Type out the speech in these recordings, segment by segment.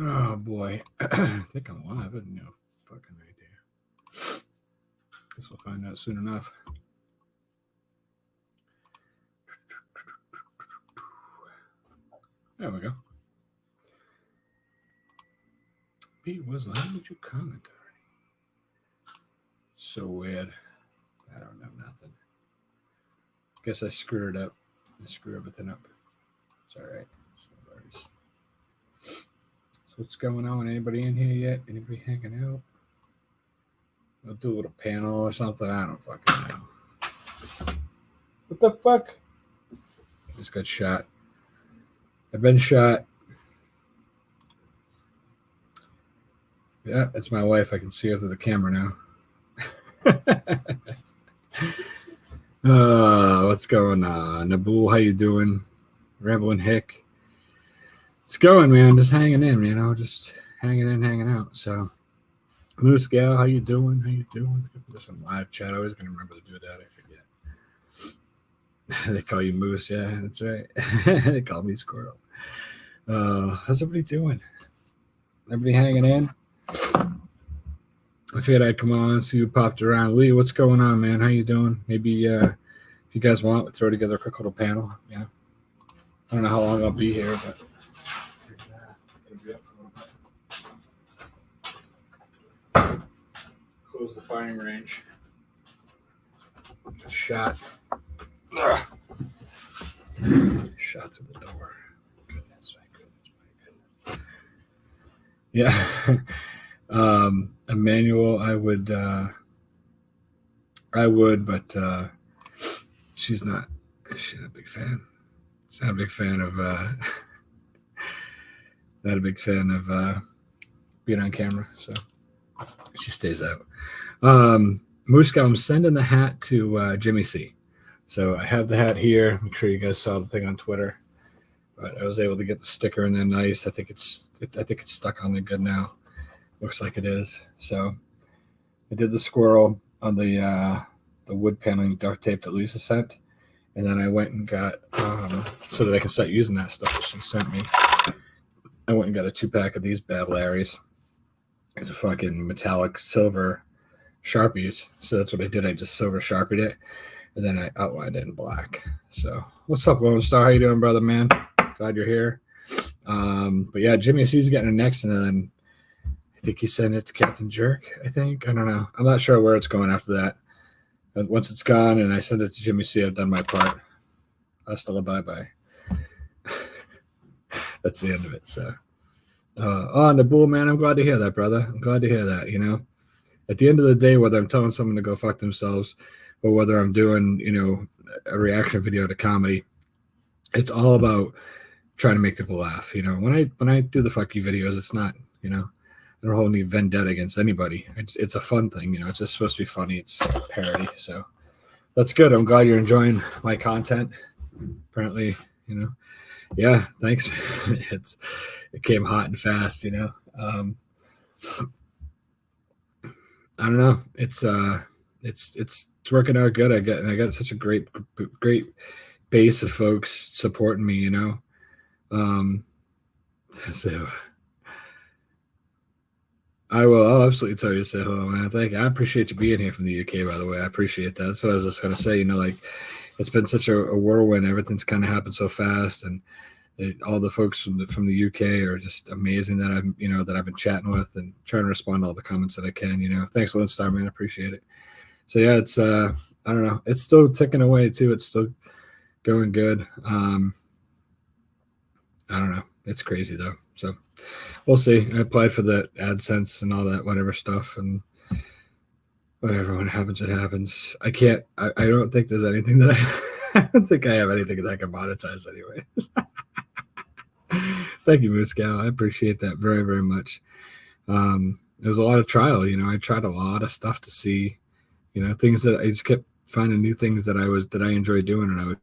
Oh boy, I think I'm live. I have no fucking idea. Guess we'll find out soon enough. There we go. Pete was how did you comment already? So weird. I don't know nothing. Guess I screwed it up. I screwed everything up. It's all right. No worries. So what's going on? Anybody in here yet? Anybody hanging out? We'll do a little panel or something. I don't fucking know. What the fuck? I just got shot. I've been shot. Yeah, it's my wife. I can see her through the camera now. What's going on? Nabul, how you doing? Rambling Hick. It's going, man. Just hanging in, just hanging in, hanging out. So, Moose Gal, how you doing? How you doing? There's some live chat. I always gonna remember to do that. I forget. They call you Moose. Yeah, that's right. They call me Squirrel. How's everybody doing? Everybody hanging in? I figured I'd come on, see who popped around. Lee, what's going on, man? How you doing? Maybe if you guys want, we'll throw together a quick little panel. Yeah. I don't know how long I'll be here, but close the firing range. Shot. Ugh. Shot through the door. Goodness, my goodness. Yeah. Emmanuel, I would, but she's not a big fan. She's not a big fan of, being on camera, so she stays out. Muska, I'm sending the hat to Jimmy C. So I have the hat here. Make sure you guys saw the thing on Twitter. But I was able to get the sticker in there nice. I think it's stuck on there good now. Looks like it is. So I did the squirrel on the wood paneling duct tape that Lisa sent, and then I went and got so that I can start using that stuff that she sent me. I went and got a 2-pack of these bad Larrys. It's a fucking metallic silver Sharpies. So that's what I did. I just silver Sharpied it, and then I outlined it in black. So what's up, Lone Star? How you doing, brother, man? Glad you're here. But yeah, Jimmy C's getting it next, and then I think he sent it to Captain Jerk, I think. I don't know. I'm not sure where it's going after that. But once it's gone and I send it to Jimmy C, I've done my part. Hasta la bye-bye. That's the end of it. So, Nabul, man, I'm glad to hear that, brother. I'm glad to hear that, At the end of the day, whether I'm telling someone to go fuck themselves or whether I'm doing, a reaction video to comedy, it's all about trying to make people laugh. When I do the fuck you videos, it's not, I don't hold any vendetta against anybody. It's a fun thing, It's just supposed to be funny. It's parody, so that's good. I'm glad you're enjoying my content. Apparently, yeah. Thanks. It came hot and fast, I don't know. It's working out good. I got such a great base of folks supporting me, So. I'll absolutely tell you to say hello, man. I appreciate you being here from the UK, by the way. I appreciate that. That's what I was just going to say, it's been such a whirlwind. Everything's kind of happened so fast, and all the folks from the UK are just amazing that I've been chatting with and trying to respond to all the comments that I can, Thanks, Lone Star, man. I appreciate it. So yeah, it's, I don't know. It's still ticking away too. It's still going good. I don't know. It's crazy though. So we'll see. I applied for the AdSense and all that whatever stuff, and whatever. When it happens, it happens. I don't think there's anything that I don't think I have anything that I can monetize anyway. Thank you, Moose Gal. I appreciate that very, very much. There was a lot of trial. I tried a lot of stuff to see, things that I just kept finding new things that I enjoyed doing, and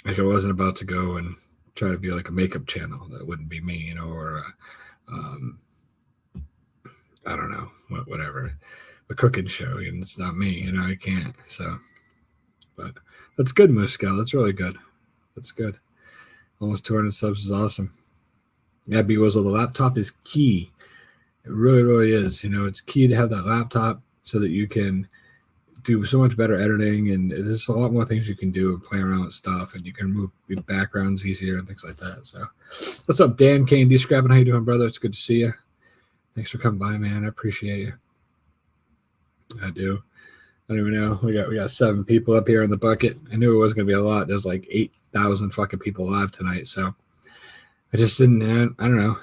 I wasn't about to go and try to be like a makeup channel. That wouldn't be me, or I don't know, whatever, a cooking show. It's not me, I can't. So, but that's good, Moose Gal. That's really good. That's good. Almost 200 subs is awesome. Yeah, because the laptop is key. It really, really is. You know, it's key to have that laptop so that you can do so much better editing, and there's a lot more things you can do and play around with stuff, and you can move backgrounds easier and things like that. So, what's up, Dan K&D Scrapping? How you doing, brother? It's good to see you. Thanks for coming by, man. I appreciate you. I do. I don't even know. We got 7 people up here in the bucket. I knew it was gonna be a lot. There's like 8,000 fucking people live tonight, so I just didn't. I don't know.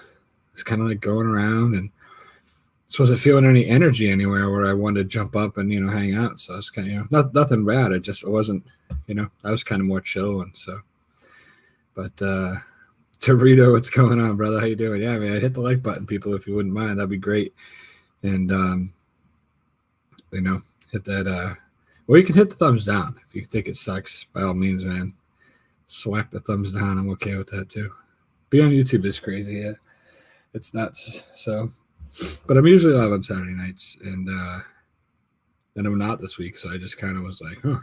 It's kind of like going around and I wasn't feeling any energy anywhere where I wanted to jump up and hang out. So it's kind of nothing bad. It wasn't I was kind of more chill and so. But Torito, what's going on, brother? How you doing? Yeah, man, hit the like button, people, if you wouldn't mind. That'd be great. And hit that. Well, you can hit the thumbs down if you think it sucks. By all means, man, smack the thumbs down. I'm okay with that too. Be on YouTube is crazy. Yeah, it's nuts. So. But I'm usually live on Saturday nights, and I'm not this week, so I just kind of was like, no.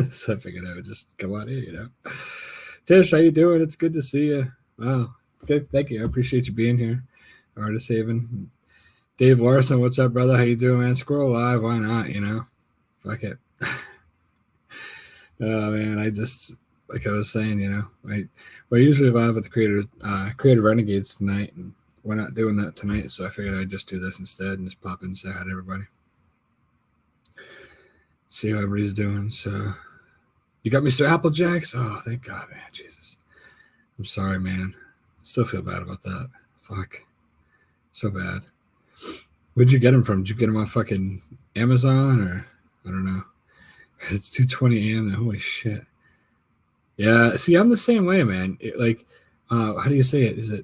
So I figured I would just come on here, Tish, how you doing? It's good to see you. Wow. Good, thank you. I appreciate you being here. Artist Haven. Dave Larson, what's up, brother? How you doing, man? Squirrel Live, why not, Fuck it. Oh, man, I just... Like I was saying, we're usually live with the Creative Renegades tonight, and we're not doing that tonight, so I figured I'd just do this instead and just pop in and say hi to everybody. See how everybody's doing. So, you got me some Apple Jacks? Oh, thank God, man. Jesus. I'm sorry, man. I still feel bad about that. Fuck. So bad. Where'd you get them from? Did you get them on fucking Amazon or I don't know? It's 2:20 a.m. Holy shit. Yeah, see, I'm the same way, man. How do you say it?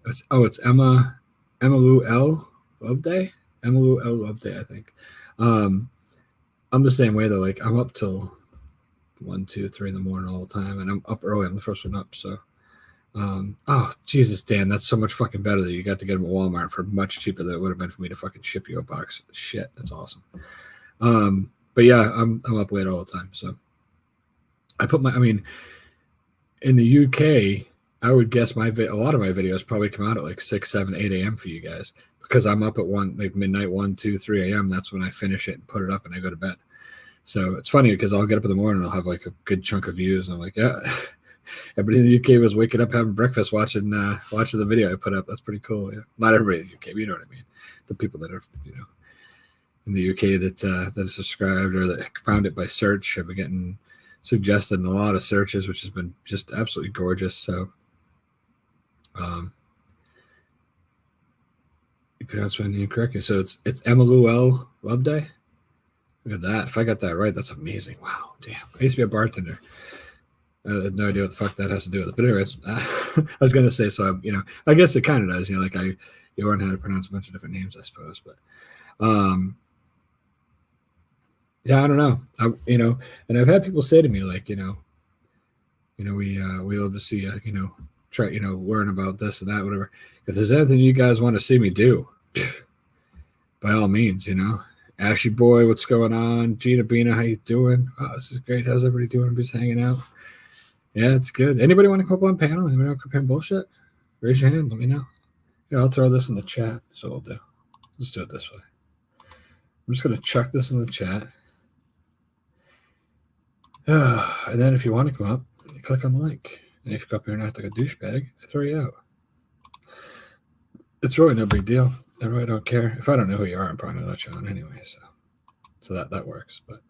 It's Emma Lou L Loveday? Emma Lou L Loveday, I think. I'm the same way though. Like I'm up till 1, 2, 3 in the morning all the time, and I'm up early. I'm the first one up, so. Oh Jesus, Dan, that's so much fucking better that you got to get them at Walmart for much cheaper than it would have been for me to fucking ship you a box. Shit, that's awesome. But yeah, I'm up late all the time, so. In the UK, I would guess a lot of my videos probably come out at like 6, 7, 8 a.m. for you guys because I'm up at midnight, 1, 2, 3 a.m. That's when I finish it and put it up and I go to bed. So it's funny because I'll get up in the morning and I'll have like a good chunk of views and I'm like, yeah, everybody in the UK was waking up having breakfast watching the video I put up. That's pretty cool. Yeah. Not everybody in the UK, but you know what I mean. The people that are in the UK that are subscribed or that found it by search have been getting suggested in a lot of searches, which has been just absolutely gorgeous. So, you pronounced my name correctly. So it's Emma Lou L Loveday. Look at that. If I got that right, that's amazing. Wow, damn. I used to be a bartender. I had no idea what the fuck that has to do with it. But anyways, I was gonna say so. I guess it kind of does. You learn how to pronounce a bunch of different names, I suppose. But, yeah, I don't know. And I've had people say to me like, we love to see you, try, learn about this and that, whatever. If there's anything you guys want to see me do, by all means, Ashy boy, what's going on? Gina Bina, how you doing? Oh, this is great. How's everybody doing? I'm just hanging out. Yeah, it's good. Anybody want to come up on panel? Anybody want to compare bullshit? Raise your hand. Let me know. Yeah, I'll throw this in the chat. So we'll do. Let's do it this way. I'm just gonna chuck this in the chat. And then if you want to come up, you click on the link. And if you come up here and act like a douchebag, I throw you out. It's really no big deal. I really don't care. If I don't know who you are, I'm probably gonna let you on anyway. So that works. But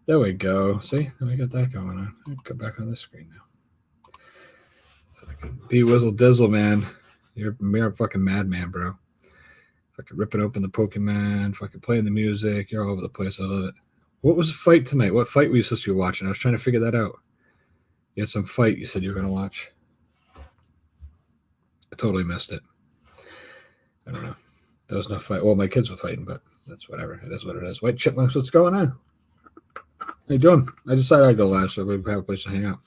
there we go. See, we got that going on. Go back on the screen now. So I can be Whizzle Dizzle, man. You're a fucking madman, bro. Fucking ripping open the Pokemon, fucking playing the music. You're all over the place. I love it. What was the fight tonight? What fight were you supposed to be watching? I was trying to figure that out. You had some fight you said you were going to watch. I totally missed it. I don't know. There was no fight. Well, my kids were fighting, but that's whatever. It is what it is. White Chipmunks, what's going on? How you doing? I decided I'd go last so we have a place to hang out.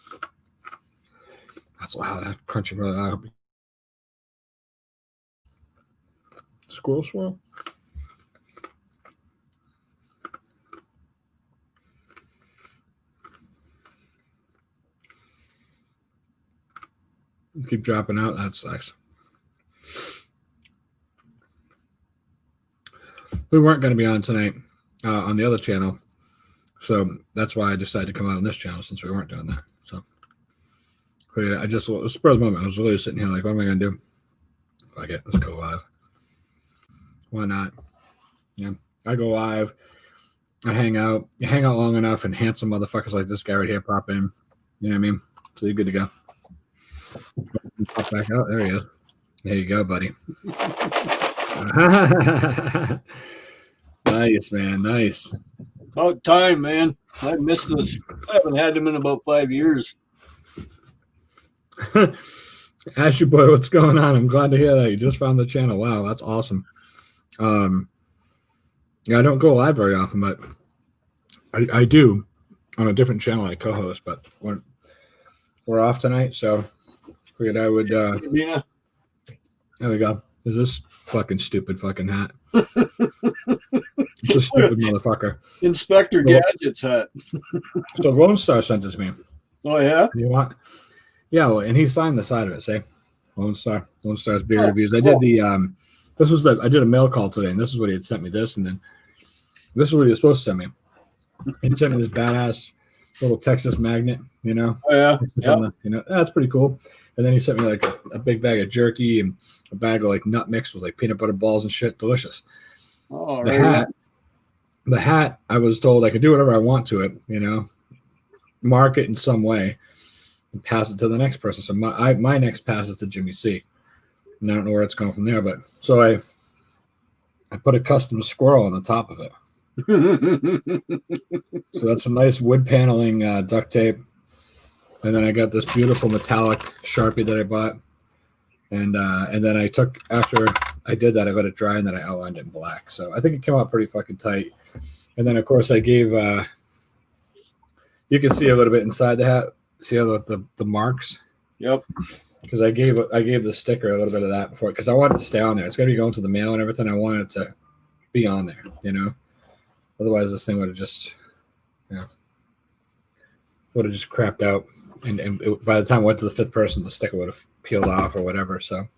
That's loud. That crunching really loud. Squirrel swirl? Keep dropping out. That sucks. We weren't going to be on tonight on the other channel, so that's why I decided to come out on this channel since we weren't doing that. So yeah, I just spur of the moment. I was literally sitting here like, what am I going to do? Fuck it, let's go live. Why not? Yeah, I go live. I hang out. You hang out long enough, and handsome motherfuckers like this guy right here pop in. You know what I mean? So you're good to go. Pop back out. There he is. There you go, buddy. Nice, man. Nice. About time, man. I missed this. I haven't had them in about 5 years. Ashley boy, what's going on? I'm glad to hear that. You just found the channel. Wow, that's awesome. Yeah, I don't go live very often, but I do on a different channel I co-host, but we're off tonight, so figured I would Yeah. There we go. Is this fucking stupid fucking hat? It's a stupid motherfucker. Inspector Gadget's hat. So Lone Star sent it to me. Oh yeah? You want? Yeah, well, and he signed the side of it, say Lone Star's beer reviews. I did the I did a mail call today, and this is what he had sent me this, and then this is what he was supposed to send me. He sent me this badass little Texas magnet, you know. Oh yeah. Yep. You know, that's pretty cool. And then he sent me like a big bag of jerky and a bag of like nut mix with like peanut butter balls and shit. Delicious. Oh, the hat, I was told I could do whatever I want to it, you know, mark it in some way and pass it to the next person. So my next pass is to Jimmy C. And I don't know where it's going from there, but so I put a custom squirrel on the top of it. So that's some nice wood paneling duct tape. And then I got this beautiful metallic Sharpie that I bought. And then I took, after I did that, I let it dry and then I outlined it in black. So I think it came out pretty fucking tight. And then, of course, I gave, you can see a little bit inside the hat. See how the marks? Yep. Because I gave the sticker a little bit of that before, because I wanted it to stay on there. It's going to be going to the mail and everything. I wanted it to be on there, you know? Otherwise, this thing would have just, crapped out. And by the time I went to the fifth person, the sticker would have peeled off or whatever. So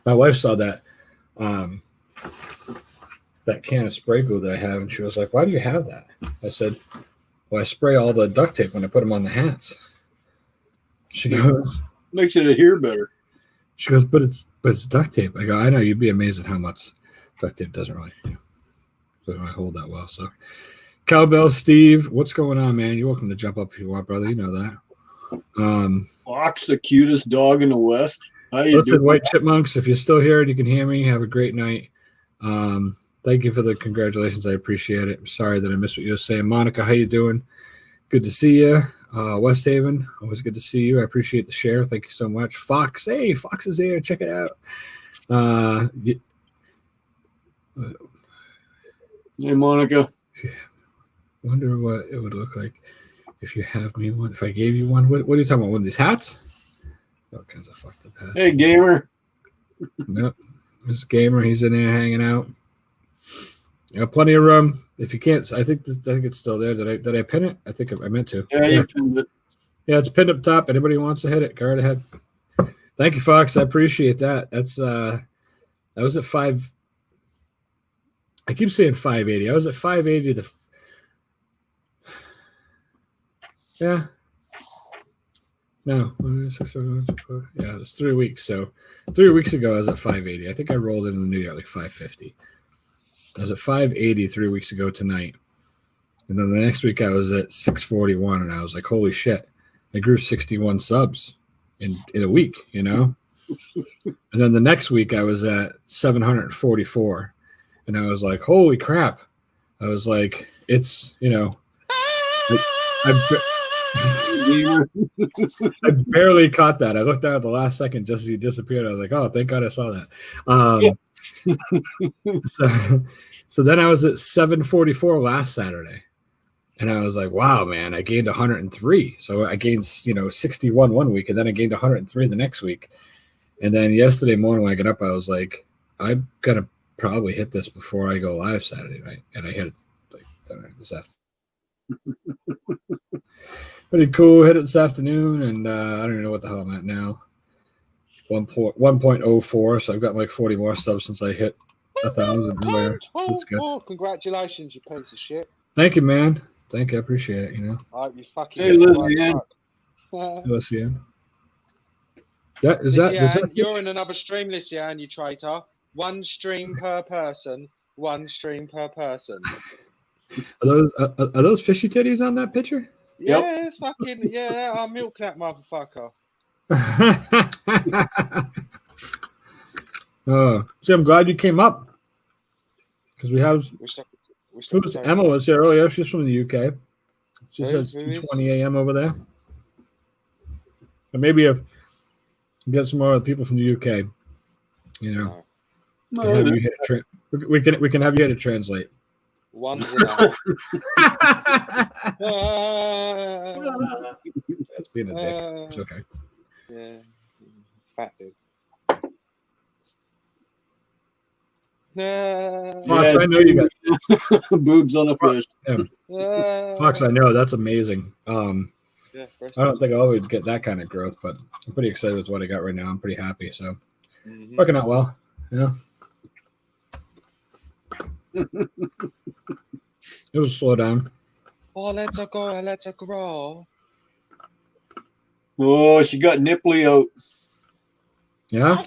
my wife saw that that can of spray glue that I have, and she was like, "Why do you have that?" I said, "Well, I spray all the duct tape when I put them on the hats." She goes, "Makes it adhere better." She goes, "But it's duct tape." I go, "I know. You'd be amazed at how much duct tape doesn't really hold that well." So, Cowbell Steve, what's going on, man? You're welcome to jump up if you want, brother. You know that. Fox, the cutest dog in the West. How you doing? White Chipmunks, if you're still here and you can hear me, have a great night. Thank you for the congratulations. I appreciate it. I'm sorry that I missed what you were saying. Monica, how you doing? Good to see you. West Haven, always good to see you. I appreciate the share. Thank you so much. Fox, hey, Fox is here. Check it out. Hey, Monica. Wonder what it would look like if you have me one. If I gave you one, what are you talking about? One of these hats? All kinds of fucked up hats. Hey, Gamer. Yep. This Gamer, he's in there hanging out. You got plenty of room. If you can't, I think it's still there. Did I pin it? I think I meant to. Yeah, you pinned it. Yeah, it's pinned up top. Anybody who wants to hit it, go right ahead. Thank you, Fox. I appreciate that. That's that was at 5. I keep saying 580. I was at 580. Yeah. No. Yeah, it was 3 weeks. So 3 weeks ago, I was at 580. I think I rolled into the new year like 550. I was at 580 3 weeks ago tonight. And then the next week I was at 641, and I was like, holy shit. I grew 61 subs in a week, you know? And then the next week I was at 744. And I was like, holy crap. I was like, it's, you know, I barely caught that. I looked down at the last second just as you disappeared. I was like, oh, thank God I saw that. So then I was at 744 last Saturday. And I was like, wow, man, I gained 103. So I gained, 61 one week, and then I gained 103 the next week. And then yesterday morning when I got up, I was like, I'm going to probably hit this before I go live Saturday night. And I hit it like this afternoon. Pretty cool. Hit it this afternoon, and I don't even know what the hell I'm at now. 1.04. So I've got like 40 more subs since I hit 1,000 earlier. So it's good. Congratulations, you piece of shit. Thank you, man. Thank you. I appreciate it. You know. I hope you fucking Hey, get the Lizzie right Ann. fuck. LSCN. That is that. Lizzie Is Ann, that you're in another stream, Lizzie Ann, you traitor. One stream per person. One stream per person. are those fishy titties on that picture? Yeah, Yep. it's fucking yeah. I'll milk that motherfucker. See, I'm glad you came up because we have. Who's Emma was here earlier? She's from the UK. She says 2:20 a.m. over there. And maybe if we get some more people from the UK, you know, have you hit we can have you hit to translate. One's enough. That's being a dick. It's okay. Yeah, fat dude. Fox, I know you got boobs on a fish. Fox, I know that's amazing. Yeah, I don't think I'll always get that kind of growth, but I'm pretty excited with what I got right now. I'm pretty happy. So working out well. Yeah. It was a slow down. Oh, let's go, let's grow. Oh, she got nipply out. Yeah.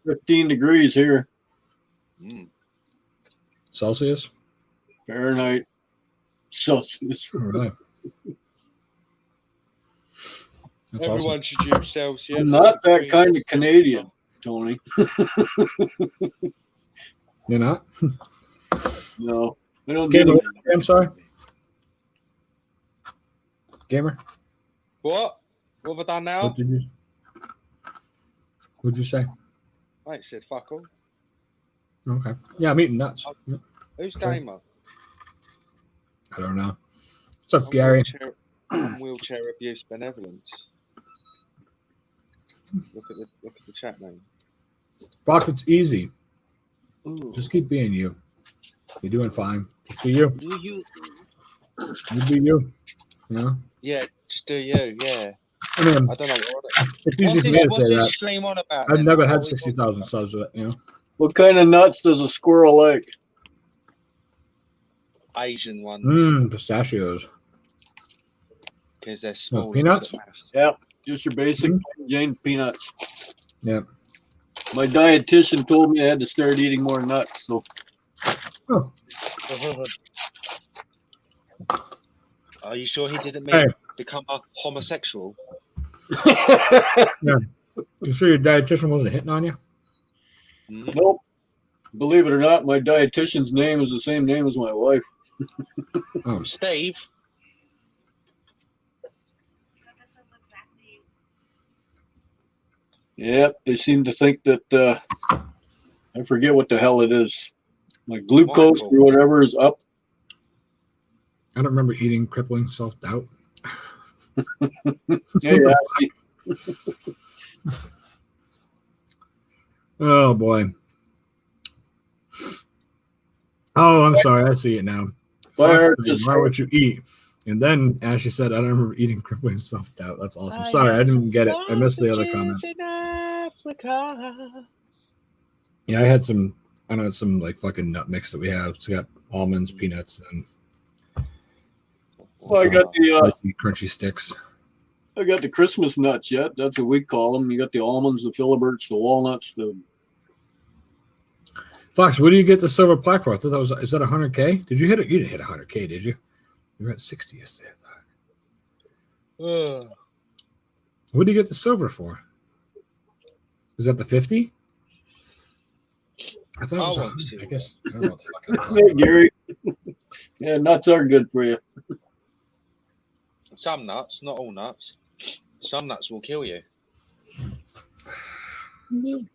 15 degrees here. Celsius. Fahrenheit. Celsius. All right. That's Everyone awesome. should use Celsius. I'm not that kind of Canadian, Tony. You're not? No, I don't get Gamer, it. I'm sorry. Gamer. What? What have I done now? What'd you say? I said fuck all. Okay. Yeah, I'm eating nuts. Yep. Who's Okay. gamer? I don't know. What's up, Gary? Wheelchair abuse benevolence. Look at the chat name. Fox, it's easy. Ooh. Just keep being you. You're doing fine. Just be you. You be you. You know? Yeah, just do you. Yeah. I mean, I don't know it's easy for me to what's say this that. stream on about? I've then? never What had are we 60,000 subs with it, you know? What kind of nuts does a squirrel like? Asian ones. Pistachios. Because they're small. Peanuts? Yep, just your basic Jane peanuts. Yeah. My dietitian told me I had to start eating more nuts. So. Oh. Are you sure he didn't become a homosexual? Yeah. You sure your dietitian wasn't hitting on you? Nope. Believe it or not, my dietitian's name is the same name as my wife. Oh. Steve. So this was exactly. Yep, they seem to think that I forget what the hell it is. My glucose or whatever is up. I don't remember eating crippling self-doubt. Yeah. Oh, boy. Oh, I'm sorry. I see it now. Why would you eat? And then Ashley said, I don't remember eating crippling self-doubt. That's awesome. Sorry, I didn't get it. I missed the other comment. Yeah, I had some like fucking nut mix that we have. It's got almonds, peanuts, and well, I got the crunchy sticks. I got the Christmas nuts yet. That's what we call them. You got the almonds, the filiberts, the walnuts, the. Fox, what do you get the silver plaque for? I thought is that 100K? Did you hit it? You didn't hit 100K, did you? You were at 60 yesterday, I thought. What do you get the silver for? Is that the 50? I thought it was 100. I guess I don't know what the fuck. Hey, Gary. Yeah, nuts are good for you. Some nuts, not all nuts. Some nuts will kill you.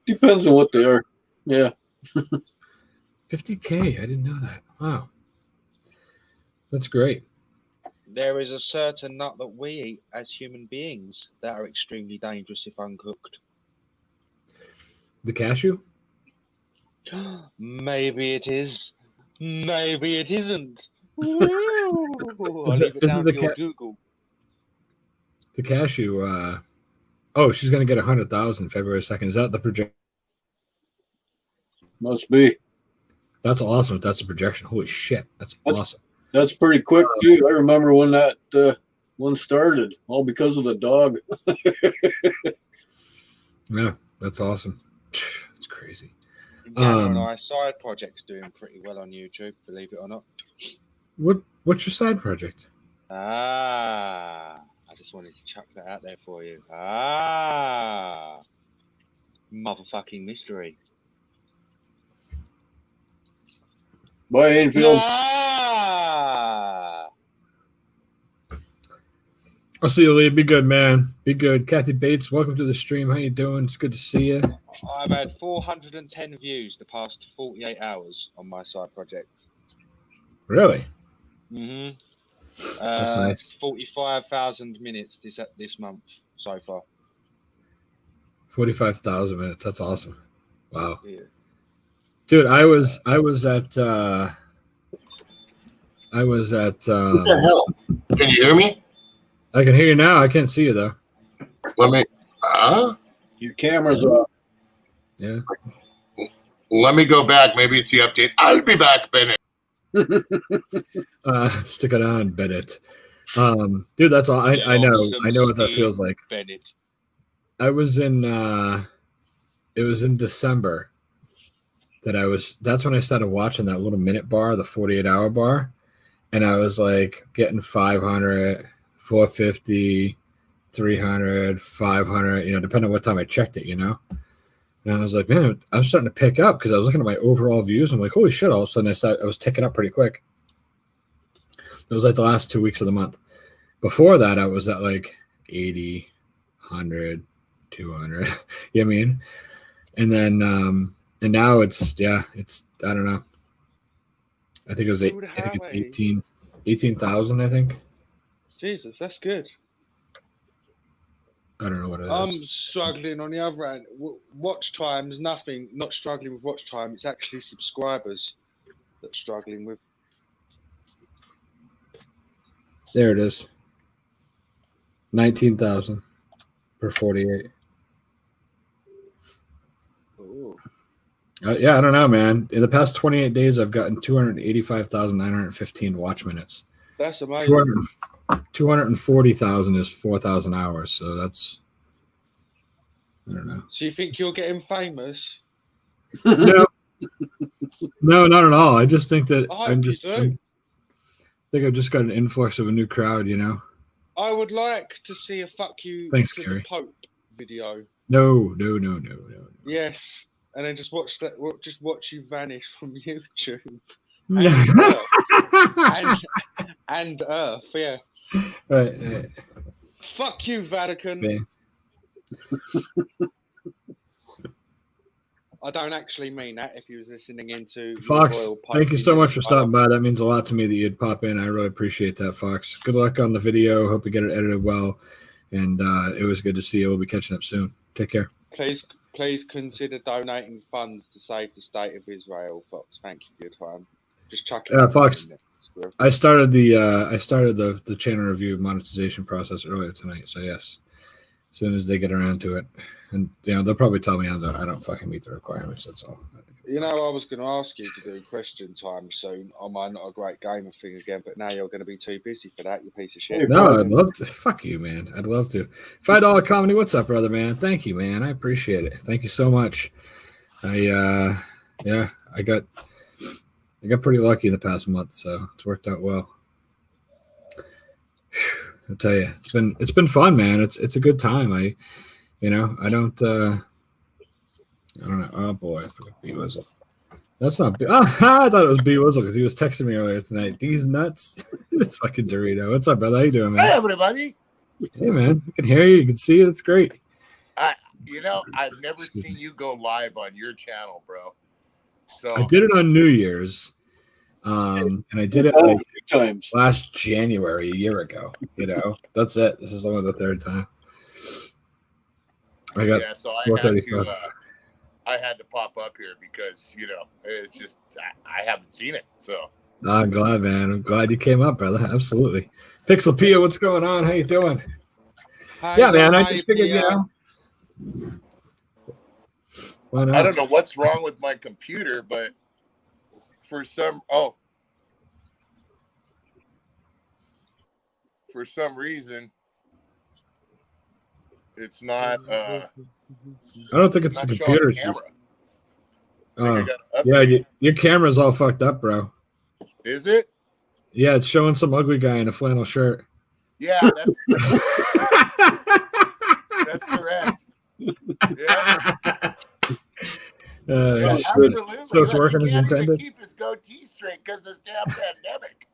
Depends on what they are. Yeah. 50K. I didn't know that. Wow. That's great. There is a certain nut that we eat as human beings that are extremely dangerous if uncooked. The cashew? Maybe it is. Maybe it isn't. I'll leave it down to your Google. The cashew, Oh, she's gonna get 100,000 February 2nd. Is that the projection? Must be. That's awesome. If that's the projection. Holy shit, that's awesome. That's pretty quick too. I remember when that one started, all because of the dog. Yeah, that's awesome. It's crazy. Gamma and I side project's doing pretty well on YouTube, believe it or not. What's your side project? I just wanted to chuck that out there for you. Motherfucking mystery. Bye, Enfield. I'll see you, Lee. Be good, man. Be good. Kathy Bates, welcome to the stream. How you doing? It's good to see you. I've had 410 views the past 48 hours on my side project. Really? Mm-hmm. That's nice. 45,000 minutes this month so far. 45,000 minutes. That's awesome. Wow. Yeah. Dude, I was at What the hell? Can you hear me? I can hear you now. I can't see you though. Let me Your camera's off. Yeah. let me go back. Maybe it's the update. I'll be back, Bennett. Stick it on, Bennett. Dude, that's all. I know what that feels like. Bennett. I was in it was in December that's when I started watching that little minute bar, the 48-hour bar, and I was like getting 500, 450, 300, 500, depending on what time I checked it, And I was like, man, I'm starting to pick up because I was looking at my overall views. I'm like, holy shit! All of a sudden, I was ticking up pretty quick. It was like the last 2 weeks of the month. Before that, I was at like 80, 100, 200. You know what I mean? And then, and now it's I don't know. I think it was 18,000. I think. Jesus, that's good. I don't know what it is. I'm struggling on the other end. Watch time is nothing. Not struggling with watch time. It's actually subscribers that's struggling with. There it is. 19,000 per 48. Ooh. Yeah, I don't know, man. In the past 28 days, I've gotten 285,915 watch minutes. That's amazing. 240,000 is 4,000 hours. So that's, I don't know. So you think you're getting famous? No, no, not at all. I just think that I think I've just got an influx of a new crowd, I would like to see a fuck you Thanks, to Gary. the Pope video. No. Yes. And then just watch that. Just watch you vanish from YouTube and Earth. Yeah. Right. Fuck you, Vatican. Yeah. I don't actually mean that. If you was listening into Fox, Royal Pope, thank you so much for stopping by. That means a lot to me that you'd pop in. I really appreciate that, Fox. Good luck on the video. Hope you get it edited well. And it was good to see you. We'll be catching up soon. Take care. Please consider donating funds to save the state of Israel, Fox. Thank you for your time. Just chuck it. Fox. I started the channel review monetization process earlier tonight. So yes, as soon as they get around to it, and they'll probably tell me I don't fucking meet the requirements. That's all. I was going to ask you to do question time soon on my Not a Great Gamer thing again, but now you're going to be too busy for that, you piece of shit. No, I'd love to. Fuck you, man. I'd love to. $5 comedy. What's up, brother, man? Thank you, man. I appreciate it. Thank you so much. I got pretty lucky in the past month, so it's worked out well. I'll tell you, it's been fun, man. It's a good time. I don't know. Oh boy, I forgot B Wizzle. That's not B. I thought it was B Wizzle because he was texting me earlier tonight. These nuts. It's fucking Dorito. What's up, brother? How you doing, man? Hey, everybody. Hey, man. I can hear you. You can see you. It's great. I've never seen you go live on your channel, bro. So I did it on New Year's, and I did it like times last January, a year ago. That's it. This is only the third time. I got so I had to pop up here because it's just I haven't seen it. So I'm glad, man. I'm glad you came up, brother. Absolutely. Pixel Pia, what's going on? How you doing? Hey, Yeah, man. I just figured, Why not? I don't know what's wrong with my computer, but for some reason it's not I don't think it's the not showing computer. the camera. I Oh, think I gotta yeah, update. your camera's all fucked up, bro. Is it? Yeah, it's showing some ugly guy in a flannel shirt. Yeah, that's correct. Yeah. Yeah, Absolutely. so it's Look, working he as can't even intended. keep his goatee straight because this damn pandemic.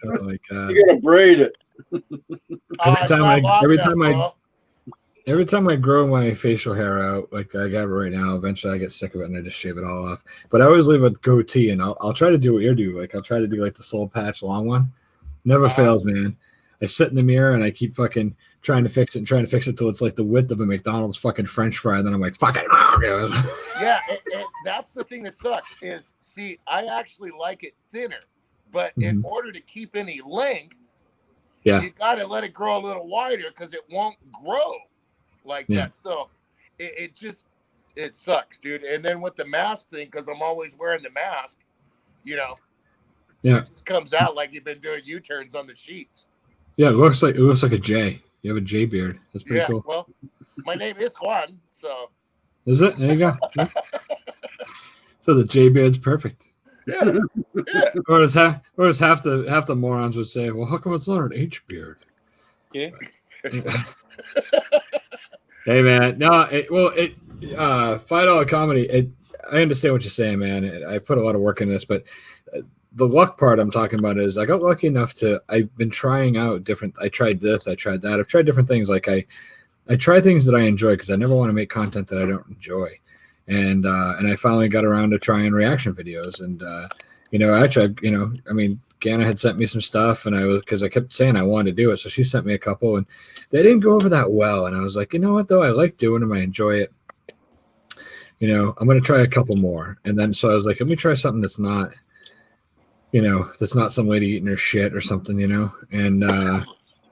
Oh my god! You gotta braid it. It's not long enough, Every time I grow my facial hair out, like I got it right now, eventually I get sick of it and I just shave it all off. But I always leave a goatee, and I'll try to do what you do. Like I'll try to do like the soul patch long one. Never fails, man. I sit in the mirror and I keep fucking trying to fix it till it's like the width of a McDonald's fucking French fry. And then I'm like, fuck it. Yeah, that's the thing that sucks is, see, I actually like it thinner, but in order to keep any length, you got to let it grow a little wider because it won't grow like that. So it sucks, dude. And then with the mask thing, because I'm always wearing the mask, it just comes out like you've been doing U-turns on the sheets. Yeah, it looks like a J. You have a J beard. That's pretty cool. Well, my name is Juan, so. Is it? There you go. So the J beard's perfect. Yeah. Or as half the morons would say, well, how come it's not an H beard? Yeah. Hey man, no, $5 comedy. I understand what you're saying, man. I put a lot of work in this, but the luck part I'm talking about is I got lucky enough I've been trying out different. I tried this, I tried that. I've tried different things. Like I try things that I enjoy because I never want to make content that I don't enjoy. And I finally got around to trying reaction videos. And I tried. I mean, Ganna had sent me some stuff, and because I kept saying I wanted to do it, so she sent me a couple, and they didn't go over that well. And I was like, you know what though, I like doing them, I enjoy it. I'm going to try a couple more. And then so I was like, let me try something that's not, that's not some lady eating her shit or something, And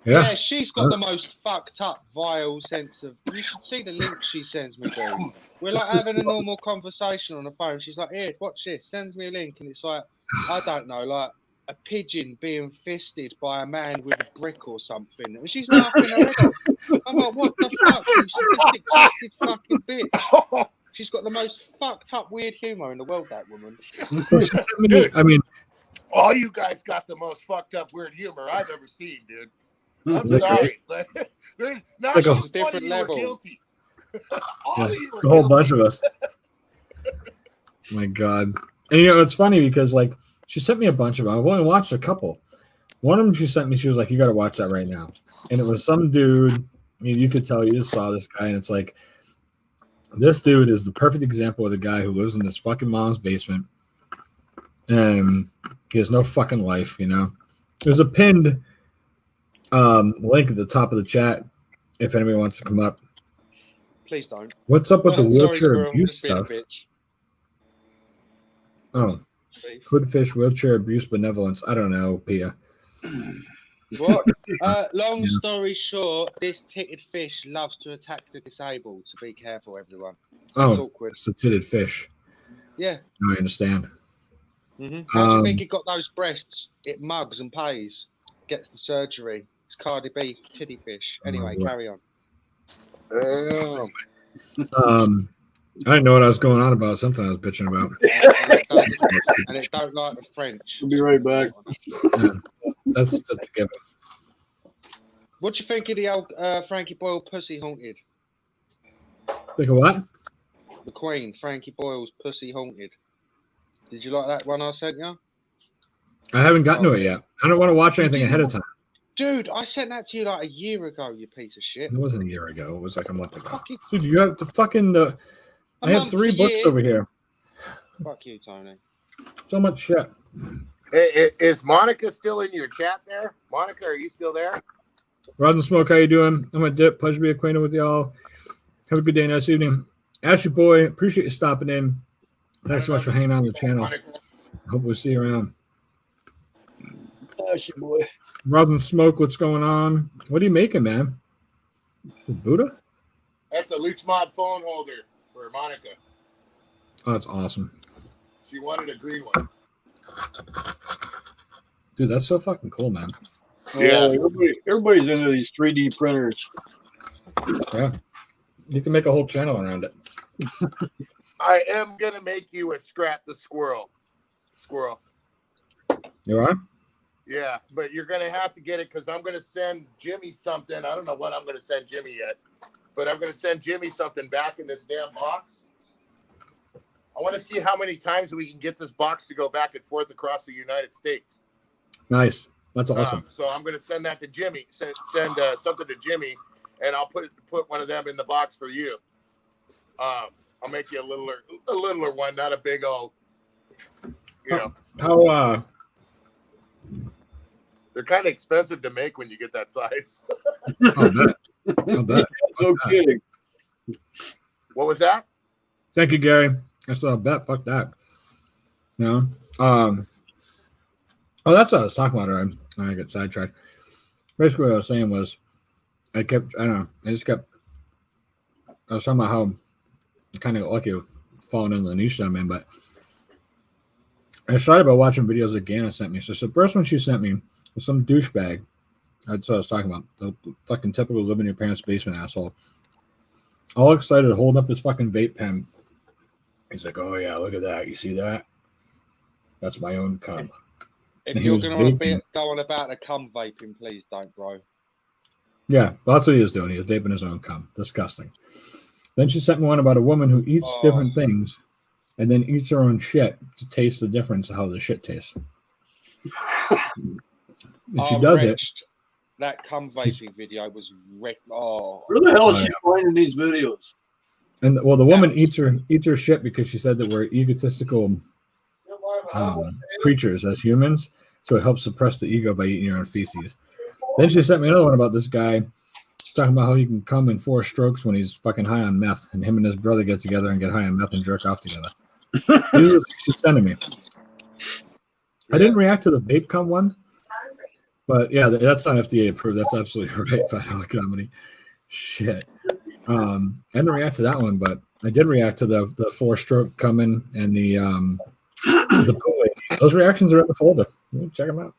yeah, she's got the most fucked up, vile sense of. You should see the link she sends me, dude. We're like having a normal conversation on the phone. She's like, "Here, watch this." Sends me a link, and it's like, I don't know, like a pigeon being fisted by a man with a brick or something. And she's laughing her head off. I'm like, what the fuck? You sadistic, twisted fucking bitch. She's got the most fucked up, weird humor in the world. That woman. Dude, I mean, all you guys got the most fucked up, weird humor I've ever seen, dude. I'm sorry. Not like just a different level. Guilty. It's a whole bunch of us. My God. And it's funny because like she sent me a bunch of them. I've only watched a couple. One of them she sent me, she was like, you got to watch that right now. And it was some dude, you could tell you just saw this guy, and it's like, this dude is the perfect example of the guy who lives in this fucking mom's basement. And he has no fucking life, There's a pinned link at the top of the chat if anybody wants to come up. Please don't. What's up with the wheelchair Squirrel, abuse stuff? Oh, Hoodfish wheelchair abuse benevolence. I don't know, Pia. What? Long story short, this titted fish loves to attack the disabled. So be careful, everyone. That's awkward. It's a titted fish. Yeah. No, I understand. How do you think it got those breasts? It mugs and pays, gets the surgery. It's Cardi B, titty fish. Anyway, carry on. I didn't know what I was going on about. Something I was bitching about. And it don't like the French. We'll be right back. That's a given. What do you think of the old Frankie Boyle Pussy Haunted? Think of what? The Queen, Frankie Boyle's Pussy Haunted. Did you like that one I sent you? I haven't gotten to it yet. I don't want to watch anything ahead of time. Dude, I sent that to you like a year ago, you piece of shit. It wasn't a year ago. It was like a month ago. Dude, you have the fucking... I have 3 books over here. Fuck you, Tony. So much shit. Hey, is Monica still in your chat there? Monica, are you still there? Rod and Smoke, how you doing? I'm a Dip. Pleasure to be acquainted with y'all. Have a good day, nice evening. Ashley Boy, appreciate you stopping in. Thanks so much for hanging out on the channel. Monica. Hope we'll see you around. Ashley boy. Rod and Smoke, what's going on? What are you making, man? Buddha? That's a Luch Mod phone holder for Monica. Oh, that's awesome. She wanted a green one. Dude, that's so fucking cool, man. Yeah. Everybody's into these 3D printers. Yeah. You can make a whole channel around it. I am gonna make you a Scrap the Squirrel. You are? Yeah, but you're gonna have to get it because I'm gonna send Jimmy something. I don't know what I'm gonna send Jimmy yet, but I'm gonna send Jimmy something back in this damn box. I want to see how many times we can get this box to go back and forth across the United States. Nice. That's awesome. So I'm gonna send that to Jimmy. Send something to Jimmy, and I'll put one of them in the box for you. I'll make you a littler one, not a big old. How They're kind of expensive to make when you get that size. I'll bet. No kidding. What was that? Thank you, Gary. I said I'll bet. Fuck that. No. Oh, that's what I was talking about. I got sidetracked. Basically, what I was saying was, I was talking about how I'm kind of lucky falling into the niche that I'm in, but I started by watching videos that Gana sent me. So the first one she sent me was some douchebag. That's what I was talking about. The fucking typical live in your parents' basement asshole. All excited, holding up his fucking vape pen. He's like, "Oh yeah, look at that. You see that? That's my own cum." If you're going to go on about the cum vaping, please don't, bro. Yeah, well, that's what he was doing. He was vaping his own cum. Disgusting. Then she sent me one about a woman who eats different things and then eats her own shit to taste the difference of how the shit tastes. And she does it. That cum vaping video was wrecked. Oh, Where the hell is she finding these videos? And well, the woman eats her shit because she said that we're egotistical creatures as humans, so it helps suppress the ego by eating your own feces. Then she sent me another one about this guy talking about how he can come in 4 strokes when he's fucking high on meth, and him and his brother get together and get high on meth and jerk off together. These are the things she's sending me. I didn't react to the vape cum one, but yeah, that's not FDA approved. That's absolutely right. Final comedy. Shit. I didn't react to that one, but I did react to the 4-stroke coming and the pool lady. Those reactions are in the folder. Check them out.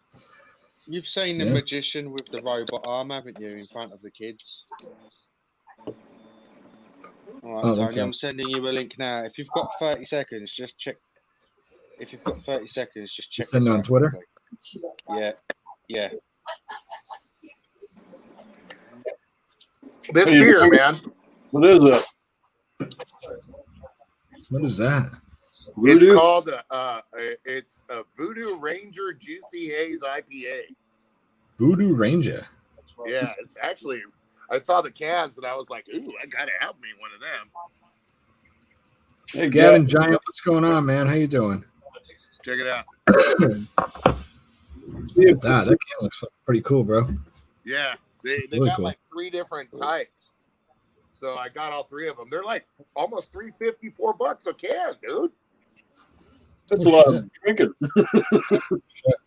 You've seen the magician with the robot arm, haven't you, in front of the kids? All right, Tony, I'm sending you a link now. If you've got 30 seconds, just check. If you've got 30 seconds, just check. Send it on Twitter? Yeah. This beer, man. What is it? What is that? Voodoo? It's called it's a Voodoo Ranger Juicy Haze IPA. Voodoo Ranger. Yeah, it's actually. I saw the cans and I was like, "Ooh, I gotta have me one of them." Hey, Gavin Giant, what's going on, man? How you doing? Check it out. Look at that. That can looks pretty cool, bro. Yeah, they Really got cool. like 3 different types. So I got all 3 of them. They're like almost $3.54 a can, dude. That's a lot of drinking. How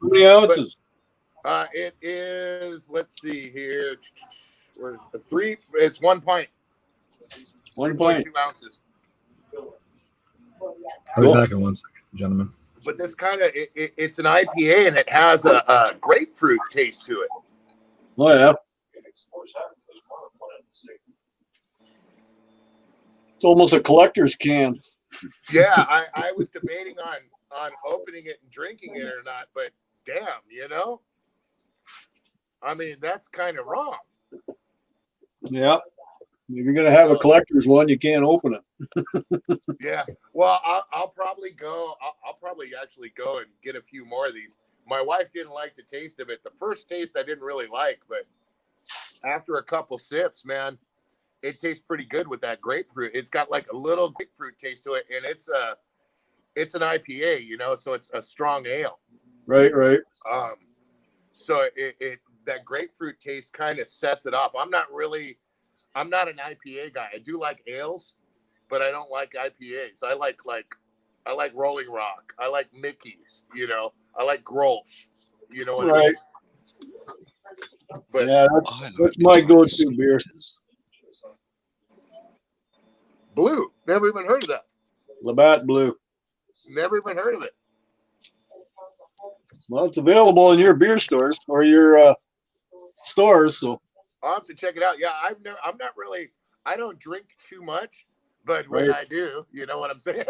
many ounces? It is. Let's see here. Where's the 3? It's 1 pint. 1 pint. 2 ounces. I'll be back in 1 second, gentlemen. But this kind of it's an IPA and it has a grapefruit taste to it. Oh yeah. It's almost a collector's can. Yeah, I was debating on opening it and drinking it or not, but damn, I mean, that's kind of wrong. Yeah. If you're gonna have a collector's one, you can't open it. Yeah. Well, I'll probably go. I'll probably actually go and get a few more of these. My wife didn't like the taste of it. The first taste I didn't really like, but after a couple sips, man, it tastes pretty good with that grapefruit. It's got like a little grapefruit taste to it, and it's an IPA, so it's a strong ale. Right. So it that grapefruit taste kind of sets it off. I'm not an IPA guy. I do like ales, but I don't like IPAs. I like Rolling Rock. I like Mickey's, I like Grolsch, what I mean? But yeah, that's my go-to beer. Blue. Never even heard of that. Labatt Blue. Never even heard of it. Well, it's available in your beer stores or your stores. So I'll have to check it out. Yeah, I'm not really. I don't drink too much, but when Right. I do, you know what I'm saying.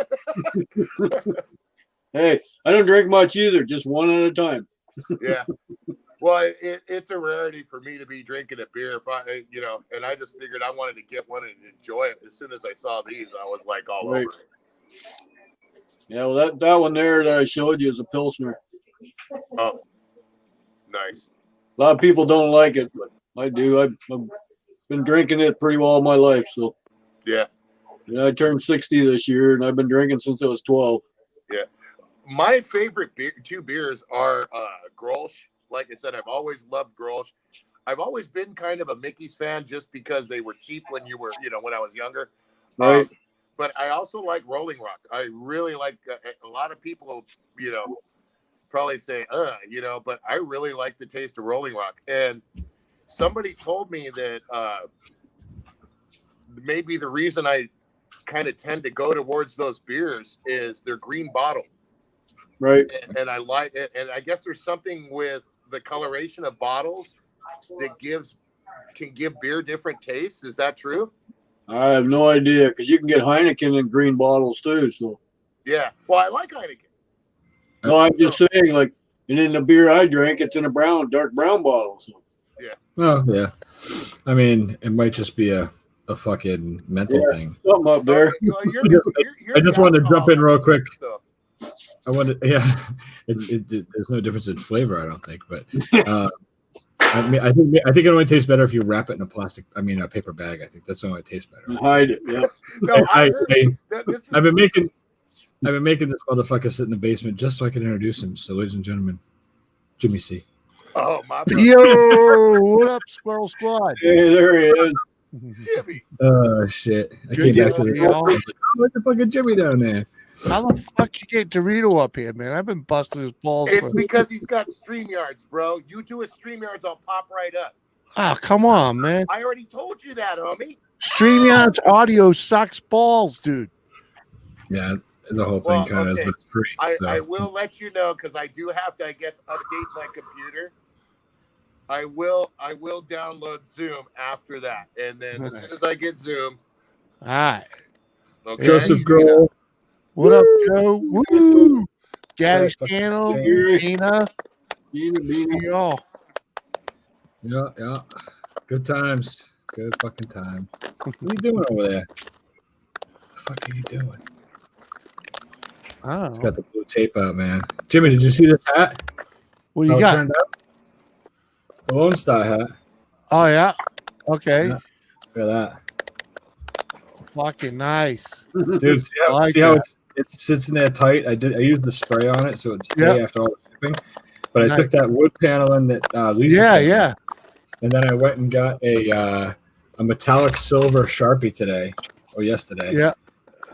hey, I don't drink much either. Just one at a time. Yeah. Well, it's a rarity for me to be drinking a beer, if I, and I just figured I wanted to get one and enjoy it. As soon as I saw these, I was like all Right. over it. Yeah, well, that one there that I showed you is a Pilsner. Oh, nice. A lot of people don't like it, but I do. I've been drinking it pretty well all my life. So Yeah. I turned 60 this year, and I've been drinking since I was 12. Yeah. My favorite two beers are Grolsch. Like I said, I've always loved Grolsch. I've always been kind of a Mickey's fan just because they were cheap when you were, when I was younger. Right. But I also like Rolling Rock. I really like a lot of people, probably say, but I really like the taste of Rolling Rock. And somebody told me that maybe the reason I kind of tend to go towards those beers is their green bottle. Right. And I like it. And I guess there's something with the coloration of bottles that can give beer different tastes. Is that true? I have no idea because you can get Heineken in green bottles too. So Yeah. Well, I like Heineken. no, I'm just saying, like, and in the beer I drank, it's in a dark brown bottle. So. Yeah. Oh yeah. I mean, it might just be a fucking mental thing. Something up there. Well, I just wanted to jump in real quick. So. I wanted, yeah. There's no difference in flavor, I don't think, but I mean, I think it only tastes better if you wrap it in a paper bag. I think that's the only way it tastes better. Hide it. Yeah. No, I've been making this motherfucker sit in the basement just so I can introduce him. So, ladies and gentlemen, Jimmy C. Oh my God. Yo, what up, Squirrel Squad? Hey, there he is. Jimmy. Oh shit! I Good came back to day, the y'all. like the fucking Jimmy down there. How the fuck you get Dorito up here, man? I've been busting his balls. It's because he's got StreamYards, bro. You do a StreamYards, I'll pop right up. Oh, come on, man. I already told you that, homie. StreamYard's audio sucks balls, dude. Yeah, the whole thing kind of is free. I will let you know because I do have to, I guess, update my computer. I will download Zoom after that, and then as soon as I get Zoom, all right. Okay. Joseph Grohl. What up, Joe? Woo! Gary Right, Scannell, Gary. Dina, Beanie. y'all. Yeah. Good times. Good fucking time. What are you doing over there? The fuck are you doing? Oh, It's got the blue tape out, man. Jimmy, did you see this hat? what do How you it got? turned out? The Lone Star hat. Oh, yeah. Okay. Yeah. Look at that. Fucking nice. Dude, see how, I like how that. it sits in there tight? I used the spray on it so it's Yeah. day after all the shipping. But Nice. I took that wood paneling that Lisa Yeah, sent me, yeah. and then I went and got a metallic silver Sharpie today or yesterday. Yeah.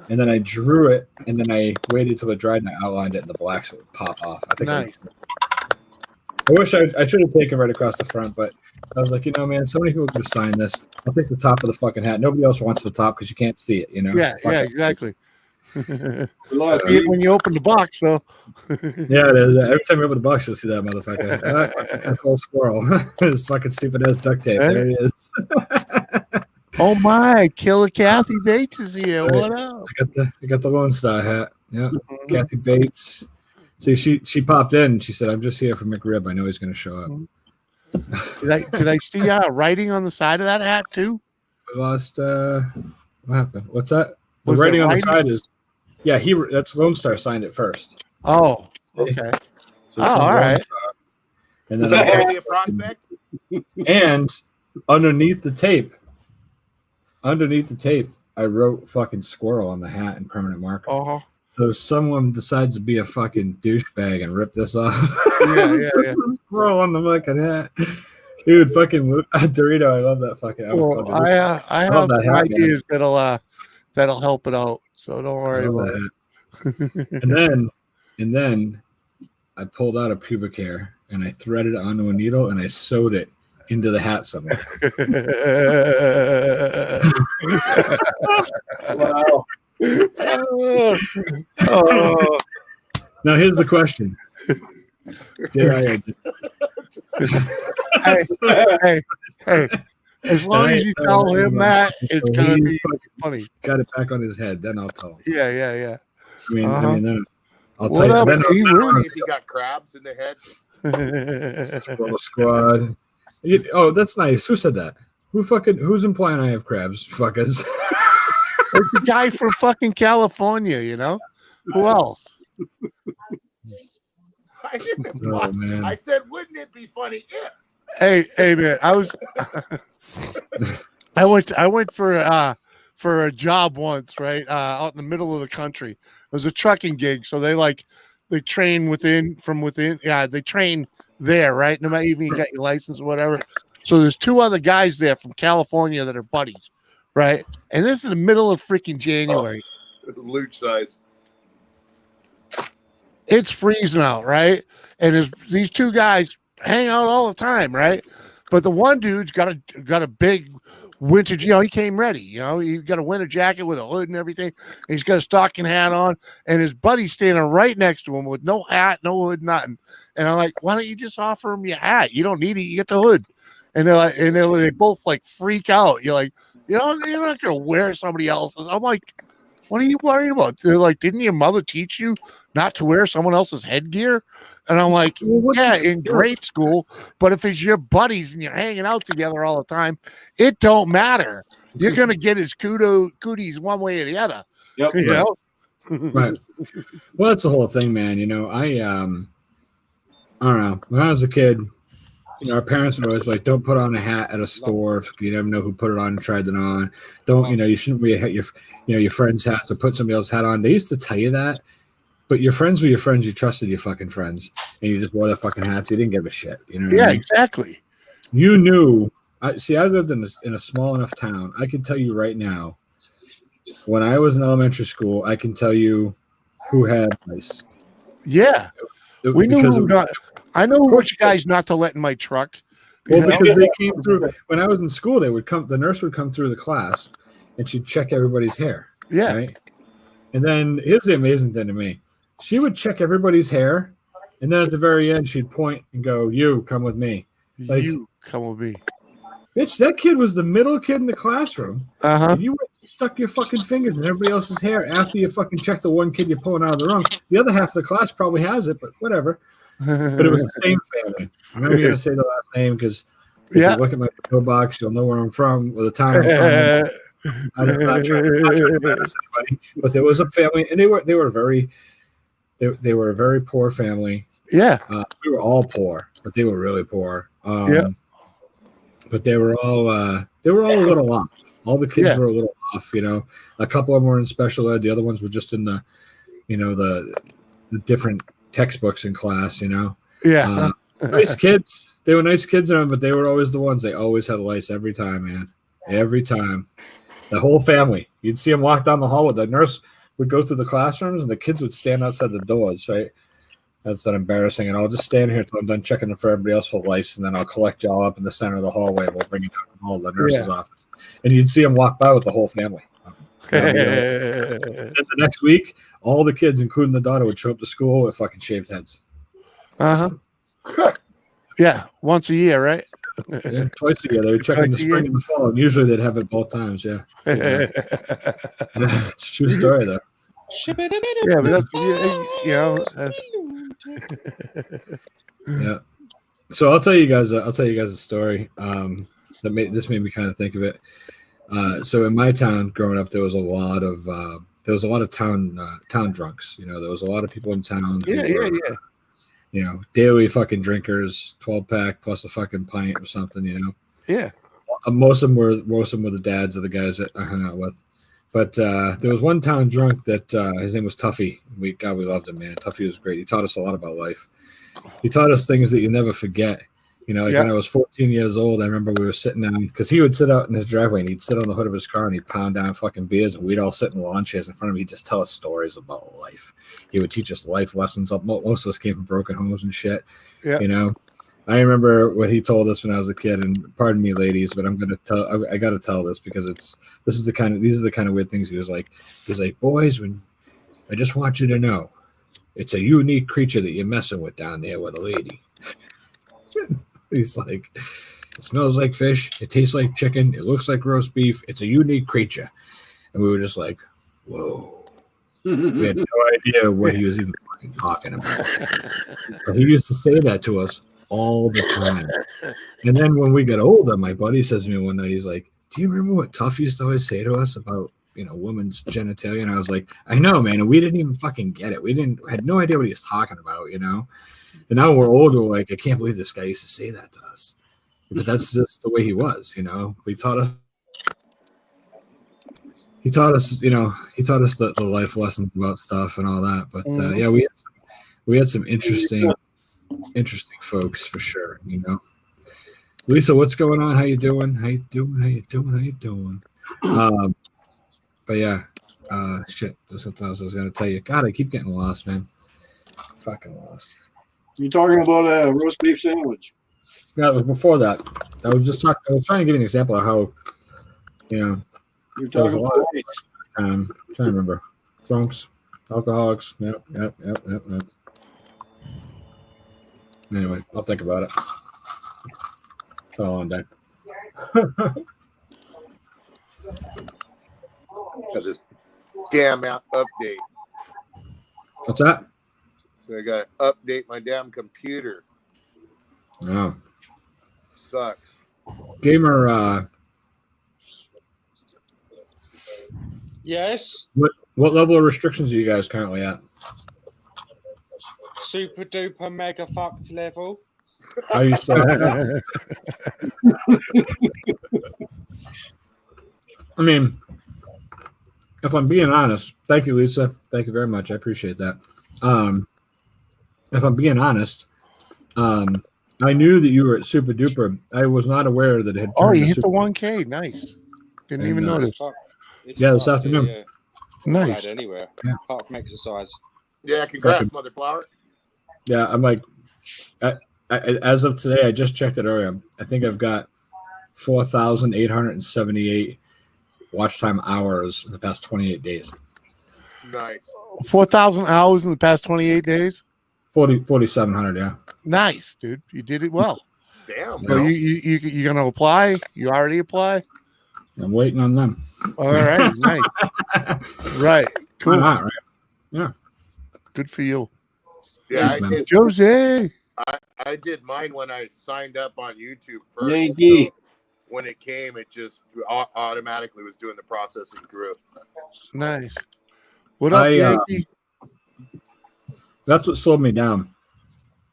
And then I drew it, and then I waited till it dried, and I outlined it in the black so it would pop off. I think. Nice. I wish I should have taken right across the front, but I was like, man, so many people could have signed this. I'll take the top of the fucking hat. Nobody else wants the top because you can't see it, Yeah, Fuck yeah, it. exactly. See Look, it when you open the box, though. Yeah, it is. Every time you open the box, you'll see that motherfucker. This whole squirrel. This fucking stupid ass duct tape. There he is. Oh my, Killer Kathy Bates is here. Right. What up? I got the Lone Star hat. Yeah, Kathy Bates. See, she popped in. She said, "I'm just here for McRib. I know he's going to show up." Did I see writing on the side of that hat too? We lost. What happened? What's that? The Was writing it on the writing? side is. Yeah, that's Lone Star signed it first. Oh, okay. So Oh, all right. And is then that already a prospect? and underneath the tape, I wrote fucking Squirrel on the hat in permanent marker. Uh-huh. So if someone decides to be a fucking douchebag and rip this off. Yeah. Squirrel on the fucking hat. Dude, fucking Dorito, I love that fucking. Well, I have love some that hat, man. ideas that'll help it out. So don't worry I love about that it. hat. and then I pulled out a pubic hair and I threaded it onto a needle and I sewed it into the hat somewhere. Wow. Oh, Now here's the question: Did I? hey, as long as you tell him that, it's gonna be funny. Got it back on his head. Then I'll tell him. Yeah. I mean, then I'll What tell you. up, Then T? Funny if he got crabs in the head. Squirrel Squad. Oh, that's nice. Who said that? Who's implying I have crabs? Fuckers. It's the guy from fucking California, you know? Who else? I didn't. Oh man. I said, wouldn't it be funny if? Hey man, I went for a job once, right? Out in the middle of the country. It was a trucking gig, so they train from within. Yeah, they train there, right? No matter even you got your license or whatever. So there's two other guys there from California that are buddies, right? And this is in the middle of freaking January. Luge size. It's freezing out, right? And there's these two guys hang out all the time, right? But the one dude's got a big winter, he came ready, he got a winter jacket with a hood and everything. And he's got a stocking hat on, and his buddy's standing right next to him with no hat, no hood, nothing. And I'm like, why don't you just offer him your hat? You don't need it, you get the hood. And they're like, they both like freak out. You're like, you're not gonna wear somebody else's. I'm like, what are you worried about? They're like, didn't your mother teach you not to wear someone else's headgear? And I'm like, yeah, in grade school, but if it's your buddies and you're hanging out together all the time, it don't matter. You're gonna get his cooties one way or the other. Yep. You know? Right. Well, that's the whole thing, man. I don't know. When I was a kid, our parents would always be like, don't put on a hat at a store. You never know who put it on and tried it on. Don't, you shouldn't wear your friend's hat, so put somebody else's hat on. They used to tell you that, but your friends were your friends. You trusted your fucking friends, and you just wore their fucking hats. You didn't give a shit. You know what I mean? Exactly. You knew. I lived in a small enough town. I can tell you right now, when I was in elementary school, I can tell you who had ice. Yeah. We knew who not. I know which guys not to let in my truck. Well, because they came through when I was in school. The nurse would come through the class, and she'd check everybody's hair. Yeah. Right? And then here's the amazing thing to me: she would check everybody's hair, and then at the very end, she'd point and go, "You come with me." Like, you come with me, bitch. That kid was the middle kid in the classroom. And you stuck your fucking fingers in everybody else's hair after you fucking checked the one kid you're pulling out of the room. The other half of the class probably has it, but whatever. But it was the same family. I'm not going to say the last name because if you look at my mailbox, you'll know where I'm from, or the town I'm from. I'm not trying to embarrass anybody, but there was a family, and they were a very poor family. Yeah, we were all poor, but they were really poor. But they were all a little off. All the kids were a little off. A couple of them were in special ed. The other ones were just in the, the different textbooks in class. Nice kids. They were nice kids, but they were always the ones. They always had lice every time, man. Every time. The whole family. You'd see them walk down the hall. The nurse would go through the classrooms, and the kids would stand outside the doors, right? That's not embarrassing. And I'll just stand here until I'm done checking for everybody else for lice, and then I'll collect y'all up in the center of the hallway, and we'll bring you down to the hall, the nurse's office. And you'd see them walk by with the whole family. And then the next week, all the kids, including the daughter, would show up to school with fucking shaved heads. Yeah, once a year, right? Yeah, twice a year. They would check in the spring and the fall, and usually they'd have it both times. Yeah. It's a true story, though. Yeah, but that's Yeah. So I'll tell you guys a story. This made me kind of think of it. So in my town, growing up, there was a lot of town drunks. There was a lot of people in town. Daily fucking drinkers, 12-pack plus a fucking pint or something. Yeah. Most of them were the dads of the guys that I hung out with. But there was one town drunk that his name was Tuffy. We loved him, man. Tuffy was great. He taught us a lot about life. He taught us things that you never forget. When I was 14 years old, I remember we were sitting down because he would sit out in his driveway and he'd sit on the hood of his car and he'd pound down fucking beers, and we'd all sit in the lawn chairs in front of him. He'd just tell us stories about life. He would teach us life lessons. Most of us came from broken homes and shit. Yeah. I remember what he told us when I was a kid, and pardon me, ladies, but I'm gonna tell. I got to tell this because these are the kind of weird things he was like. He's like, boys, when I just want you to know, it's a unique creature that you're messing with down there with a lady. He's like, it smells like fish, it tastes like chicken, it looks like roast beef. It's a unique creature, and we were just like, whoa. We had no idea what he was even fucking talking about. But he used to say that to us all the time. And then when we got older, my buddy says to me one night, he's like, do you remember what Tuff used to always say to us about, women's genitalia? And I was like, I know, man. And we didn't even fucking get it. Had no idea what he was talking about, And now we're older, we're like, I can't believe this guy used to say that to us. But that's just the way he was, He taught us the life lessons about stuff and all that. But yeah, we had some interesting folks for sure. Lisa, what's going on? How you doing? But yeah, shit. There's something else I was gonna tell you. God, I keep getting lost, man. Fucking lost. You talking about a roast beef sandwich? Yeah, it was before that. I was trying to give you an example of how, You're talking about trying to remember. Drunks, alcoholics. Yep. Anyway, I'll think about it. It's been a long day. Got this damn app update. What's that? So I got to update my damn computer. Oh. Sucks. Gamer, Yes. What level of restrictions are you guys currently at? Super duper mega fucked level. How you still at? I mean, if I'm being honest, thank you, Lisa. Thank you very much. I appreciate that. If I'm being honest, I knew that you were at Super Duper. I was not aware that it had turned you hit Super the 1K. Nice. Didn't even And, notice. Yeah, this afternoon. Yeah. Nice. Not anywhere. Yeah. Apart from exercise. Yeah, congrats, mother flower. Yeah, I'm like, as of today, I just checked it earlier. I think I've got 4,878 watch time hours in the past 28 days. Nice. 4,000 hours in the past 28 days? 4,700, yeah. Nice, dude. You did it well. Damn. So you gonna apply? You already apply? I'm waiting on them. All right, nice. Right. Cool. Why not, right? Yeah. Good for you. Yeah, Thanks, I man. did. Jose. I did mine when I signed up on YouTube first. Yankee. So when it came, it just automatically was doing the processing through. Nice. What up, Yankee? That's what slowed me down.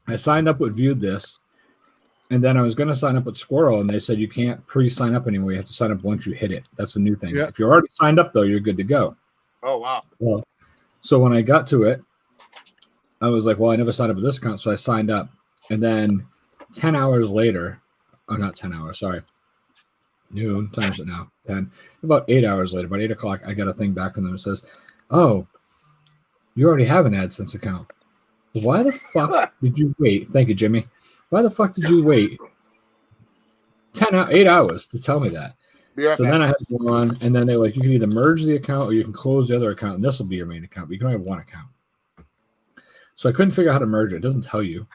I signed up with Viewed This, and then I was going to sign up with Squirrel, and they said you can't pre-sign up anymore. You have to sign up once you hit it. That's the new thing. Yeah. If you're already signed up, though, you're good to go. Oh, wow. Well, so when I got to it, I was like, well, I never signed up with this account, so I signed up. And then 10 hours later, not 10 hours, sorry. Noon, time is it now? 10. About 8 hours later, about 8 o'clock, I got a thing back from them that says, oh, you already have an AdSense account. Why the fuck did you wait? Thank you, Jimmy. Why the fuck did you wait 8 hours to tell me that? Yeah. So then I had to go on, and then they're like, you can either merge the account or you can close the other account, and this will be your main account, but you can only have one account. So I couldn't figure out how to merge it. It doesn't tell you.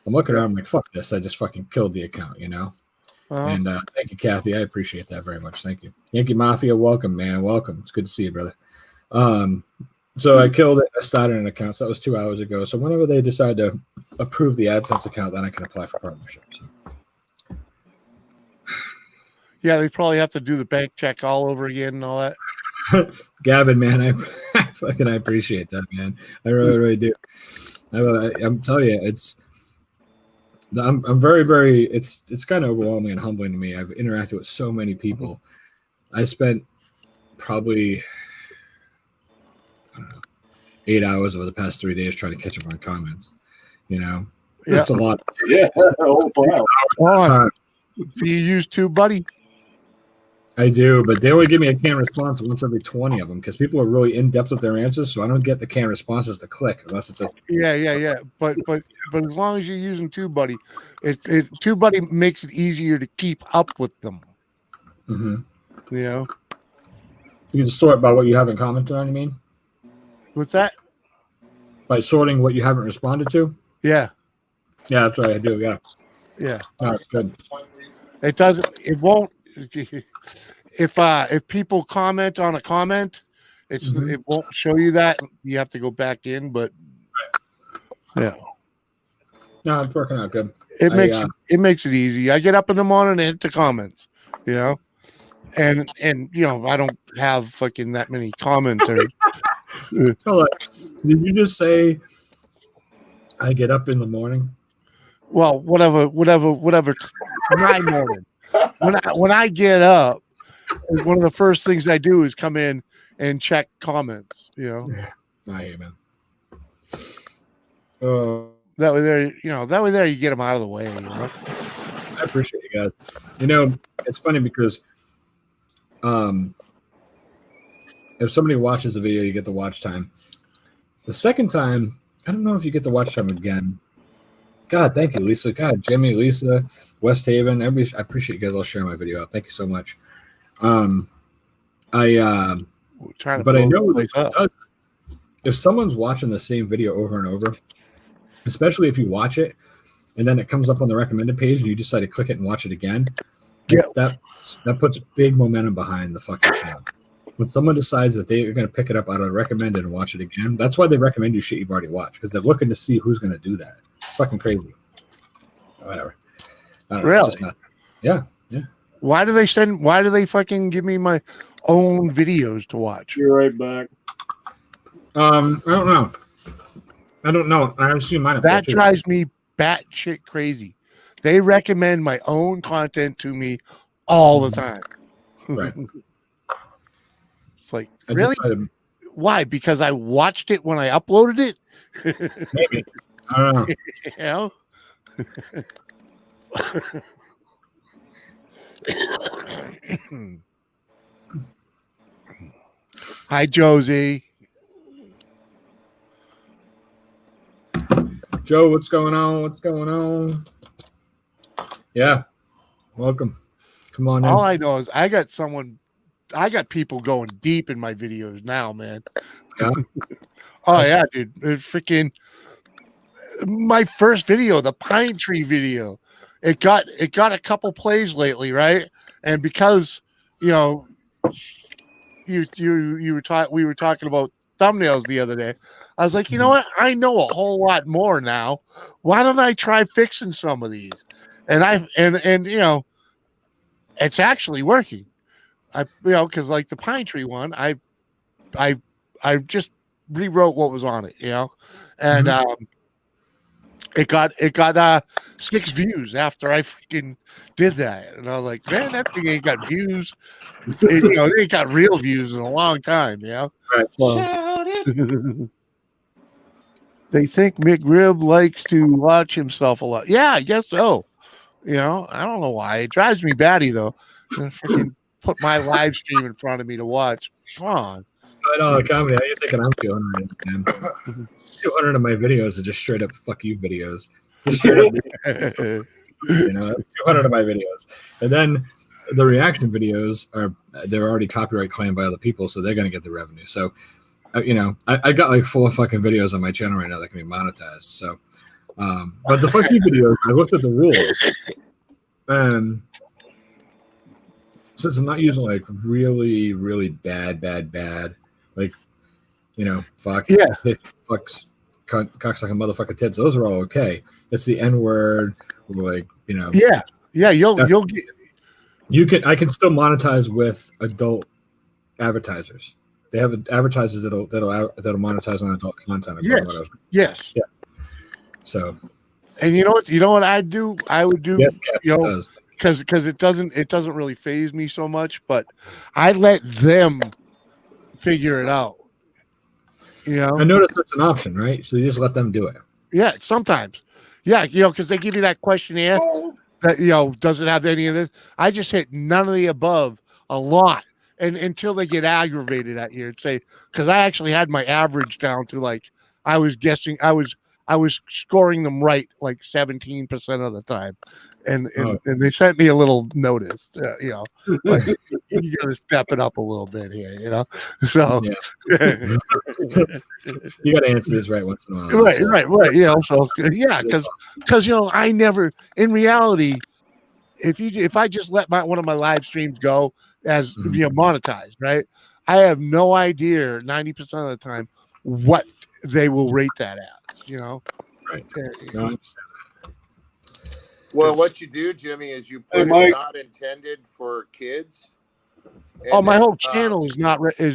I'm looking around, I'm like, fuck this. I just fucking killed the account, And thank you, Kathy. I appreciate that very much. Thank you. Yankee Mafia, welcome, man. Welcome. It's good to see you, brother. So I killed it. I started an account. So that was 2 hours ago. So whenever they decide to approve the AdSense account, then I can apply for partnership. So. Yeah, they probably have to do the bank check all over again and all that. Gavin, man, I appreciate that, man. I really, really do. I'm telling you, I'm very, very. It's kind of overwhelming and humbling to me. I've interacted with so many people. I spent probably 8 hours over the past 3 days trying to catch up on comments. Yeah. It's a lot. Yeah. Oh, wow. So you use Tube Buddy? I do, but they only give me a canned response once every 20 of them because people are really in depth with their answers, so I don't get the canned responses to click unless it's a. Yeah. But as long as you're using TubeBuddy, TubeBuddy makes it easier to keep up with them. Mm-hmm. You know, You can sort by what you haven't commented on. You mean what's that? by sorting what you haven't responded to? Yeah, Yeah, that's right. I do. Yeah. yeah. Oh, that's good. It doesn't. It won't. If people comment on a comment, it won't show you that. You have to go back in. But yeah, No, it's working out good. it makes it easy. I get up in the morning and hit the comments. You know, and I don't have fucking that many commenters. Hold on. Did you just say I get up in the morning? Well, whatever. My morning. When I get up, one of the first things I do is come in and check comments. You know. I hear, man. That way there you get them out of the way. You know? I appreciate you guys. You know, it's funny because if somebody watches the video, you get the watch time. The second time, I don't know if you get the watch time again. God, thank you, Lisa. God, Jimmy, Lisa, West Haven. I appreciate you guys all sharing my video out. Thank you so much. But I know that if someone's watching the same video over and over, especially if you watch it and then it comes up on the recommended page and you decide to click it and watch it again, that puts big momentum behind the fucking channel. When someone decides that they're going to pick it up out of recommended and watch it again, that's why they recommend you shit you've already watched, because they're looking to see who's going to do that. It's fucking crazy. Whatever. Really? Yeah. Why do they fucking give me my own videos to watch? You're right back. I don't know. I haven't seen mine. That drives me batshit crazy. They recommend my own content to me all the time. Right. It's like, really? Why? Because I watched it when I uploaded it? Maybe. I don't know. You know? Hi, Josie. Joe, what's going on? Yeah. Welcome. Come on in. All I know is I got people going deep in my videos now, man. Yeah. Oh yeah, dude. It's freaking my first video, the pine tree video. It got a couple plays lately, right? And because we were talking about thumbnails the other day, I was like, you know what? I know a whole lot more now. Why don't I try fixing some of these? And it's actually working. Because like the pine tree one, I just rewrote what was on it, and it got 6 views after I freaking did that, and I was like, man, that thing ain't got views. It ain't got real views in a long time, Right. So, they think McRib likes to watch himself a lot. Yeah, I guess so. I don't know why. It drives me batty though. Freaking put my live stream in front of me to watch. Come on. I know, comedy. How you thinking I'm feeling right now, man? 200 of my videos are just straight up fuck you videos. Just straight up, 200 of my videos. And then the reaction videos they're already copyright claimed by other people, so they're going to get the revenue. So, I got like 4 fucking videos on my channel right now that can be monetized. So, but the fuck you videos, I looked at the rules, and since I'm not using like really, really bad, like, fuck, fucks, cocks like a motherfucker tits, those are all okay. It's the N word, or like, yeah, you'll get. I can still monetize with adult advertisers. They have advertisers that'll monetize on adult content. Yes. Yeah. So. And you know what I'd do? I would do. Yes, it does. Because it doesn't really faze me so much, but I let them figure it out. I noticed it's an option, right? So you just let them do it. Yeah, sometimes. Yeah, because they give you that questionnaire that does it have any of this? I just hit none of the above a lot, and until they get aggravated at you and say, because I actually had my average down to like I was guessing I was scoring them right like 17% of the time, and they sent me a little notice, like you got to step it up a little bit here, So Yeah. You got to answer this right once in a while. right. So yeah, because I never, in reality, if I just let one of my live streams go as monetized, right? I have no idea 90% of the time what they will rate that as, Right. No, I understand. Well, what you do, Jimmy, is you put it not intended for kids. My whole channel is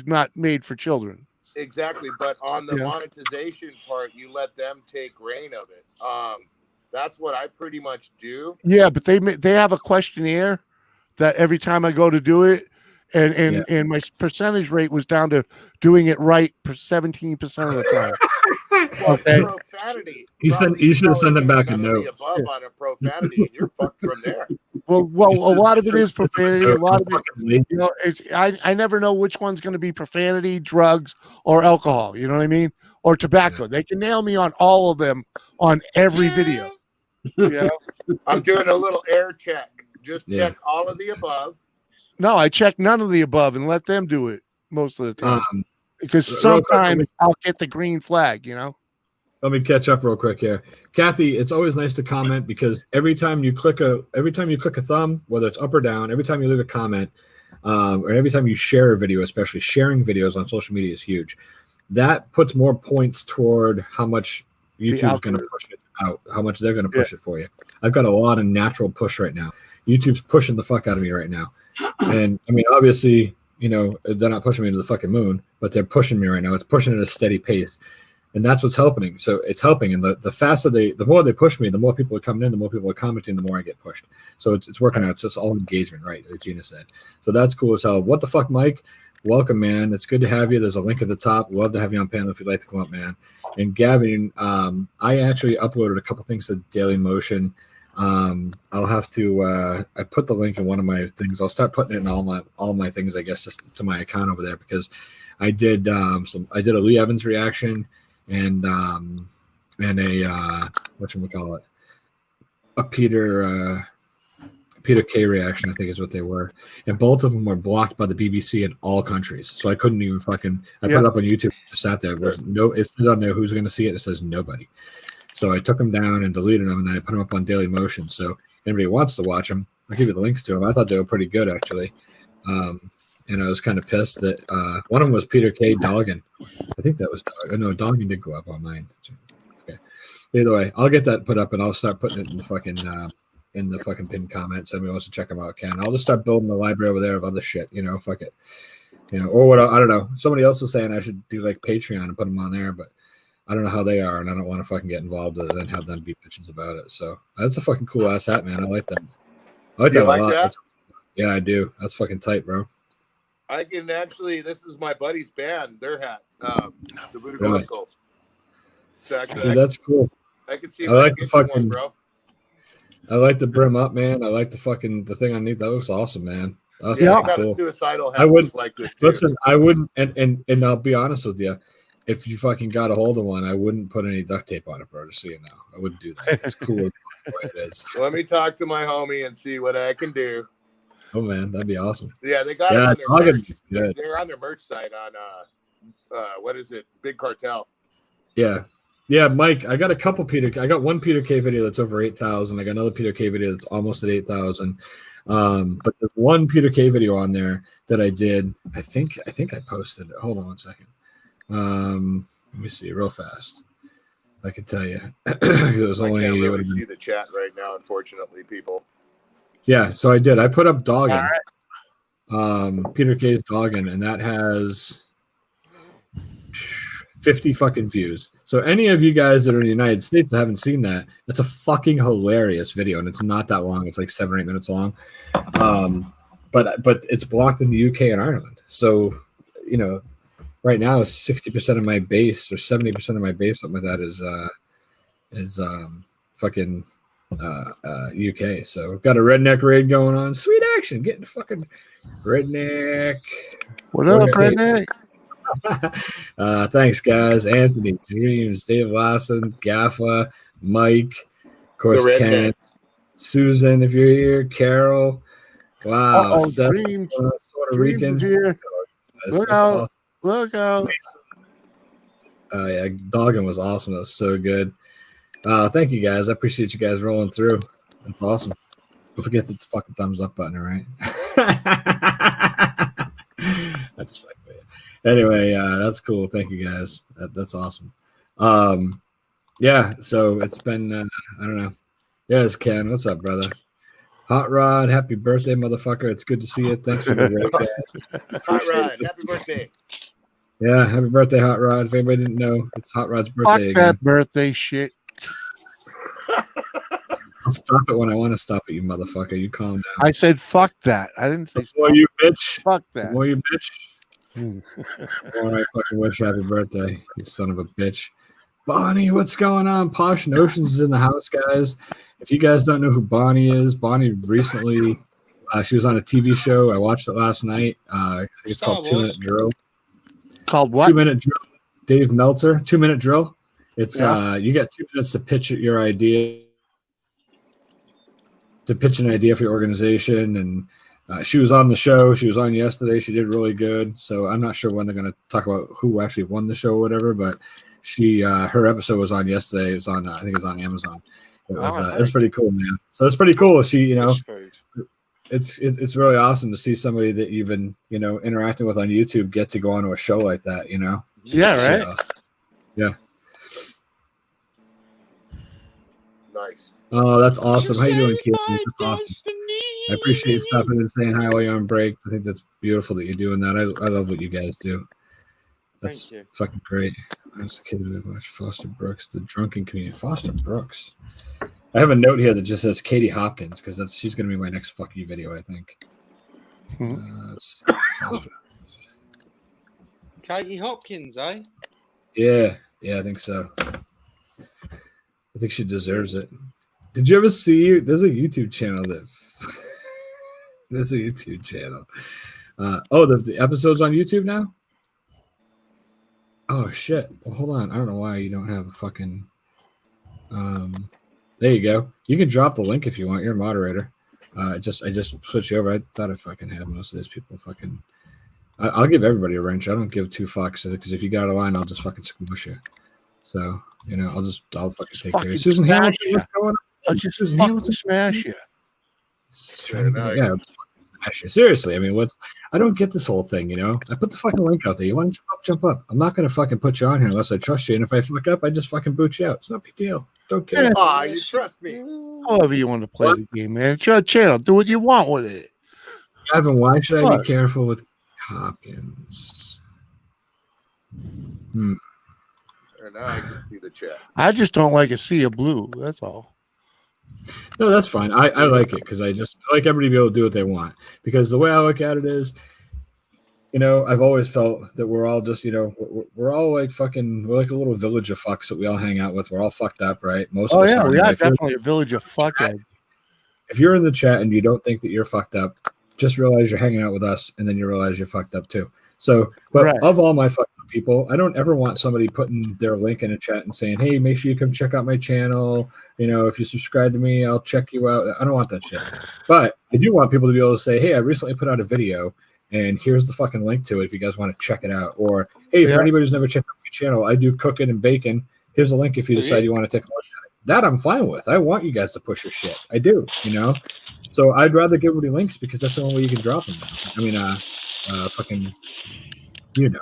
not made for children. Exactly, but on the monetization part, you let them take reign of it. That's what I pretty much do. Yeah, but they have a questionnaire that every time I go to do it, and my percentage rate was down to doing it right for 17% of the time. Okay. Profanity. You should have sent them back a note. Above on a profanity, and you're fucked from there. Well, a lot of it is profanity. A lot of it, I never know which one's going to be profanity, drugs, or alcohol. You know what I mean? Or tobacco. They can nail me on all of them on every video. I'm doing a little air check. Just check all of the above. No, I check none of the above and let them do it most of the time. Because sometimes I'll get the green flag, Let me catch up real quick here. Kathy, it's always nice to comment because every time you click a thumb, whether it's up or down, every time you leave a comment, or every time you share a video, especially sharing videos on social media is huge. That puts more points toward how much YouTube's going to push it out, how much they're going to push it for you. I've got a lot of natural push right now. YouTube's pushing the fuck out of me right now. And I mean, obviously, they're not pushing me to the fucking moon, but they're pushing me right now. It's pushing at a steady pace. And that's what's helping. So it's helping. And the more they push me, the more people are coming in, the more people are commenting, the more I get pushed. So it's working out. It's just all engagement, right? Like Gina said. So that's cool as hell. What the fuck, Mike? Welcome, man. It's good to have you. There's a link at the top. Love to have you on panel if you'd like to come up, man. And Gavin, I actually uploaded a couple things to Daily Motion. I'll have to I put the link in one of my things. I'll start putting it in all my things, I guess, just to my account over there, because I did a Lee Evans reaction and a whatchamacallit, a Peter K reaction, I think is what they were. And both of them were blocked by the BBC in all countries. So I couldn't even put it up on YouTube, just sat there. It said on there who's going to see it. It says nobody. So I took them down and deleted them, and then I put them up on Daily Motion. So anybody wants to watch them, I'll give you the links to them. I thought they were pretty good, actually. And I was kind of pissed that one of them was Peter K. Doggin. I think that was no, Doggin did go up on mine. Okay. Either way, I'll get that put up, and I'll start putting it in the fucking pinned comments. Somebody wants to check them out, can. I'll just start building a library over there of other shit. Fuck it. Or what? I don't know. Somebody else is saying I should do like Patreon and put them on there, but I don't know how they are, and I don't want to fucking get involved and then have them be bitches about it. So that's a fucking cool ass hat, man. I like that. I like that a lot. That? Yeah, I do. That's fucking tight, bro. I can actually. This is my buddy's band. Their hat, the Buddha Skulls. So That's cool. I can see. I like the fucking one, bro. I like the brim up, man. I like the thing underneath. That looks awesome, man. That's cool. A suicidal hat. I would like this. Too. Listen. I wouldn't, and I'll be honest with you. If you fucking got a hold of one, I wouldn't put any duct tape on it, bro. Just so you know, I wouldn't do that. It's cool the way it is. Let me talk to my homie and see what I can do. Oh man, that'd be awesome. Yeah, they got it on their merch. They're on their merch site on what is it? Big Cartel. Yeah, Mike. I got one Peter K video that's over 8,000. I got another Peter K video that's almost at 8,000. But there's one Peter K video on there that I did. I think I posted it. Hold on one second. Let me see real fast. I can tell you. It was only. I can't really see the chat right now, unfortunately, people. Yeah, so I did. I put up Doggin, Peter K's Doggin, and that has 50 fucking views. So any of you guys that are in the United States that haven't seen that, that's a fucking hilarious video, and it's not that long. It's like 7 or 8 minutes long. But it's blocked in the UK and Ireland. So, right now 60% of my base or 70% of my base, something like that, is fucking UK. So we've got a redneck raid going on. Sweet action, getting fucking redneck. What up, redneck? Thanks, guys. Anthony, Dreams, Dave Lawson, Gaffa, Mike, of course, The Ken, rednecks. Susan, if you're here, Carol. Wow, Uh-oh, Seth, Dreams. Puerto Dreams Rican. is here. Look That's out. awesome. Look out. Yeah, Dogging was awesome. That was so good. Thank you guys. I appreciate you guys rolling through. That's awesome. Don't forget the fucking thumbs up button, all right? That's fucking weird. Anyway, that's cool. Thank you guys. That's awesome. Yeah, so it's been I don't know. Yeah, it's Ken. What's up, brother? Hot Rod, happy birthday, motherfucker. It's good to see you. Thanks for the raid, guys. Hot Rod, happy birthday. Yeah, happy birthday, Hot Rod. If anybody didn't know, it's Hot Rod's Fuck birthday again. that birthday shit. I'll stop it when I want to stop it, you motherfucker. You calm down. I said fuck that. I didn't say Boy, stop. you bitch. Fuck that. Boy, you bitch. Hmm. All right, fucking wish you happy birthday, you son of a bitch. Bonnie, what's going on? Posh Notions is in the house, guys. If you guys don't know who Bonnie is, Bonnie recently, she was on a TV show. I watched it last night. I think it's called 2 Minute Drill. Called what? 2 Minute Drill. Dave Meltzer, 2 Minute Drill. It's Yeah. you get 2 minutes to pitch your idea, to pitch an idea for your organization. And she was on the show. She was on yesterday. She did really good. So I'm not sure when they're going to talk about who actually won the show or whatever, but she her episode was on yesterday. It was on I think it's on Amazon. It was it's pretty cool, man. So it's pretty cool. She, you know, it's really awesome to see somebody that you've been, you know, interacting with on YouTube get to go onto a show like that, you know. Yeah, right. Yeah. Nice. Oh, that's awesome. How you doing, Keith? That's awesome. I appreciate you stopping and saying hi while you're on break. I think that's beautiful that you're doing that. I love what you guys do. That's Thank you. fucking great. I was a kid who would watch Foster Brooks, the drunken comedian. Foster Brooks. I have a note here that just says Katie Hopkins because she's going to be my next fuck you video, I think. It's Foster. Katie Hopkins, eh? Yeah, I think so. I think she deserves it. Did you ever see? There's a YouTube channel that. There's a YouTube channel. The episode's on YouTube now? Oh, shit. Well, hold on. I don't know why you don't have a fucking. There you go. You can drop the link if you want. You're a moderator. I just switched you over. I thought I fucking had most of these people fucking. I'll give everybody a wrench. I don't give two fucks because if you got a line, I'll just fucking squish you. So, you know, I'll fucking take care of you. Susan Hamilton, what's going on? I'll just fucking smash you. Smash you. Seriously, I mean, what? I don't get this whole thing, you know? I put the fucking link out there. You want to jump up. I'm not going to fucking put you on here unless I trust you. And if I fuck up, I just fucking boot you out. It's no big deal. Don't care. Aw, you trust me. However you want to play the game, man. It's your channel. Do what you want with it. Evan, why should I be careful with Hopkins? And now I can see the chat. I just don't like a sea of blue. That's all. No, that's fine. I like it because I like everybody to be able to do what they want. Because the way I look at it is, you know, I've always felt that we're all just, you know, we're all like fucking, we're like a little village of fucks that we all hang out with. We're all fucked up, right? Most of us are. We are definitely a village of fuckheads. If you're in the chat and you don't think that you're fucked up, just realize you're hanging out with us, and then you realize you're fucked up too. So, but of all my fucked up people, I don't ever want somebody putting their link in a chat and saying, "Hey, make sure you come check out my channel. You know, if you subscribe to me, I'll check you out." I don't want that shit. But I do want people to be able to say, "Hey, I recently put out a video, and here's the fucking link to it if you guys want to check it out." Or, "Hey, for anybody who's never checked out my channel, I do cooking and baking. Here's a link if you decide you want to take a look at it." That I'm fine with. I want you guys to push your shit. I do, you know. So I'd rather give everybody links because that's the only way you can drop them. I mean, fucking, you know,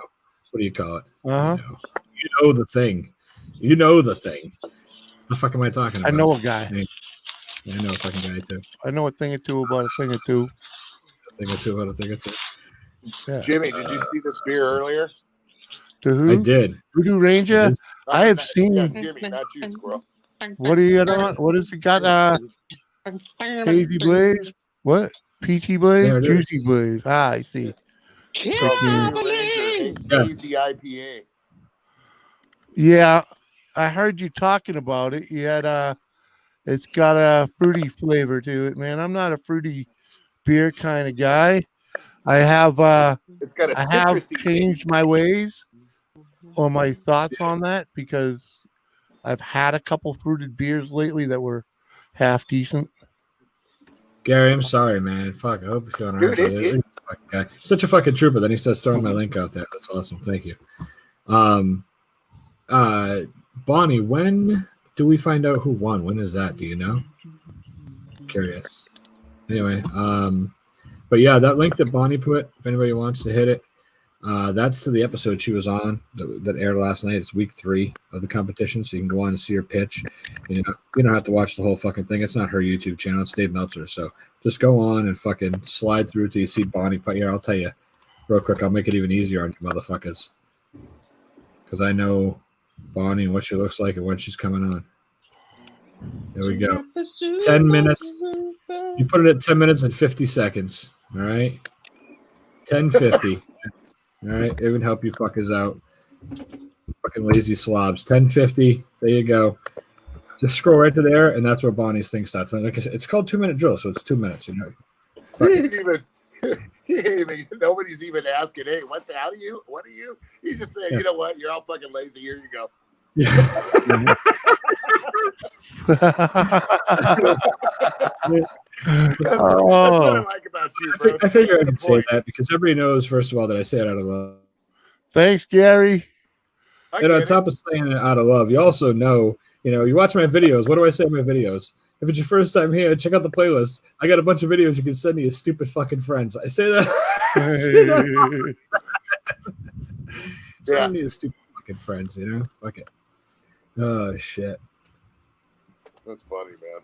what do you call it? You know the thing. You know the thing. The fuck am I talking about? I know a guy. I know a fucking guy too. I know a thing or two about a thing or two. A thing or two about a thing or two. Yeah. Jimmy, did you see this beer earlier? To who? I did. Voodoo Ranger. I have seen. Yeah, Jimmy, not you, Squirrel. What do you got on? What has it got? Hazy Blaze? What? Peachy Blaze? Juicy Blaze. Ah, I see. Hazy IPA. Yeah, I heard you talking about it. You had It's got a fruity flavor to it, man. I'm not a fruity beer kind of guy. I have It's got a I have citrusy changed my ways or my thoughts on that because I've had a couple fruited beers lately that were half decent. Gary, I'm sorry, man. Fuck, I hope you're feeling all right. Dude, Brother. Fucking guy. Such a fucking trooper. Then he starts throwing my link out there. That's awesome. Thank you. Bonnie, when do we find out who won? When is that? Do you know? Curious. Anyway, but yeah, that link that Bonnie put, if anybody wants to hit it, that's to the episode she was on that aired last night. It's week 3 of the competition, so you can go on and see her pitch. You don't have to watch the whole fucking thing. It's not her YouTube channel. It's Dave Meltzer. So just go on and fucking slide through till you see Bonnie. Here, I'll tell you real quick. I'll make it even easier on you motherfuckers, because I know Bonnie and what she looks like and when she's coming on. There we go. 10 minutes. You put it at 10 minutes and 50 seconds. All right. 10:50. All right. It would help you fuckers out. Fucking lazy slobs. 10:50. There you go. Just scroll right to there, and that's where Bonnie's thing starts. And like I said, it's called 2 minute drill, so it's 2 minutes. You know. Nobody's even asking, hey, how do you? What are you? He's just saying, you know what? You're all fucking lazy. Here you go. Yeah. That's what I like about you, bro. I figure I can say that because everybody knows, first of all, that I say it out of love. Thanks, Gary. And on top of saying it out of love, you also know, you watch my videos. What do I say in my videos? If it's your first time here, check out the playlist. I got a bunch of videos you can send me as stupid fucking friends. I say that. Send me as stupid fucking friends, Fuck it. Oh, shit. That's funny, man.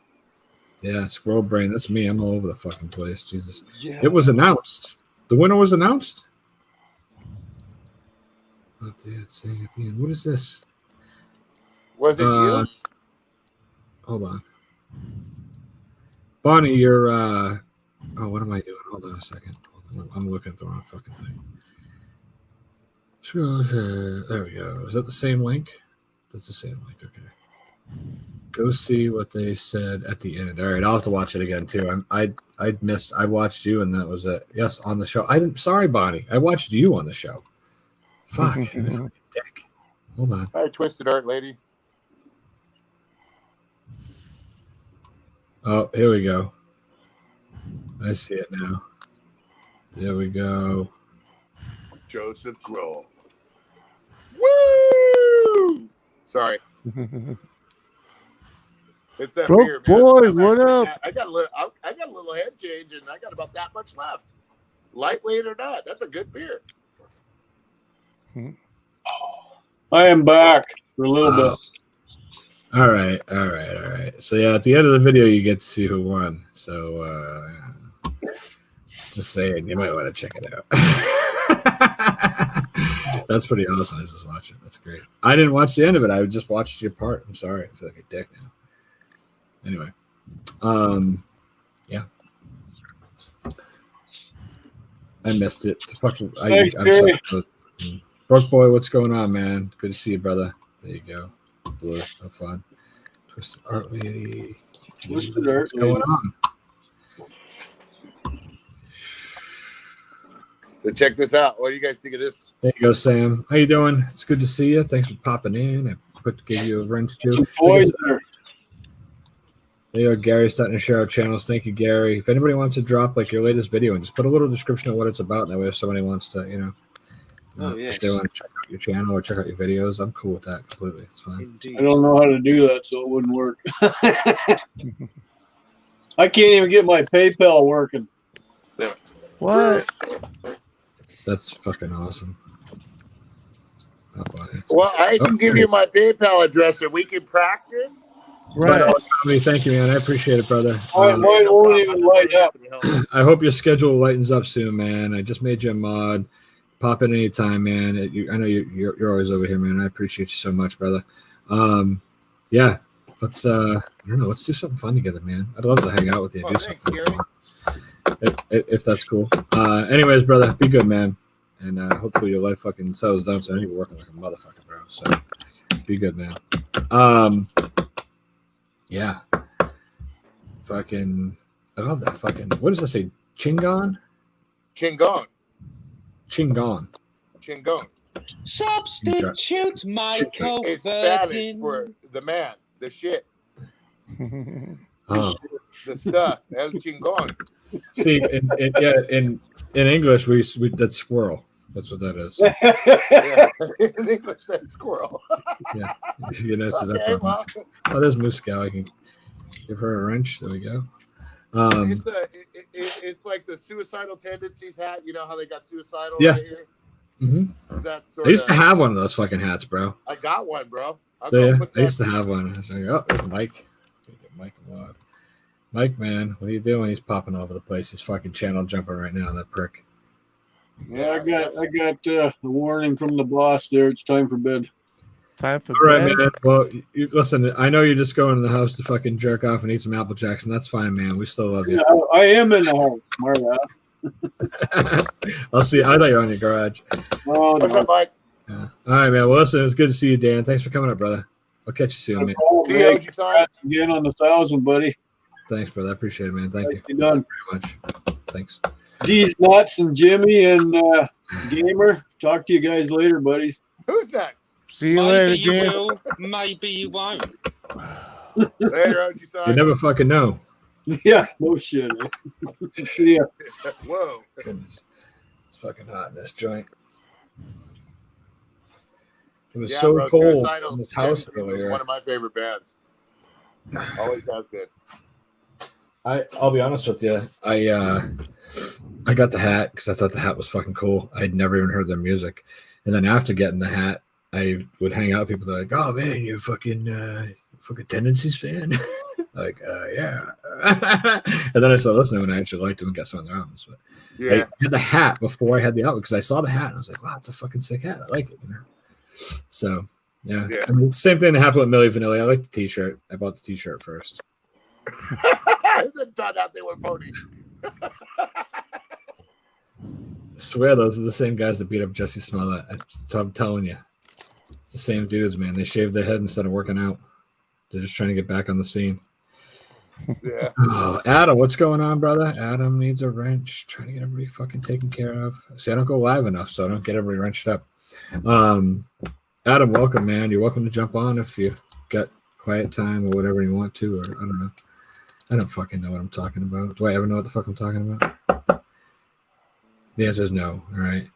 Yeah, Squirrel Brain. That's me. I'm all over the fucking place. Jesus. Yeah. It was announced. The winner was announced? Oh, dude, saying at the end. What is this? Was it you? Hold on. Bonnie, you're what am I doing? Hold on a second. I'm looking at the wrong fucking thing. There we go. Is that the same link? That's the same link. Okay. Go see what they said at the end. All right, I'll have to watch it again too. I missed. I watched you, and that was it. Yes, on the show. Sorry, Bonnie. I watched you on the show. Fuck, dick. Hold on. Hi, Twisted Art Lady. Oh, here we go. I see it now. There we go. Joseph Grohl. Woo! Sorry. It's that beer, man. Boy, what up? I got a little head change, and I got about that much left. Lightweight or not, that's a good beer. I am back for a little bit. All right. So yeah, at the end of the video, you get to see who won. So just saying, you might want to check it out. That's pretty awesome. I just watched it. That's great. I didn't watch the end of it. I just watched your part. I'm sorry. I feel like a dick now. Anyway, yeah, I missed it. I'm sorry. Broke boy, what's going on, man? Good to see you, brother. There you go. Blue, have fun. Twisted Art Lady. Twisted Art What's going on? So check this out. What do you guys think of this? There you go, Sam. How you doing? It's good to see you. Thanks for popping in. I gave you a wrench too. Some boys there. There you go, Gary, starting to share our channels. Thank you, Gary. If anybody wants to drop like your latest video and just put a little description of what it's about, that way if somebody wants to, if they want to check out your channel or check out your videos, I'm cool with that completely. It's fine. Indeed. I don't know how to do that, so it wouldn't work. I can't even get my PayPal working. What? That's fucking awesome. Well, I can give you my PayPal address and we can practice. Right. Thank you, man. I appreciate it, brother. Mine won't even light up. I hope your schedule lightens up soon, man. I just made you a mod. Pop in anytime, man. I know you're always over here, man. I appreciate you so much, brother. Yeah. Let's I don't know. Let's do something fun together, man. I'd love to hang out with you and do something fun. If that's cool. Anyways, brother, be good, man. And hopefully your life fucking settles down so I need to working like a motherfucker, bro. So be good, man. Yeah. Fucking, I love that fucking. What does it say? Chingon. Chingon. Chingon. Chingon. Substitute Michael It's Spanish Virgin. for the man, the shit, Oh, the stuff. El Chingon. see, in English, we that's squirrel. That's what that is. Yeah. In English, that's squirrel. Yeah, you know, so that's Okay, well, oh, there's Moose Cow. I can give her a wrench. There we go. it's like the suicidal tendencies hat. You know how they got suicidal Yeah. right here? Mm-hmm. That's I used to have one of those fucking hats, bro. I got one, bro. I'll So, go yeah, put I used to that- have one. I was like, oh, there's Mike. Mike involved. Mike, man, what are you doing? He's popping all over the place. He's fucking channel jumping right now, that prick. Yeah, I got a warning from the boss there. It's time for bed. Time for All right, bed. man. Well, listen, I know you're just going to the house to fucking jerk off and eat some Apple Jacks, and that's fine, man. We still love you. Yeah, I am in the house, Marla. I'll see. I thought you were on your garage. Oh, What's no. up, Mike? Yeah. All right, man. Well, listen, it was good to see you, Dan. Thanks for coming up, brother. I'll catch you soon, man. Oh, See you, man, OG son. congrats again on the 1,000, buddy. Thanks, brother. I appreciate it, man. Thank you Nicely done. very much. Thanks. D's Nuts and Jimmy and Gamer. Talk to you guys later, buddies. Who's next? See you Maybe later, you Dan. will, maybe you won't. Later, OG son. You never fucking know. Yeah, no shit. See ya. Whoa. Goodness. It's fucking hot in this joint. It was Yeah, so bro, cold Suicidal in this house Tendencies was earlier. one of my favorite bands. Always has been. I'll be honest with you. I got the hat because I thought the hat was fucking cool. I'd never even heard their music, and then after getting the hat, I would hang out with people that are like, "Oh man, you fucking Tendencies fan?" Like, yeah. And then I started listening when I actually liked them and got some of their albums. But I Yeah. had the hat before I had the album because I saw the hat and I was like, "Wow, it's a fucking sick hat. I like it." You know? So yeah. Yeah. I mean, same thing that happened with Milli Vanilli. I like the T-shirt. I bought the T-shirt first. I then found out they were phonies. I swear those are the same guys that beat up Jesse Smollett. I'm telling you. It's the same dudes, man. They shaved their head instead of working out. They're just trying to get back on the scene. Yeah. Oh, Adam, what's going on, brother? Adam needs a wrench. Trying to get everybody fucking taken care of. See, I don't go live enough, so I don't get everybody wrenched up. Adam, welcome, man. You're welcome to jump on if you got quiet time or whatever you want to, or I don't know. I don't fucking know what I'm talking about. Do I ever know what the fuck I'm talking about? The answer is no. All right.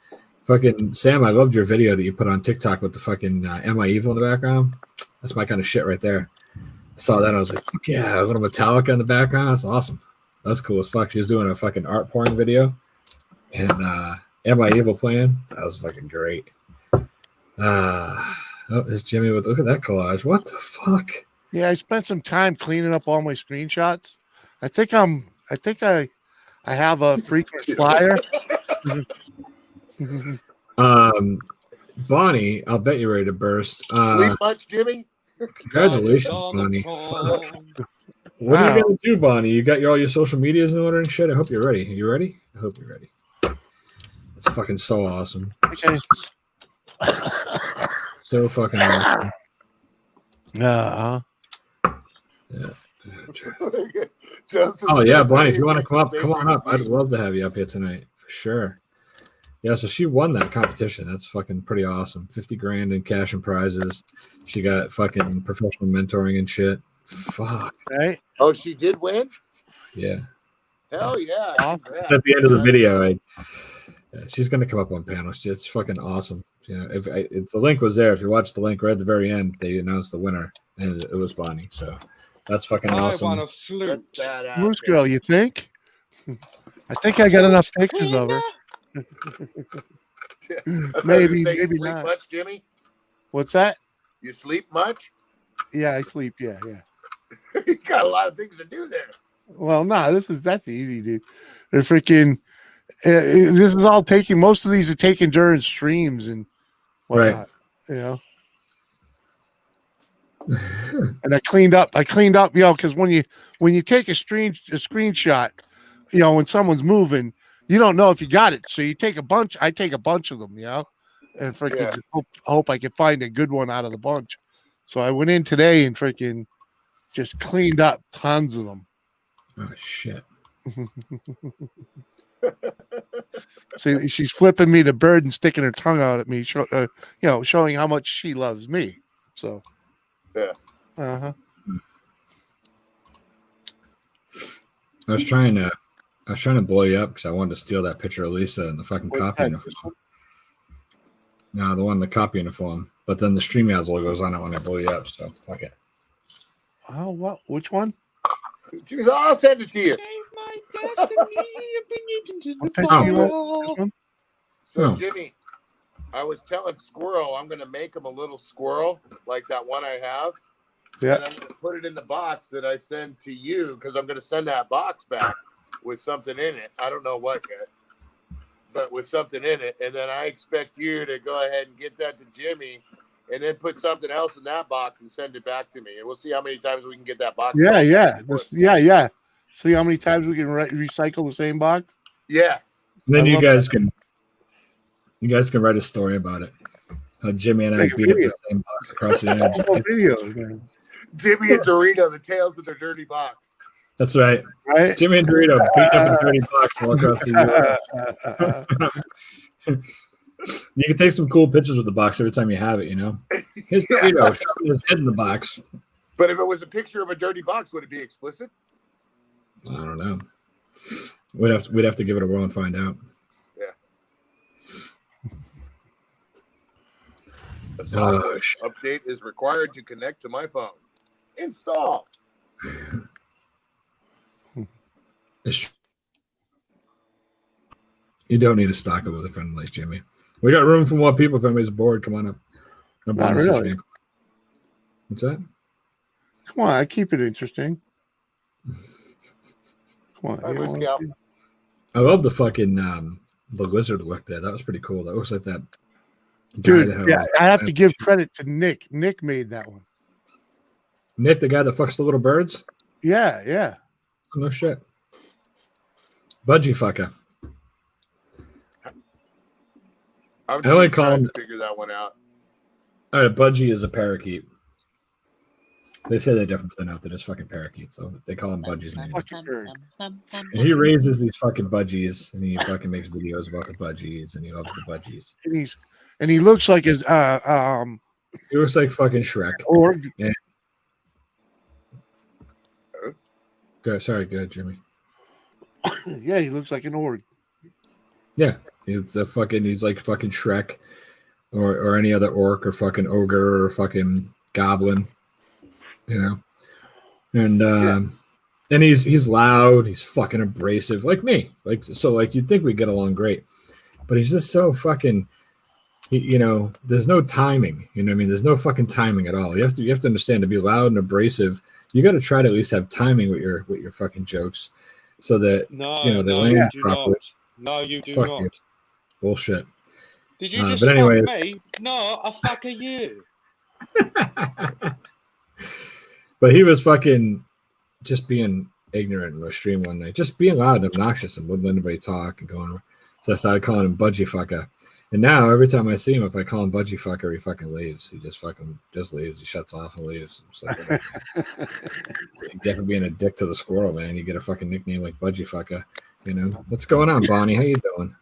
Fucking Sam, I loved your video that you put on TikTok with the fucking Am I Evil in the background. That's my kind of shit right there. I saw that and I was like, fuck yeah, a little Metallica in the background. That's awesome. That's cool as fuck. She was doing a fucking art porn video and Am I Evil playing. That was fucking great. Oh, there's Jimmy with, look at that collage. What the fuck? Yeah, I spent some time cleaning up all my screenshots. I think I have a frequent flyer. Bonnie, I'll bet you're ready to burst. Sleep much, Jimmy? Congratulations, Bonnie. Fuck. What are you gonna do, Bonnie? You got all your social medias in order and shit. I hope you're ready. You ready? I hope you're ready. It's fucking so awesome. Okay. So fucking awesome. Yeah. Yeah. Joseph Oh yeah, says Bonnie, if he you want to is come up, come on up. I'd basically- love to have you up here tonight for sure. Yeah, so she won that competition. That's fucking pretty awesome. 50 grand in cash and prizes. She got fucking professional mentoring and shit. Fuck. Right. Oh, she did win? Yeah. Hell yeah. Awesome. Congrats. At the end of the Yeah. video, yeah, she's gonna come up on panel. It's fucking awesome. You know, if the link was there, if you watch the link right at the very end, they announced the winner, and it was Bonnie. So that's fucking I awesome. want a flute. That's badass, Moose man. Girl, you think? I think I got enough pictures of her. That's what I was Maybe, saying. You maybe sleep not. much, Jimmy? What's that? You sleep much? Yeah, I sleep. Yeah. You got a lot of things to do there. Well, no, that's easy, dude. They're freaking. This is all taking. Most of these are taken during streams and whatnot. You know. And I cleaned up. You know, because when you take a screenshot, you know, when someone's moving, you don't know if you got it. So you take a bunch. I take a bunch of them. You know, and freaking Yeah. just hope I can find a good one out of the bunch. So I went in today and freaking just cleaned up tons of them. Oh shit. See, she's flipping me the bird and sticking her tongue out at me, showing how much she loves me. So, yeah. Uh-huh. I was trying to blow you up because I wanted to steal that picture of Lisa in the fucking copy uniform. No, the one in the copy uniform. But then the StreamYards logo's on it when I blow you up, so fuck it. Oh, what? Which one? I'll send it to you. What picture you want? This one? So, Jimmy, I was telling Squirrel I'm going to make him a little squirrel like that one I have. Yeah. And I'm going to put it in the box that I send to you because I'm going to send that box back with something in it. I don't know what yet, but with something in it. And then I expect you to go ahead and get that to Jimmy and then put something else in that box and send it back to me. And we'll see how many times we can get that box. Yeah. Yeah. See how many times we can recycle the same box? Yeah. And then you guys can write a story about it. How Jimmy and I beat up the same box across the United States. Video. Jimmy and Dorito, the tales of their dirty box. That's right. Right? Jimmy and Dorito beat up a dirty box all across the U.S. You can take some cool pictures with the box every time you have it, you know? Here's Dorito shoving his head in the box. But if it was a picture of a dirty box, would it be explicit? I don't know. We'd have to give it a whirl and find out. Yeah. A software update is required to connect to my phone. Install. You don't need to stock it with a friend like Jimmy. We got room for more people. If anybody's bored, come on up. Not really. What's that? Come on, I keep it interesting. Come on. I love the fucking the lizard look there. That was pretty cool. That looks like that guy. Dude, I have to give credit to Nick. Nick made that one. Nick, the guy that fucks the little birds? Yeah. Oh, no shit. Budgie fucker. I only call him. Figure that one out. Budgie is a parakeet. They say they're different, but they're not. They're just fucking parakeets. So they call him Budgies. And he raises these fucking budgies, and he fucking makes videos about the budgies, and he loves the budgies. And he looks like his He looks like fucking Shrek. Org. Yeah. Go, sorry, go ahead, Jimmy. Yeah, he looks like an org. Yeah, he's like fucking Shrek, or any other orc, or fucking ogre, or fucking goblin, you know. And he's loud, he's fucking abrasive, like me. Like you'd think we'd get along great, but he's just so fucking. You know, there's no timing. You know what I mean? There's no fucking timing at all. You have to understand, to be loud and abrasive, you got to try to at least have timing with your fucking jokes, so that they land properly. No, you do Fuck not. You. Bullshit. Did you just fuck me? No, I fuck you. But he was fucking just being ignorant in the stream one night, just being loud and obnoxious and wouldn't let anybody talk and going on. So I started calling him Budgie Fucker. And now every time I see him, if I call him Budgie Fucker, he fucking leaves. He just leaves. He shuts off and leaves. It's like, you definitely being a dick to the squirrel, man. You get a fucking nickname like Budgie Fucker. You know what's going on, Bonnie? How you doing?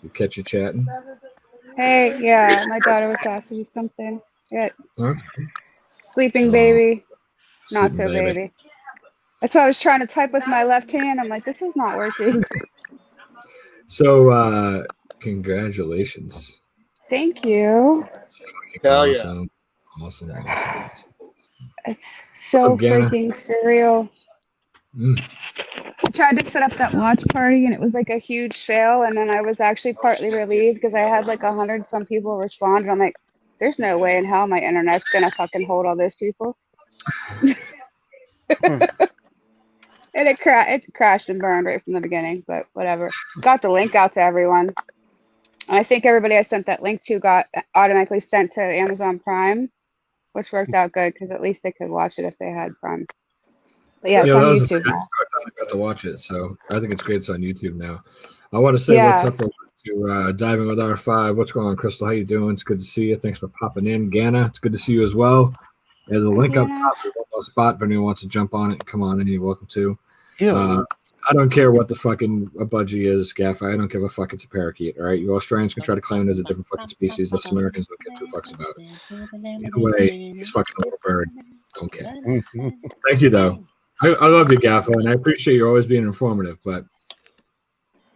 You catch you chatting? Hey, yeah, my daughter was asking me something. Yeah, Oh, sleeping baby, not sleeping so baby. That's why I was trying to type with my left hand. I'm like, this is not working. So, congratulations. Thank you. Hell yeah. Awesome. It's so freaking surreal. I tried to set up that watch party and it was like a huge fail, and then I was actually partly relieved because I had like 100 some people respond, and I'm like, there's no way in hell my internet's gonna fucking hold all those people. And it crashed and burned right from the beginning, but whatever. Got the link out to everyone. And I think everybody I sent that link to got automatically sent to Amazon Prime, which worked out good because at least they could watch it if they had Prime. But yeah, it's on YouTube now. I got to watch it, so I think it's great. It's on YouTube now. I want to say what's up to Diving with R5. What's going on, Crystal? How you doing? It's good to see you. Thanks for popping in. Ganna, it's good to see you as well. There's a link up top. There's a spot if anyone wants to jump on it. Come on in. You're welcome to. Ew. I don't care what the fucking a budgie is, Gaff. I don't give a fuck. It's a parakeet. All right, you Australians can try to claim it as a different fucking species. Us Americans don't give two fucks about it. Either way, he's fucking a little bird. Don't care. Thank you though. I love you, Gaff, and I appreciate you always being informative. But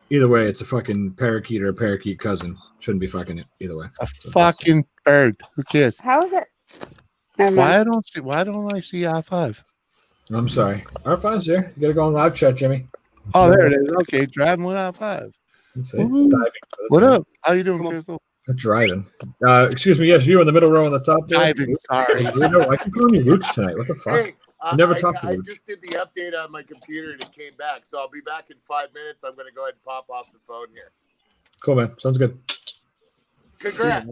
either way, it's a fucking parakeet or a parakeet cousin. Shouldn't be fucking it either way. A fucking bird. Who cares? How is it? Never mind. Why don't I see R5? I'm sorry. R5's there. You gotta go on live chat, Jimmy. Oh, there it is. Okay, driving with R5. Let's see. Diving. What up? How you doing, Crystal? Driving. Excuse me. Yes, you in the middle row on the top there. Diving. Sorry. I keep calling you Luch tonight. What the fuck? Hey, I never talked to I Luch. just did the update on my computer and it came back. So I'll be back in 5 minutes. I'm going to go ahead and pop off the phone here. Cool, man. Sounds good. Congrats.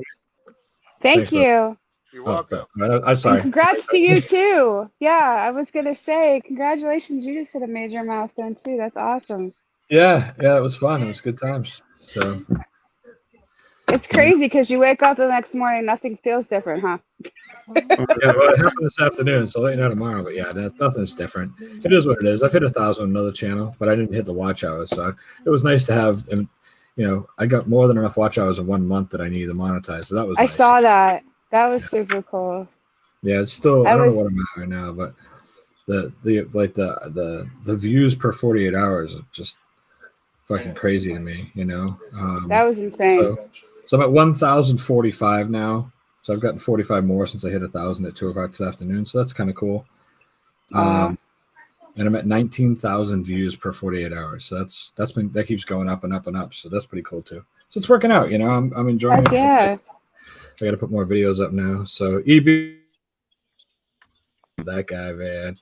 Thank Thanks, you. You're welcome. I'm sorry. And congrats to you too. Yeah, I was gonna say congratulations. You just hit a major milestone too. That's awesome. Yeah, it was fun. It was good times. So It's crazy because you wake up the next morning, nothing feels different, huh? yeah, well, it happened this afternoon, so I'll let you know tomorrow. But yeah, nothing's different. It is what it is. I've hit 1,000 on another channel, but I didn't hit the watch hours. So it was nice to have. And I got more than enough watch hours in 1 month that I needed to monetize. So that was. I nice. saw that. That was super cool. Yeah, it's still. I don't know what I'm at right now, but the views per 48 hours are just fucking crazy to me. That was insane. So I'm at 1,045 now. So I've gotten 45 more since I hit 1,000 at 2 o'clock this afternoon. So that's kind of cool. And I'm at 19,000 views per 48 hours. So that keeps going up and up and up. So that's pretty cool too. So it's working out. I'm enjoying it. Yeah. I got to put more videos up now. So EB, that guy, man.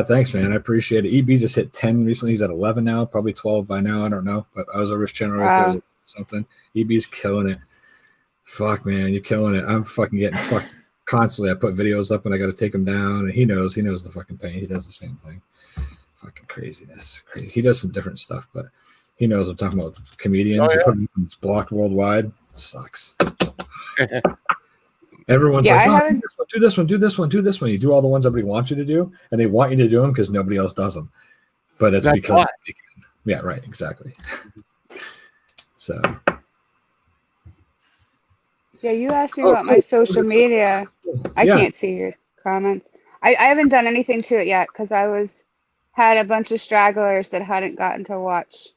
Thanks, man. I appreciate it. EB just hit 10 recently. He's at 11 now, probably 12 by now. I don't know, but I was over his channel right there. Something. EB's killing it. Fuck, man, you're killing it. I'm fucking getting fucked constantly. I put videos up and I got to take them down, and he knows the fucking pain. He does the same thing. Fucking craziness. Crazy. He does some different stuff, but he knows I'm talking about comedians. Oh, yeah. It's blocked worldwide. It sucks. Everyone's like, do this one. You do all the ones everybody wants you to do, and they want you to do them because nobody else does them. But it's because, yeah, right, exactly. So. Yeah, you asked me about my social media. I can't see your comments. I haven't done anything to it yet because had a bunch of stragglers that hadn't gotten to watch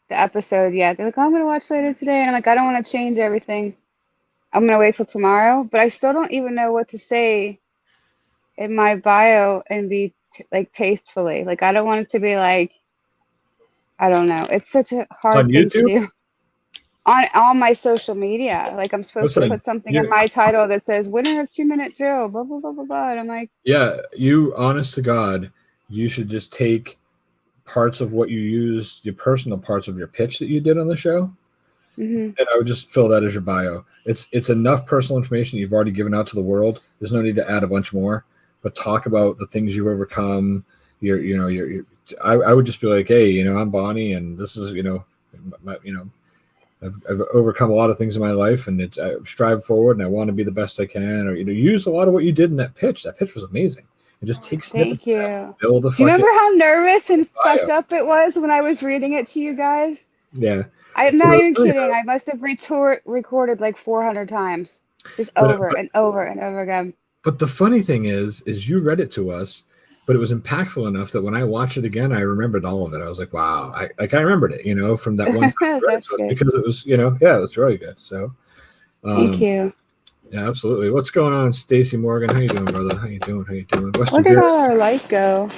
the episode yet. They're like, I'm going to watch later today. And I'm like, I don't want to change everything. I'm going to wait till tomorrow. But I still don't even know what to say in my bio and be tastefully. Like, I don't want it to be like, I don't know. It's such a hard thing to do. On my social media, like I'm supposed to put something in my title that says "winner of 2-minute drill," blah blah blah blah blah. And I'm like, yeah, honest to God, you should just take parts of what you used, your personal parts of your pitch that you did on the show, and I would just fill that as your bio. It's enough personal information that you've already given out to the world. There's no need to add a bunch more, but talk about the things you've overcome. I would just be like, hey, I'm Bonnie, and this is, I've overcome a lot of things in my life, and I strive forward, and I want to be the best I can. Or use a lot of what you did in that pitch. That pitch was amazing. And just take snippets. Thank you. Build a. Do you remember how nervous and fucked up it was when I was reading it to you guys? Yeah. I'm not even kidding. I must have recorded like 400 times, just over and over and over again. But the funny thing is you read it to us, but it was impactful enough that when I watched it again, I remembered all of it. I was like, wow, I remembered it, from that one time. Because it was, it was really good. So thank you. Yeah, absolutely. What's going on, Stacy Morgan? How you doing, brother? How you doing? Where did all our light go?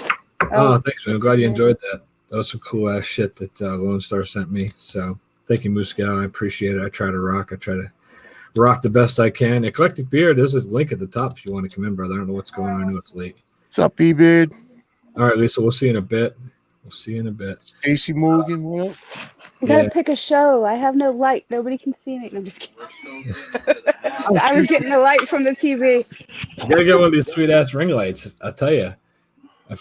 Oh, thanks, man. I'm glad you enjoyed that. That was some cool ass shit that Lone Star sent me. So thank you, Muscow. I appreciate it. I try to rock the best I can. Eclectic Beard, there's a link at the top if you want to come in, brother. I don't know what's going on. I know it's late. What's up, B-Beard? All right, Lisa, we'll see you in a bit. Stacy Morgan, what up? I gotta pick a show. I have no light. Nobody can see me. No, I'm just kidding. I was getting the light from the TV. You gotta get one of these sweet ass ring lights. I'll tell you.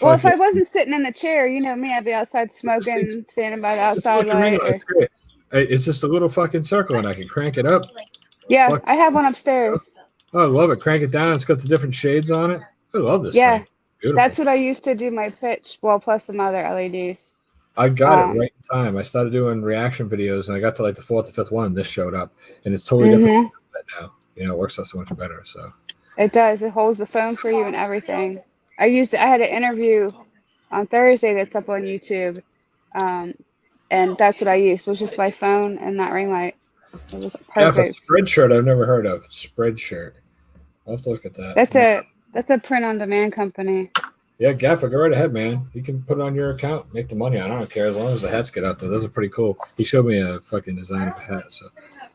Well, if I wasn't sitting in the chair, you know me, I'd be outside smoking, standing by the outside light. It's just a little fucking circle, and I can crank it up. Yeah, I have one upstairs. Oh, I love it. Crank it down. It's got the different shades on it. I love this thing. Beautiful. That's what I used to do my pitch. Well, plus some other LEDs. I got it right in time. I started doing reaction videos, and I got to like the 4th or 5th one, and this showed up, and it's totally different now. You know, it works out so much better. So It does. It holds the phone for you and everything. I had an interview on Thursday that's up on YouTube, and that's what I used. Was just my phone and that ring light. It was perfect. Spread shirt I've never heard of. Spread shirt. I'll have to look at that. That's a print on demand company. Yeah, Gaffer, go right ahead, man. You can put it on your account, make the money. I don't care as long as the hats get out there. Those are pretty cool. He showed me a fucking design of a hat. So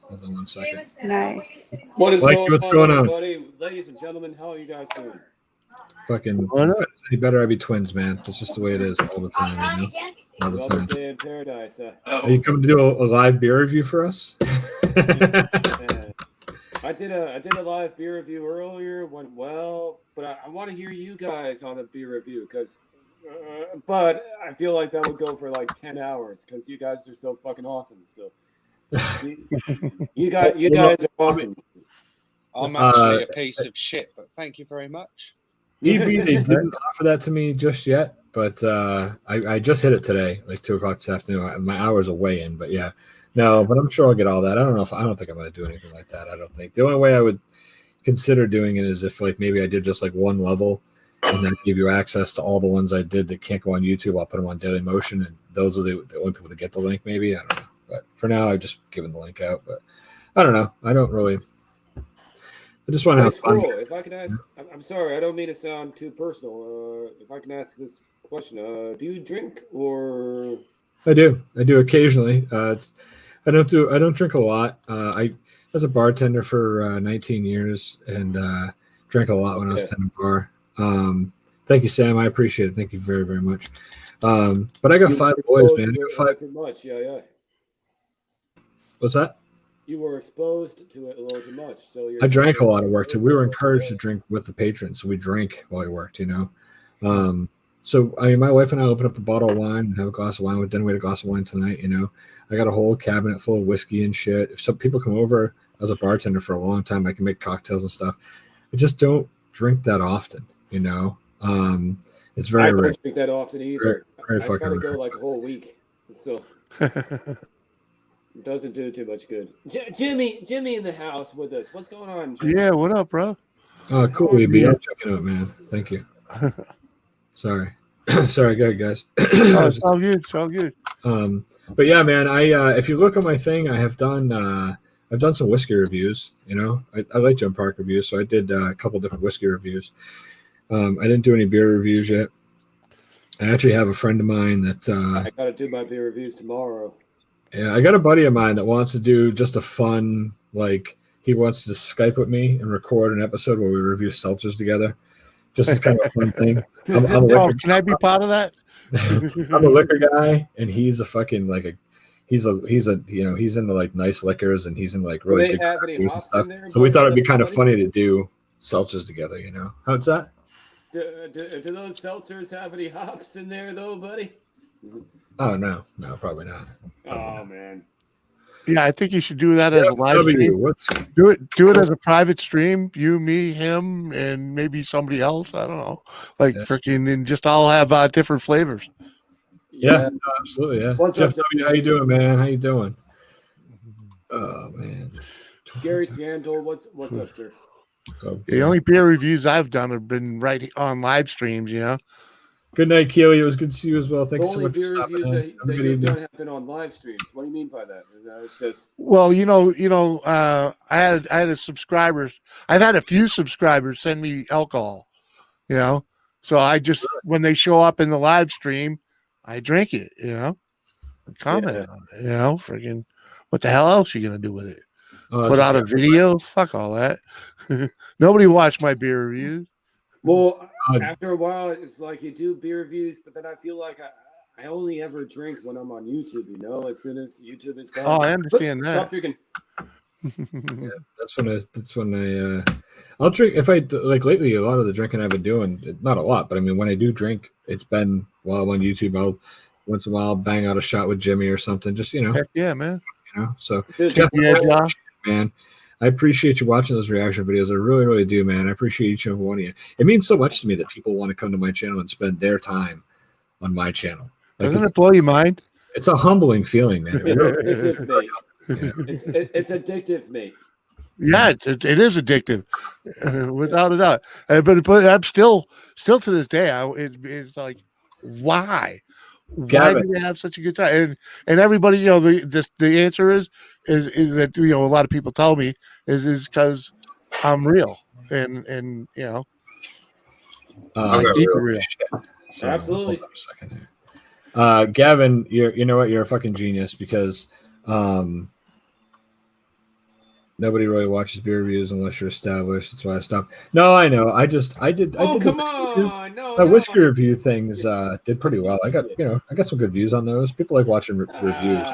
hold on 1 second. Nice. What's going on, everybody? Ladies and gentlemen, how are you guys doing? Fucking if it's any better, I'd be twins, man. It's just the way it is all the time, you know? All the Another time. day in paradise. Are you coming to do a live beer review for us? I did a live beer review earlier, went well, but I want to hear you guys on the beer review because, but I feel like that would go for like 10 hours because you guys are so fucking awesome. So you guys are awesome. I'm actually a piece of shit, but thank you very much. EB, they didn't offer that to me just yet, but I just hit it today, like 2 o'clock this afternoon. My hours are way in, but yeah. No, but I'm sure I'll get all that. I don't think I'm going to do anything like that. I don't think. The only way I would consider doing it is if like maybe I did just like one level and that give you access to all the ones I did that can't go on YouTube. I'll put them on Daily Motion, and those are the only people that get the link maybe. I don't know. But for now, I've just given the link out. But I don't know. I don't really. I just want to have fun. Squirrel, if I can ask, I'm sorry, I don't mean to sound too personal. If I can ask this question, do you drink or? I do occasionally. I don't drink a lot. I was a bartender for 19 years and drank a lot when I was tending bar. Thank you, Sam. I appreciate it. Thank you very, very much. But I got 5 boys, man. I got 5. Much, yeah. What's that? You were exposed to it a little too much, so I drank a lot of work too. We were encouraged to drink with the patrons, so we drank while we worked. You know. So, I mean, my wife and I open up a bottle of wine and have a glass of wine. With dinner, we had a glass of wine tonight, you know. I got a whole cabinet full of whiskey and shit. If some people come over, I was a bartender for a long time. I can make cocktails and stuff. I just don't drink that often, you know. It's very rare. I don't drink that often either. Very I fucking try to rare. go like a whole week, so it doesn't do too much good. Jimmy in the house with us. What's going on, Jimmy? Yeah, what up, bro? Oh, cool, EB. I'm checking out, man. Thank you. Sorry. Sorry, go ahead, guys. It's all good. It's all good. But yeah, man, I if you look at my thing, I've done some whiskey reviews. You know, I like Jump Park reviews, so I did a couple different whiskey reviews. I didn't do any beer reviews yet. I actually have a friend of mine that I gotta do my beer reviews tomorrow. Yeah, I got a buddy of mine that wants to do just a fun, like he wants to Skype with me and record an episode where we review seltzers together. Just as kind of a fun thing. Can I be part of that? I'm a liquor guy, and he's a fucking like he's into like nice liquors, and he's in like really big beers and stuff. So we thought it'd be kind of funny to do seltzers together. You know, how's that? Do those seltzers have any hops in there though, buddy? Oh no, probably not. Oh man. Yeah, I think you should do that as a live stream. Do it as a private stream. You, me, him, and maybe somebody else. I don't know. Like freaking, and just all have different flavors. Yeah, no, absolutely. Yeah. Jeff W, how you doing, man? How you doing? Oh man. Gary Sandel, what's up, sir? The only beer reviews I've done have been right on live streams. You know. Good night, Keely. It was good to see you as well. Thank you so much for stopping in. That you've done have been on live streams. What do you mean by that? It's just well, I had a subscribers. I've had a few subscribers send me alcohol. You know, so I just when they show up in the live stream, I drink it. You know, and comment on it. You know, freaking, what the hell else are you gonna do with it? Put out a video? Fuck all that. Nobody watched my beer reviews. Well, after a while, it's like you do beer reviews, but then I feel like I only ever drink when I'm on YouTube. You know, as soon as YouTube is done. Oh, I understand that. Stop drinking. Yeah, that's when I'll drink if I like lately. A lot of the drinking I've been doing, not a lot, but I mean, when I do drink, it's been while I'm on YouTube. I'll once in a while bang out a shot with Jimmy or something. Just Heck yeah, man. You know, so Jeff, man. I appreciate you watching those reaction videos. I really, really do, man. I appreciate each and every one of you. It means so much to me that people want to come to my channel and spend their time on my channel. Like, Doesn't it blow your mind? It's a humbling feeling, man. It's addictive, mate. Yeah. It's addictive, mate. Yeah, it is addictive, without a doubt. But I'm still to this day, it's like, why? Why Gavin. do they have such a good time? And everybody, the answer is that a lot of people tell me is because I'm real and I keep it real. So, Absolutely. hold on a second here. Gavin, you know what? You're a fucking genius because nobody really watches beer reviews unless you're established. That's why I stopped. No, I know. I did. Come on! The whiskey review things did pretty well. I got some good views on those. People like watching reviews.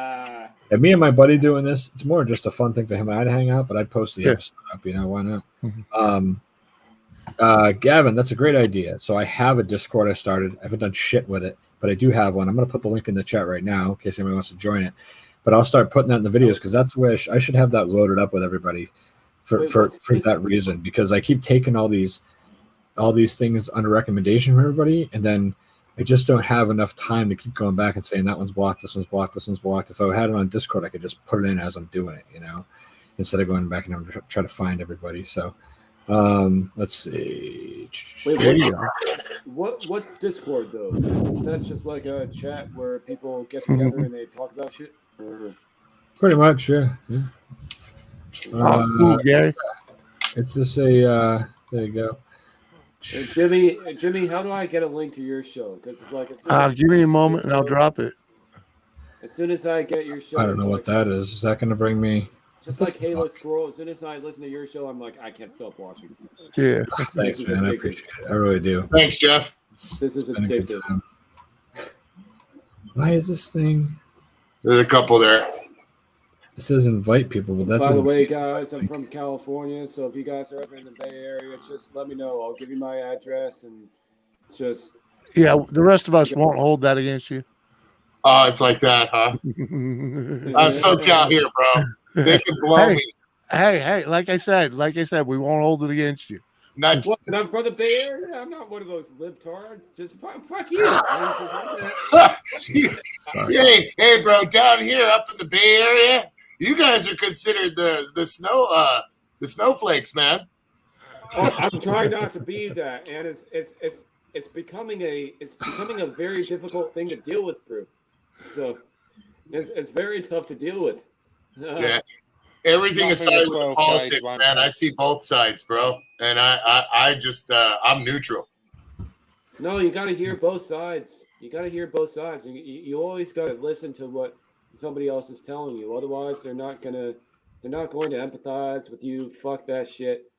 And me and my buddy doing this, it's more just a fun thing for him and I to hang out. But I'd post the episode up. Why not? Mm-hmm. Gavin, that's a great idea. So I have a Discord I started. I haven't done shit with it, but I do have one. I'm going to put the link in the chat right now in case anybody wants to join it. But I'll start putting that in the videos because that's the way I should have that loaded up with everybody for that reason. Because I keep taking all these things under recommendation from everybody, and then I just don't have enough time to keep going back and saying that one's blocked, this one's blocked, this one's blocked. If I had it on Discord, I could just put it in as I'm doing it, instead of going back and try to find everybody. So let's see. What's Discord though? That's just like a chat where people get together and they talk about shit. Pretty much, yeah. Cool, Gary. It's just a there you go. Jimmy, how do I get a link to your show? Because it's like give me a moment and I'll drop it. As soon as I get your show, I don't know what that is. Is that going to bring me? Just like Halo Squirrel, as soon as I listen to your show, I'm like, I can't stop watching. Yeah. Thanks, man. I appreciate it. I really do. Thanks, Jeff. This is addictive. Why is this thing? There's a couple there. It says invite people, but that's. By the way, guys, I'm from California, so if you guys are ever in the Bay Area, just let me know. I'll give you my address and just. Yeah, the rest of us won't hold that against you. Oh, it's like that, huh? I'm SoCal here, bro. They can blow me. Hey, like I said, we won't hold it against you. Not what, and I'm from the Bay Area. I'm not one of those libtards. Just fuck you. hey, bro, down here up in the Bay Area, you guys are considered the snowflakes, man. Oh, I'm trying not to be that, and it's becoming a very difficult thing to deal with, Brew. So it's very tough to deal with. Yeah. Everything aside with the politics, man, I see both sides, bro, and I just I'm neutral. No, you got to hear both sides. You You always got to listen to what somebody else is telling you. Otherwise, they're not going to empathize with you. Fuck that shit.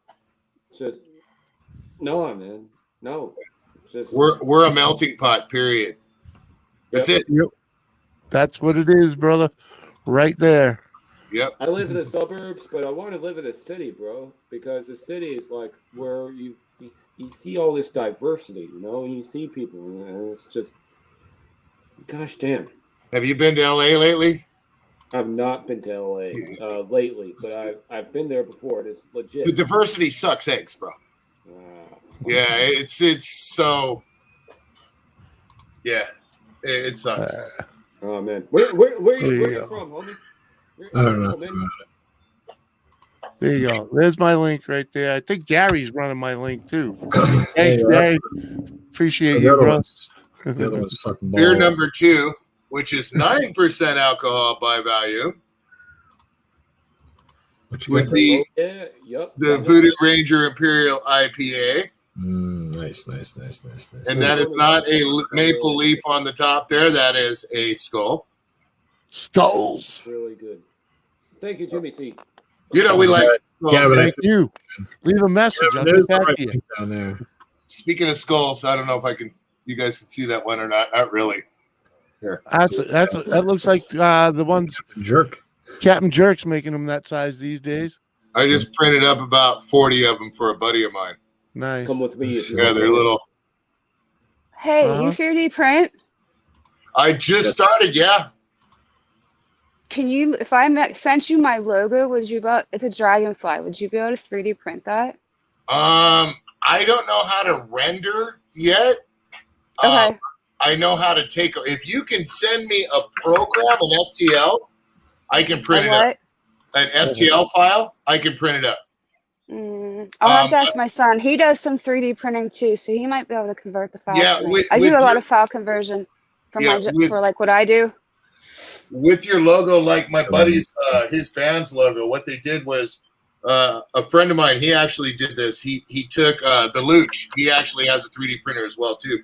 Just no, man. No. Just we're a melting pot. Period. That's it. Yep. That's what it is, brother. Right there. Yep. I live in the suburbs, but I want to live in the city, bro, because the city is like where you see all this diversity, and you see people, and it's just, gosh damn. Have you been to LA lately? I've not been to LA lately, but I've been there before. It's legit. The diversity sucks eggs, bro. Yeah, it's so. Yeah, it sucks. Oh man, where are you from, homie? I don't know. There you go. There's my link right there. I think Gary's running my link too. Thanks, Gary. Appreciate you, bro. The other one's sucking balls. Beer number 2, which is 9% alcohol by value, with the Voodoo Ranger Imperial IPA. Nice. And that is not a maple leaf on the top there. That is a skull. Skulls. Really good. Thank you, Jimmy C. We like skulls. Yeah, thank you. Leave a message. I'll get back to you. Down there. Speaking of skulls, I don't know if you guys can see that one or not. Not really. Here. That looks like the ones Captain Jerk's making them that size these days. I just printed up about 40 of them for a buddy of mine. Nice. Come with me. Yeah, they're little. Hey, you 3D print? I just started, yeah. Can you, if I sent you my logo, would you it's a dragonfly. Would you be able to 3D print that? I don't know how to render yet. Okay. I know how to take. If you can send me a program, an STL, I can print it up. An STL file, I can print it up. I'll have to ask my son. He does some 3D printing too, so he might be able to convert the files. Yeah, for me. I do a lot of file conversion for for like what I do. With your logo, like my buddy's, his band's logo, what they did was a friend of mine. He actually did this. He took the Luch. He actually has a 3D printer as well too.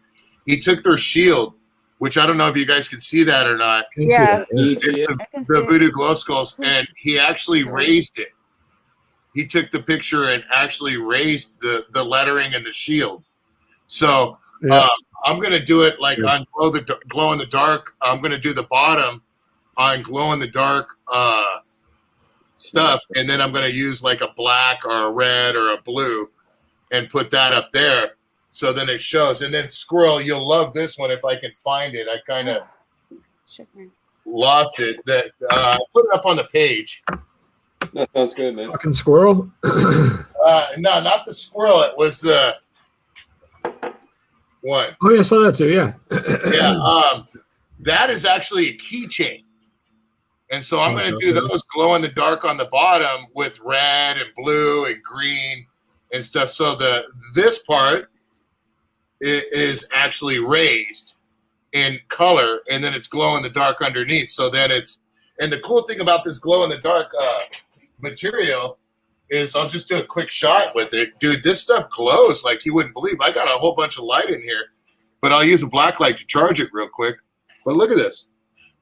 He took their shield, which I don't know if you guys can see that or not. Yeah, the Voodoo Glow Skulls, and he actually raised it. He took the picture and actually raised the lettering and the shield. So I'm going to do it like on glow in the dark. I'm going to do the bottom on glow in the dark stuff, and then I'm going to use like a black or a red or a blue and put that up there. So then it shows. And then Squirrel, you'll love this one if I can find it. I kind of lost it. That I put it up on the page. That sounds good, man. Fucking Squirrel? No, not the Squirrel. It was the one. Oh, yeah, I saw that too, yeah. Yeah, that is actually a keychain. And so I'm going to do those glow in the dark on the bottom with red and blue and green and stuff. So this part is actually raised in color, and then it's glow in the dark underneath. So then and the cool thing about this glow in the dark material is I'll just do a quick shot with it. Dude, this stuff glows like you wouldn't believe. I got a whole bunch of light in here, but I'll use a black light to charge it real quick. But look at this.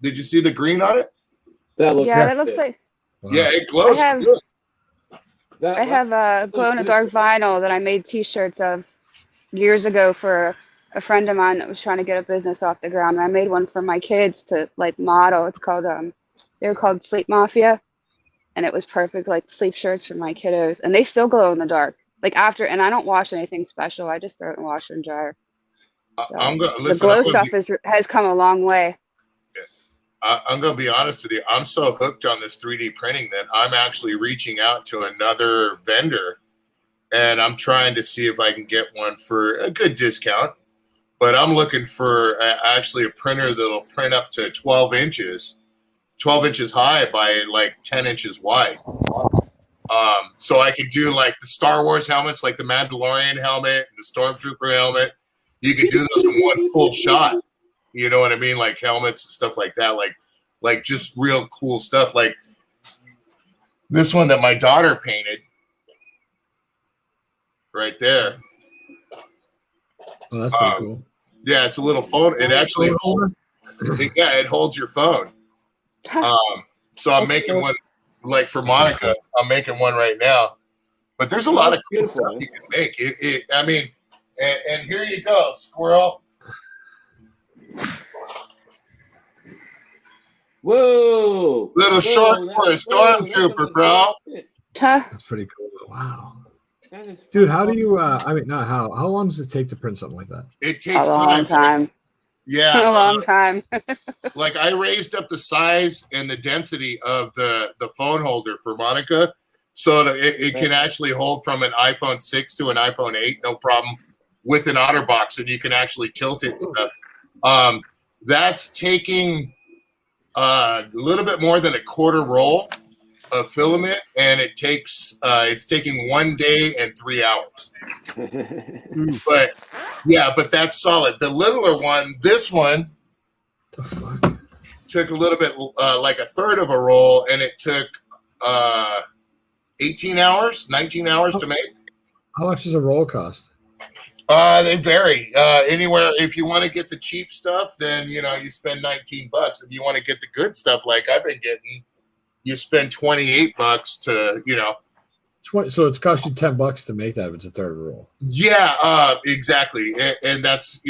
Did you see the green on it? That looks that looks like. Yeah, it glows. I have a glow in the dark vinyl that I made T-shirts of years ago for a friend of mine that was trying to get a business off the ground. And I made one for my kids to like model. It's called they were called Sleep Mafia, and it was perfect like sleep shirts for my kiddos, and they still glow in the dark. Like after, and I don't wash anything special. I just throw it in the washer and dryer. So the glow stuff has come a long way. I'm going to be honest with you. I'm so hooked on this 3D printing that I'm actually reaching out to another vendor, and I'm trying to see if I can get one for a good discount. But I'm looking for actually a printer that'll print up to 12 inches high by like 10 inches wide. So I can do like the Star Wars helmets, like the Mandalorian helmet, the Stormtrooper helmet. You can do those in one full shot. You know what I mean? Like helmets and stuff like that. Like just real cool stuff. Like this one that my daughter painted right there. Oh, that's pretty cool. Yeah, it's a little phone. It actually holds. It holds your phone. So I'm making one like for Monica. I'm making one right now. But there's a lot of cool stuff you can make. I mean, and here you go, Squirrel. Whoa! Little short for a stormtrooper, bro. That's pretty cool. Wow. Dude, how do you? I mean, not how. How long does it take to print something like that? It takes a long time. Yeah, a long time. Like I raised up the size and the density of the phone holder for Monica, so that it can actually hold from an iPhone 6 to an iPhone 8, no problem, with an OtterBox, and you can actually tilt it and stuff. That's taking a little bit more than a quarter roll of filament, and it's taking 1 day and 3 hours. But yeah, but that's solid. The littler one, this one, the fuck? Took a little bit like a third of a roll, and it took 18 hours, 19 hours to make. How much does a roll cost? They vary. Anywhere, if you want to get the cheap stuff, then you spend $19. If you want to get the good stuff, like I've been getting, you spend $28 to 20. So it's cost you $10 to make that if it's a third of a roll. Yeah, exactly. And that's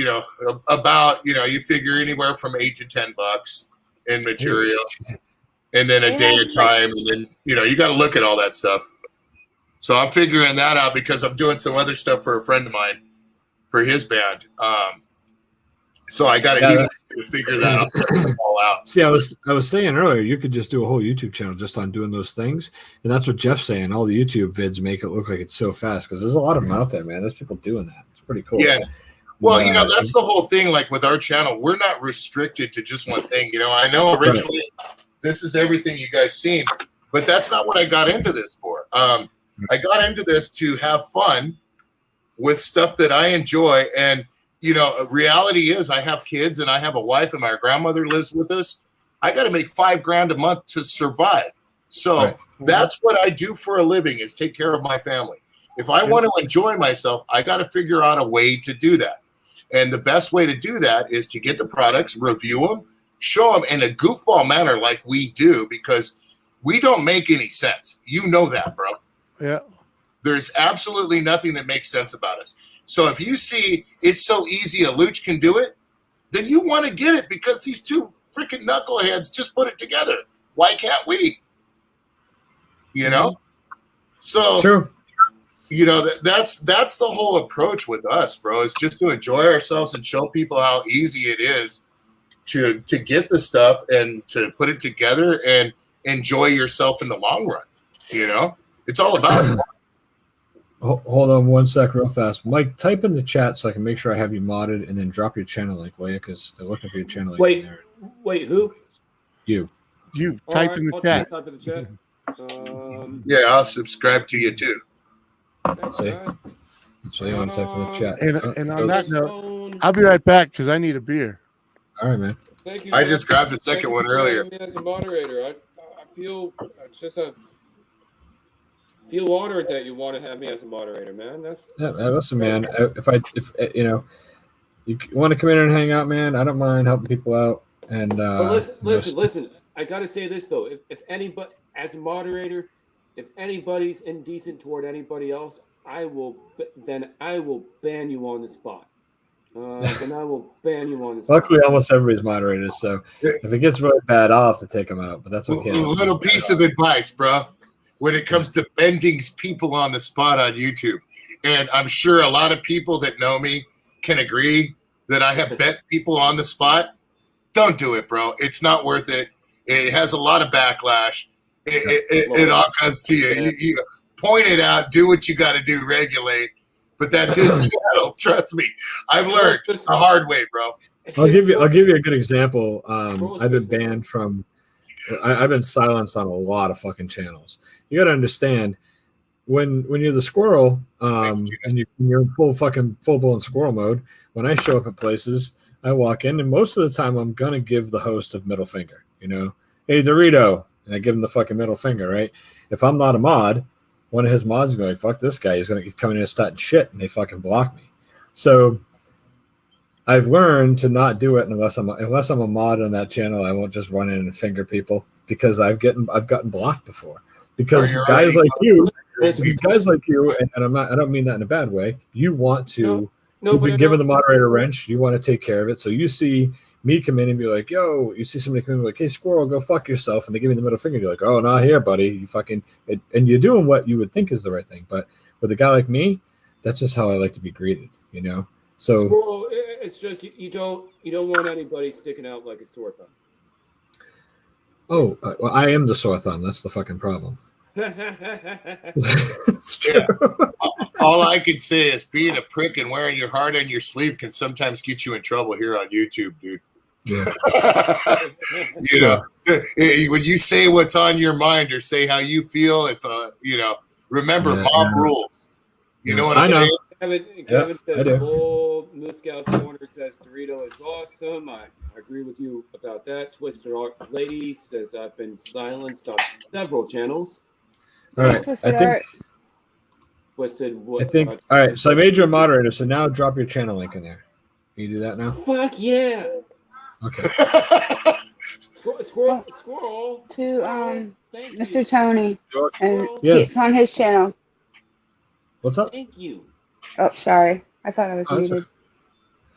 about you figure anywhere from $8 to $10 in material, and then a day of time, and then you got to look at all that stuff. So I'm figuring that out because I'm doing some other stuff for a friend of mine for his band. So I got to figure that all out. See, I was saying earlier, you could just do a whole YouTube channel just on doing those things, and that's what Jeff's saying. All the YouTube vids make it look like it's so fast because there's a lot of them out there, man. There's people doing that. It's pretty cool. Yeah. Well, that's the whole thing. Like with our channel, we're not restricted to just one thing. I know originally this is everything you guys seen, but that's not what I got into this for. I got into this to have fun with stuff that I enjoy. And, reality is I have kids and I have a wife and my grandmother lives with us. I got to make $5,000 a month to survive. So that's what I do for a living, is take care of my family. If I want to enjoy myself, I got to figure out a way to do that. And the best way to do that is to get the products, review them, show them in a goofball manner like we do, because we don't make any sense. You know that, bro. Yeah. There's absolutely nothing that makes sense about us. So if you see it's so easy a looch can do it, then you want to get it because these two freaking knuckleheads just put it together. Why can't we? So true. That's the whole approach with us, bro, is just to enjoy ourselves and show people how easy it is to get the stuff and to put it together and enjoy yourself in the long run. It's all about it. Hold on 1 sec real fast. Mike, type in the chat so I can make sure I have you modded, and then drop your channel link, will you? Because they're looking for your channel link. Wait, who? You. Type in the chat. Type in the chat. Yeah, I'll subscribe to you too. See? That's why you want to type in the chat. And on that note, I'll be right back because I need a beer. All right, man. Thank you. I just grabbed the second one earlier. As a moderator, I feel feel honored that you want to have me as a moderator, man. Listen, man. If you want to come in and hang out, man, I don't mind helping people out. And but listen. I gotta say this though: if anybody, as a moderator, if anybody's indecent toward anybody else, I will ban you on the spot. Then I will ban you on the spot. Luckily, almost everybody's moderators, so if it gets really bad, I'll have to take them out. But that's okay. A little piece of advice, bro. When it comes to bending people on the spot on YouTube. And I'm sure a lot of people that know me can agree that I have bent people on the spot. Don't do it, bro. It's not worth it. It has a lot of backlash. It all comes to you. You point it out, do what you got to do, regulate. But that's his channel. Trust me. I've learned the hard way, bro. I'll give you a good example. I've been banned from I've been silenced on a lot of fucking channels. You got to understand when you're the squirrel and you're in full blown squirrel mode. When I show up at places, I walk in, and most of the time I'm gonna give the host a middle finger. Hey Dorito, and I give him the fucking middle finger, right? If I'm not a mod, one of his mods is going, fuck this guy. He's coming in and starting shit, and they fucking block me. So I've learned to not do it unless I'm a mod on that channel. I won't just run in and finger people because I've gotten blocked before. Because guys like you, and I don't mean that in a bad way. You want to. You've been given the moderator wrench. You want to take care of it. So you see me come in and be like, yo, you see somebody come in and be like, hey, Squirrel, go fuck yourself. And they give me the middle finger. You're like, oh, not here, buddy. You fucking, and you're doing what you would think is the right thing. But with a guy like me, that's just how I like to be greeted, So Squirrel, it's just you don't want anybody sticking out like a sore thumb. Oh, well, I am the sore thumb. That's the fucking problem. It's true. All I can say is being a prick and wearing your heart on your sleeve can sometimes get you in trouble here on YouTube, dude. Yeah. When you say what's on your mind or say how you feel, if remember mob rules. You know what I'm saying? Kevin says, "Old Moose Scouts Corner says Dorito is awesome. I agree with you about that." Twisted Art Lady says, "I've been silenced on several channels." All right, Twisted Art. All right, so I made you a moderator. So now drop your channel link in there. Can you do that now? Fuck yeah! Okay. Squirrel. To Mr. Tony, and Yes. it's on his channel. What's up? Thank you. Oh, sorry. I thought I was muted.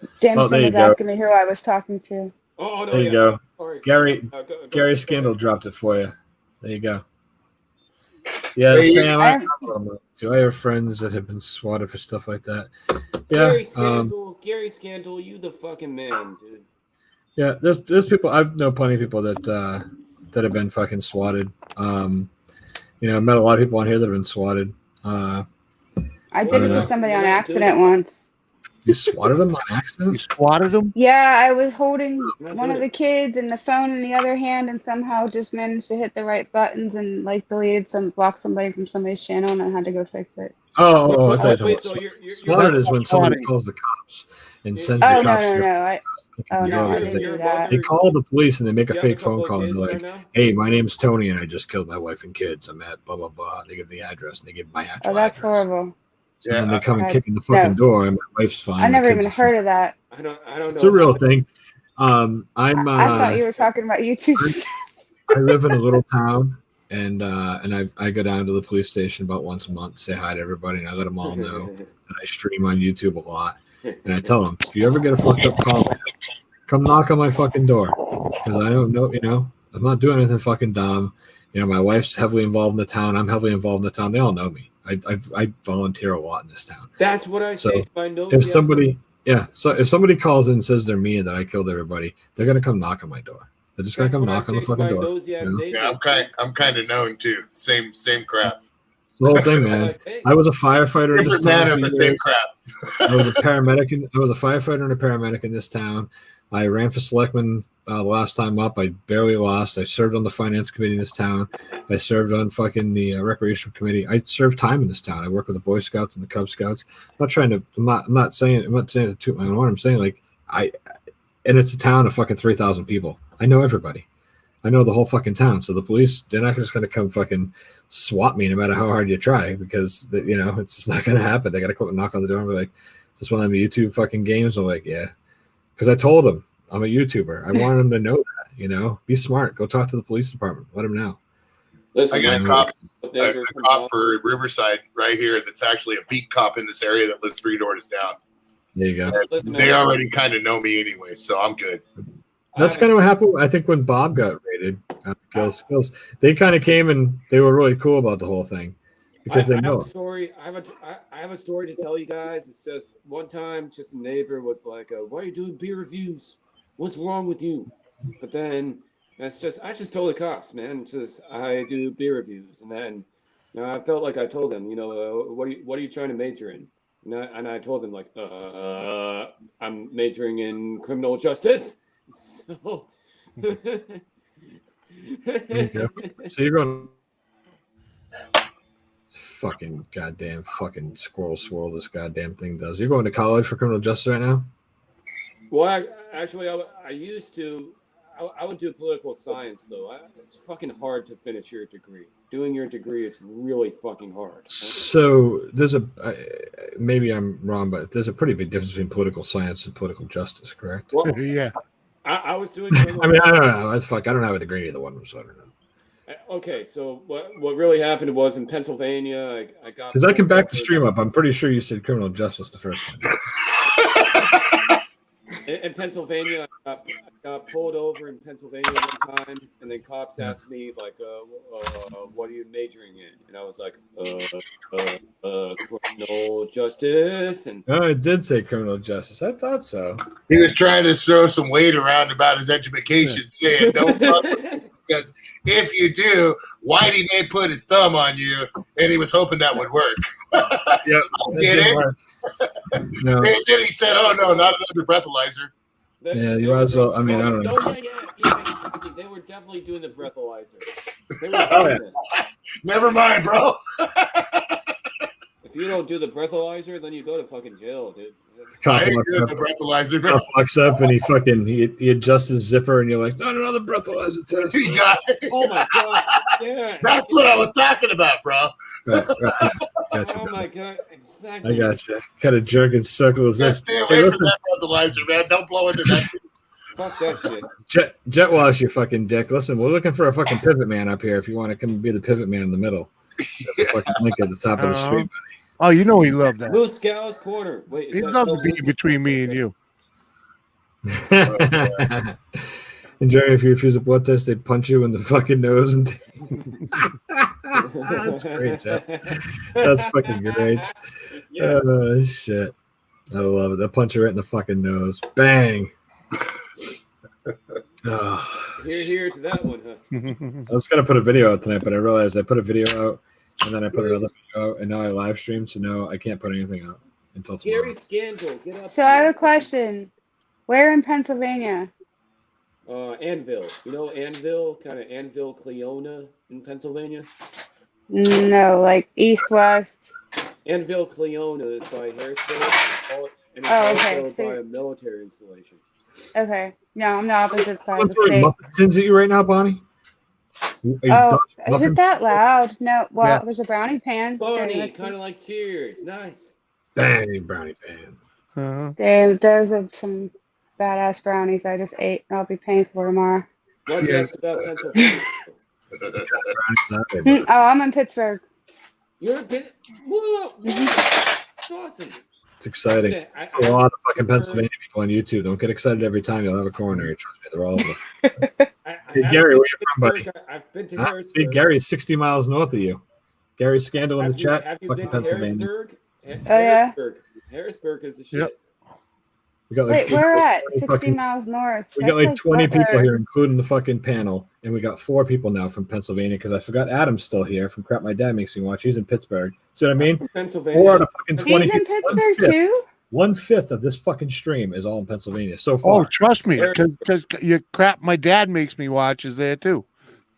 there Jameson you was go. asking me who I was talking to. Oh, no, There you go. Sorry. Gary Go Scandal dropped it for you. There you go. Yeah, Hey, Sam, I have, I have friends that have been swatted for stuff like that. Yeah, Gary Scandal, you the fucking man, dude. yeah. There's people. I've known plenty of people that have been fucking swatted. I've met a lot of people on here that have been swatted. I I did don't it to know. somebody on You're not accident doing it. once. You swatted them on You accident? squatted him? Yeah, I was holding Not one of doing the kids and the phone in the other hand and somehow just managed to hit the right buttons and like blocked somebody from somebody's channel and I had to go fix it. I thought you were Wait, talking so about you're swatted is when somebody swatting. calls the cops and Yeah. sends the Oh, no, cops to no, your no. fucking No, door I because didn't Your do that. they call the police and they make a You have a fake phone couple of call and kids they're right like, now? "Hey, my name's Tony and I just killed my wife and kids. I'm at blah blah blah." They give the address and they give my actual Oh, that's address. horrible. So then they yeah, come and I- kick in the fucking no. door and my wife's fine. I my never kids even are fine. heard of that. I don't It's know. a real thing. I'm I thought you were talking about YouTube stuff. I live in a little town, and I go down to the police station about once a month, say hi to everybody, and I let them all know that I stream on YouTube a lot, and I tell them if you ever get a fucked up call, come knock on my fucking door, because I don't know, I'm not doing anything fucking dumb. My wife's heavily involved in the town. I'm heavily involved in the town. They all know me. I volunteer a lot in this town. That's what I So, say to my nose. If somebody, so if somebody calls in and says they're me and that I killed everybody, they're gonna come knock on my door. They're just gonna come knock on the fucking door. I'm kind of known too. Same crap. The whole thing, man. Like, hey, I was a firefighter in this Different town manner, for but same years. crap. I was a paramedic. I was a firefighter and a paramedic in this town. I ran for selectman the last time up. I barely lost. I served on the finance committee in this town. I served on fucking the recreation committee. I served time in this town. I worked with the Boy Scouts and the Cub Scouts. I'm not saying to toot my own horn. I'm saying and it's a town of fucking 3,000 people. I know everybody. I know the whole fucking town. So the police, they're not just going to come fucking swat me no matter how hard you try because, it's just not going to happen. They got to come and knock on the door and be like, is this one of them YouTube fucking games? I'm like, yeah. Because I told them I'm a YouTuber. I wanted them to know that, be smart. Go talk to the police department. Let them know. listen, I got man, a cop for Riverside right here that's actually a beat cop in this area that lives 3 doors down. There you go. Listen, They man. already kind of know me anyway, so I'm good. That's kind of what happened. I think when Bob got raided, Skills, they kind of came and they were really cool about the whole thing because they I have know. a story. I have a story to tell you guys. It's just one time, just a neighbor was like, "Why are you doing beer reviews? What's wrong with you?" But then I just told the cops, man. It's just I do beer reviews, and then I felt like I told them, what are you trying to major in? And I told them like, I'm majoring in criminal justice. So. There you go. So you're going. Fucking goddamn fucking squirrel swirl this goddamn thing does. You're going to college for criminal justice right now? Well, I used to. I would do political science though. It's fucking hard to finish your degree. Doing your degree is really fucking hard. So there's maybe I'm wrong, but there's a pretty big difference between political science and political justice, correct? Well, Yeah. I was doing. I mean, I don't know. That's fuck. I don't have a degree in either one, so I don't know. Okay, so what really happened was in Pennsylvania, I got Because I can back the stream up. I'm pretty sure you said criminal justice the first time. In Pennsylvania, I got pulled over in Pennsylvania one time, and then cops asked me like, "What are you majoring in?" And I was like, "Criminal justice." And I did say criminal justice. I thought so. He was trying to throw some weight around about his education, saying, "Don't fuck because if you do, Whitey may put his thumb on you," and he was hoping that would work. Yep. I get it. No. And then he said, "Oh no, not another breathalyzer." Yeah, you might as well. I mean, I don't know. Yeah, they were definitely doing the breathalyzer. They were Oh, yeah. doing it. Never mind, bro. If you don't do the breathalyzer, then you go to fucking jail, dude. Cop I ain't walks doing up, the breathalyzer, bro. walks up and he adjusts his zipper and you're like, not another breathalyzer test. You got it. Oh my god! Yeah. That's what I was talking about, bro. Right. Gotcha, Oh bro. my god! Exactly. I got you. Kind of jerk in circles. Just stay Hey, away from listen, that breathalyzer, man. Don't blow into that. Fuck that shit. jet wash, you fucking dick. Listen, we're looking for a fucking pivot man up here. If you want to come and be the pivot man in the middle, there's a fucking link at the top of the street. Oh, you know he loved that. Blue Scow's Corner. Wait, is He that loved still to be listed? between me and you. And Jerry, if you refuse a blood test, they punch you in the fucking nose and That's great, Jeff. That's fucking great. Yeah. Oh, shit. I love it. They'll punch you right in the fucking nose. Bang. Oh, Here to that one, huh? I was going to put a video out tonight, but I realized I put a video out and then I put another video out and now I live stream. So now I can't put anything out until tomorrow. Gary Scandal, get up. So I have a question. Where in Pennsylvania? Anvil. You know Anvil? Kind of Anvil, Cleona in Pennsylvania? No, like east, west. Anvil, Cleona is by Harrisburg. And it's okay. also by a military installation. Okay. No, I'm the opposite side Someone of the throwing state. muffin tins at you right now, Bonnie? Are you Oh, Dutch is muffin? it that loud? No. Well, Yeah. there's a brownie pan. Okay, Bonnie, let's see. kind of like Cheers. Nice. Bang, brownie pan. Damn, those are some badass brownies I just ate. I'll be paying for tomorrow. What's Yeah. next about Pennsylvania? Brownies out there, Oh, buddy. I'm in Pittsburgh. You're a bit. Whoa! That's awesome. It's exciting. I- A lot of fucking Pennsylvania people on YouTube. Don't get excited every time you'll have a coronary. Trust me, they're all over. Hey, Gary, where you from, buddy? I've been to Huh? Harrisburg. See, Gary's 60 miles north of you. Gary's Scandal in the chat. Have you Fucking been to Pennsylvania. Harrisburg? Oh, yeah? Harrisburg is the shit. Yep. We got like Wait, where at? 20 60 fucking- miles north. We That's got like 20 people Butler. here, including the fucking panel, and we got 4 people now from Pennsylvania because I forgot Adam's still here from Crap My Dad Makes Me Watch. He's in Pittsburgh. See what I mean? From 4 Pennsylvania. out of fucking 20 He's in people. Pittsburgh too? 1/5 of this fucking stream is all in Pennsylvania so Oh, far. trust me, because you crap my dad makes me watch is there too.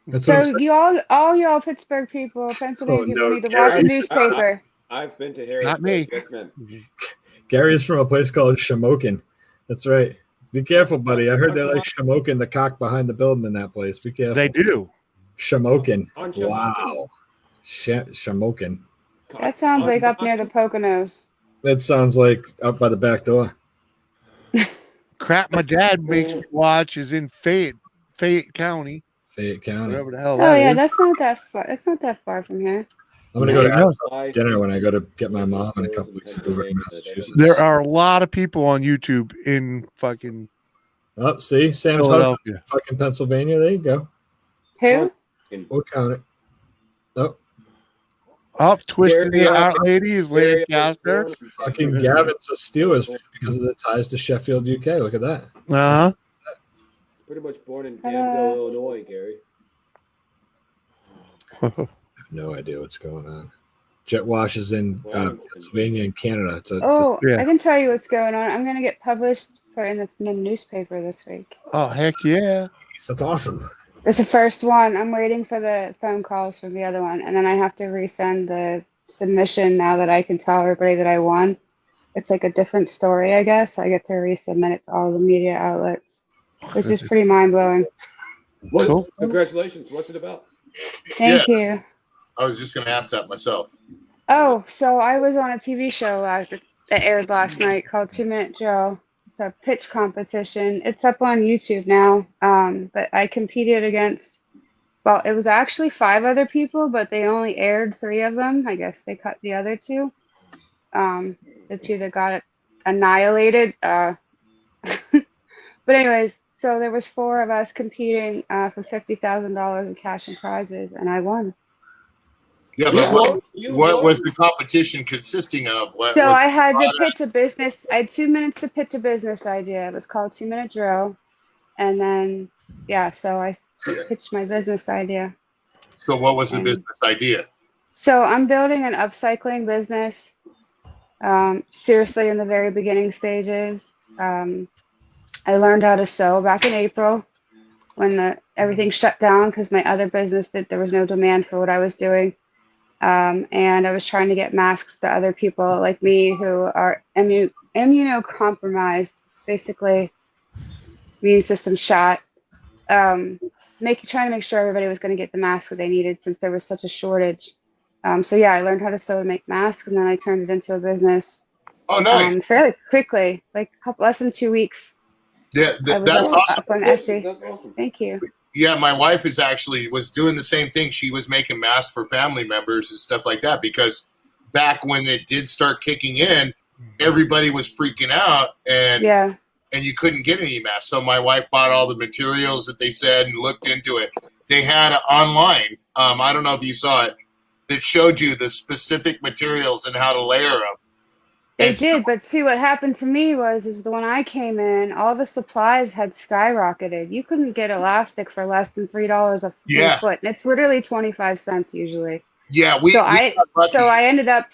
That's what I'm So saying. all y'all Pittsburgh people, Pennsylvania Oh, people no, need to watch the Gary. newspaper. I've been to Harrisburg. Not me. Yes, man. Gary's from a place called Shamokin. That's right. Be careful, buddy. I heard they like Shamokin, the cock behind the building in that place. Be careful. They do. Shamokin. On Shamokin. Wow. Shamokin. That sounds like up near the Poconos. That sounds like up by the back door. Crap my dad makes me watch is in Fayette County, Fayette County. whatever the hell Oh that yeah, is. that's not that far. That's not that far from here. I'm going to go to Yeah. Adam's dinner when I go to get my mom in a couple weeks over in Massachusetts. There are a lot of people on YouTube in fucking Oh, see? Sam's Philadelphia. husband's fucking Pennsylvania. There you go. Who? We'll count it. Oh, up twisted Gary, Our Lady is Gary, Lancaster. fucking Gavin's a Steelers fan because of the ties to Sheffield, UK. Look at that. Uh-huh. He's pretty much born in Ta-da. Danville, Illinois, Gary. I have no idea what's going on. Jet Wash is in Pennsylvania and Canada. It's Oh, Yeah. I can tell you what's going on. I'm gonna get published in the newspaper this week. Oh heck yeah. that's awesome. It's the first one. I'm waiting for the phone calls from the other one, and then I have to resend the submission now that I can tell everybody that I won. It's like a different story, I guess. I get to resubmit it to all the media outlets, which is pretty mind blowing. What? Cool. Congratulations. What's it about? Thank you. I was just going to ask that myself. Oh, so I was on a TV show that aired last night called 2 Minute Drill. It's a pitch competition. It's up on YouTube now. But I competed against, well, it was actually 5 other people, but they only aired 3 of them. I guess they cut the other 2. The 2 that got it annihilated. But anyways, so there was 4 of us competing for $50,000 in cash and prizes, and I won. Yeah, but what was the competition consisting of? What, So was I had to product? pitch a business. I had 2 minutes to pitch a business idea. It was called 2 Minute Drill. And then, yeah, so I pitched my business idea. So what was the business idea? So I'm building an upcycling business. Seriously, in the very beginning stages. I learned how to sew back in April when everything shut down because my other business there was no demand for what I was doing. And I was trying to get masks to other people like me who are immunocompromised, basically immune system shot. Trying to make sure everybody was going to get the masks that they needed since there was such a shortage. So yeah, I learned how to sew to make masks, and then I turned it into a business. Oh, nice. Fairly quickly, like less than 2 weeks. Yeah, I was that's awesome. up on Etsy. That's awesome. Thank you. Yeah, my wife was doing the same thing. She was making masks for family members and stuff like that because back when it did start kicking in, everybody was freaking out and you couldn't get any masks. So my wife bought all the materials that they said and looked into it. They had it online I don't know if you saw it. That showed you the specific materials and how to layer them. They And did, but see what happened to me is when I came in, all the supplies had skyrocketed. You couldn't get elastic for less than $3 a yeah, foot, and it's literally 25 cents usually. yeah, we got So lucky. I ended up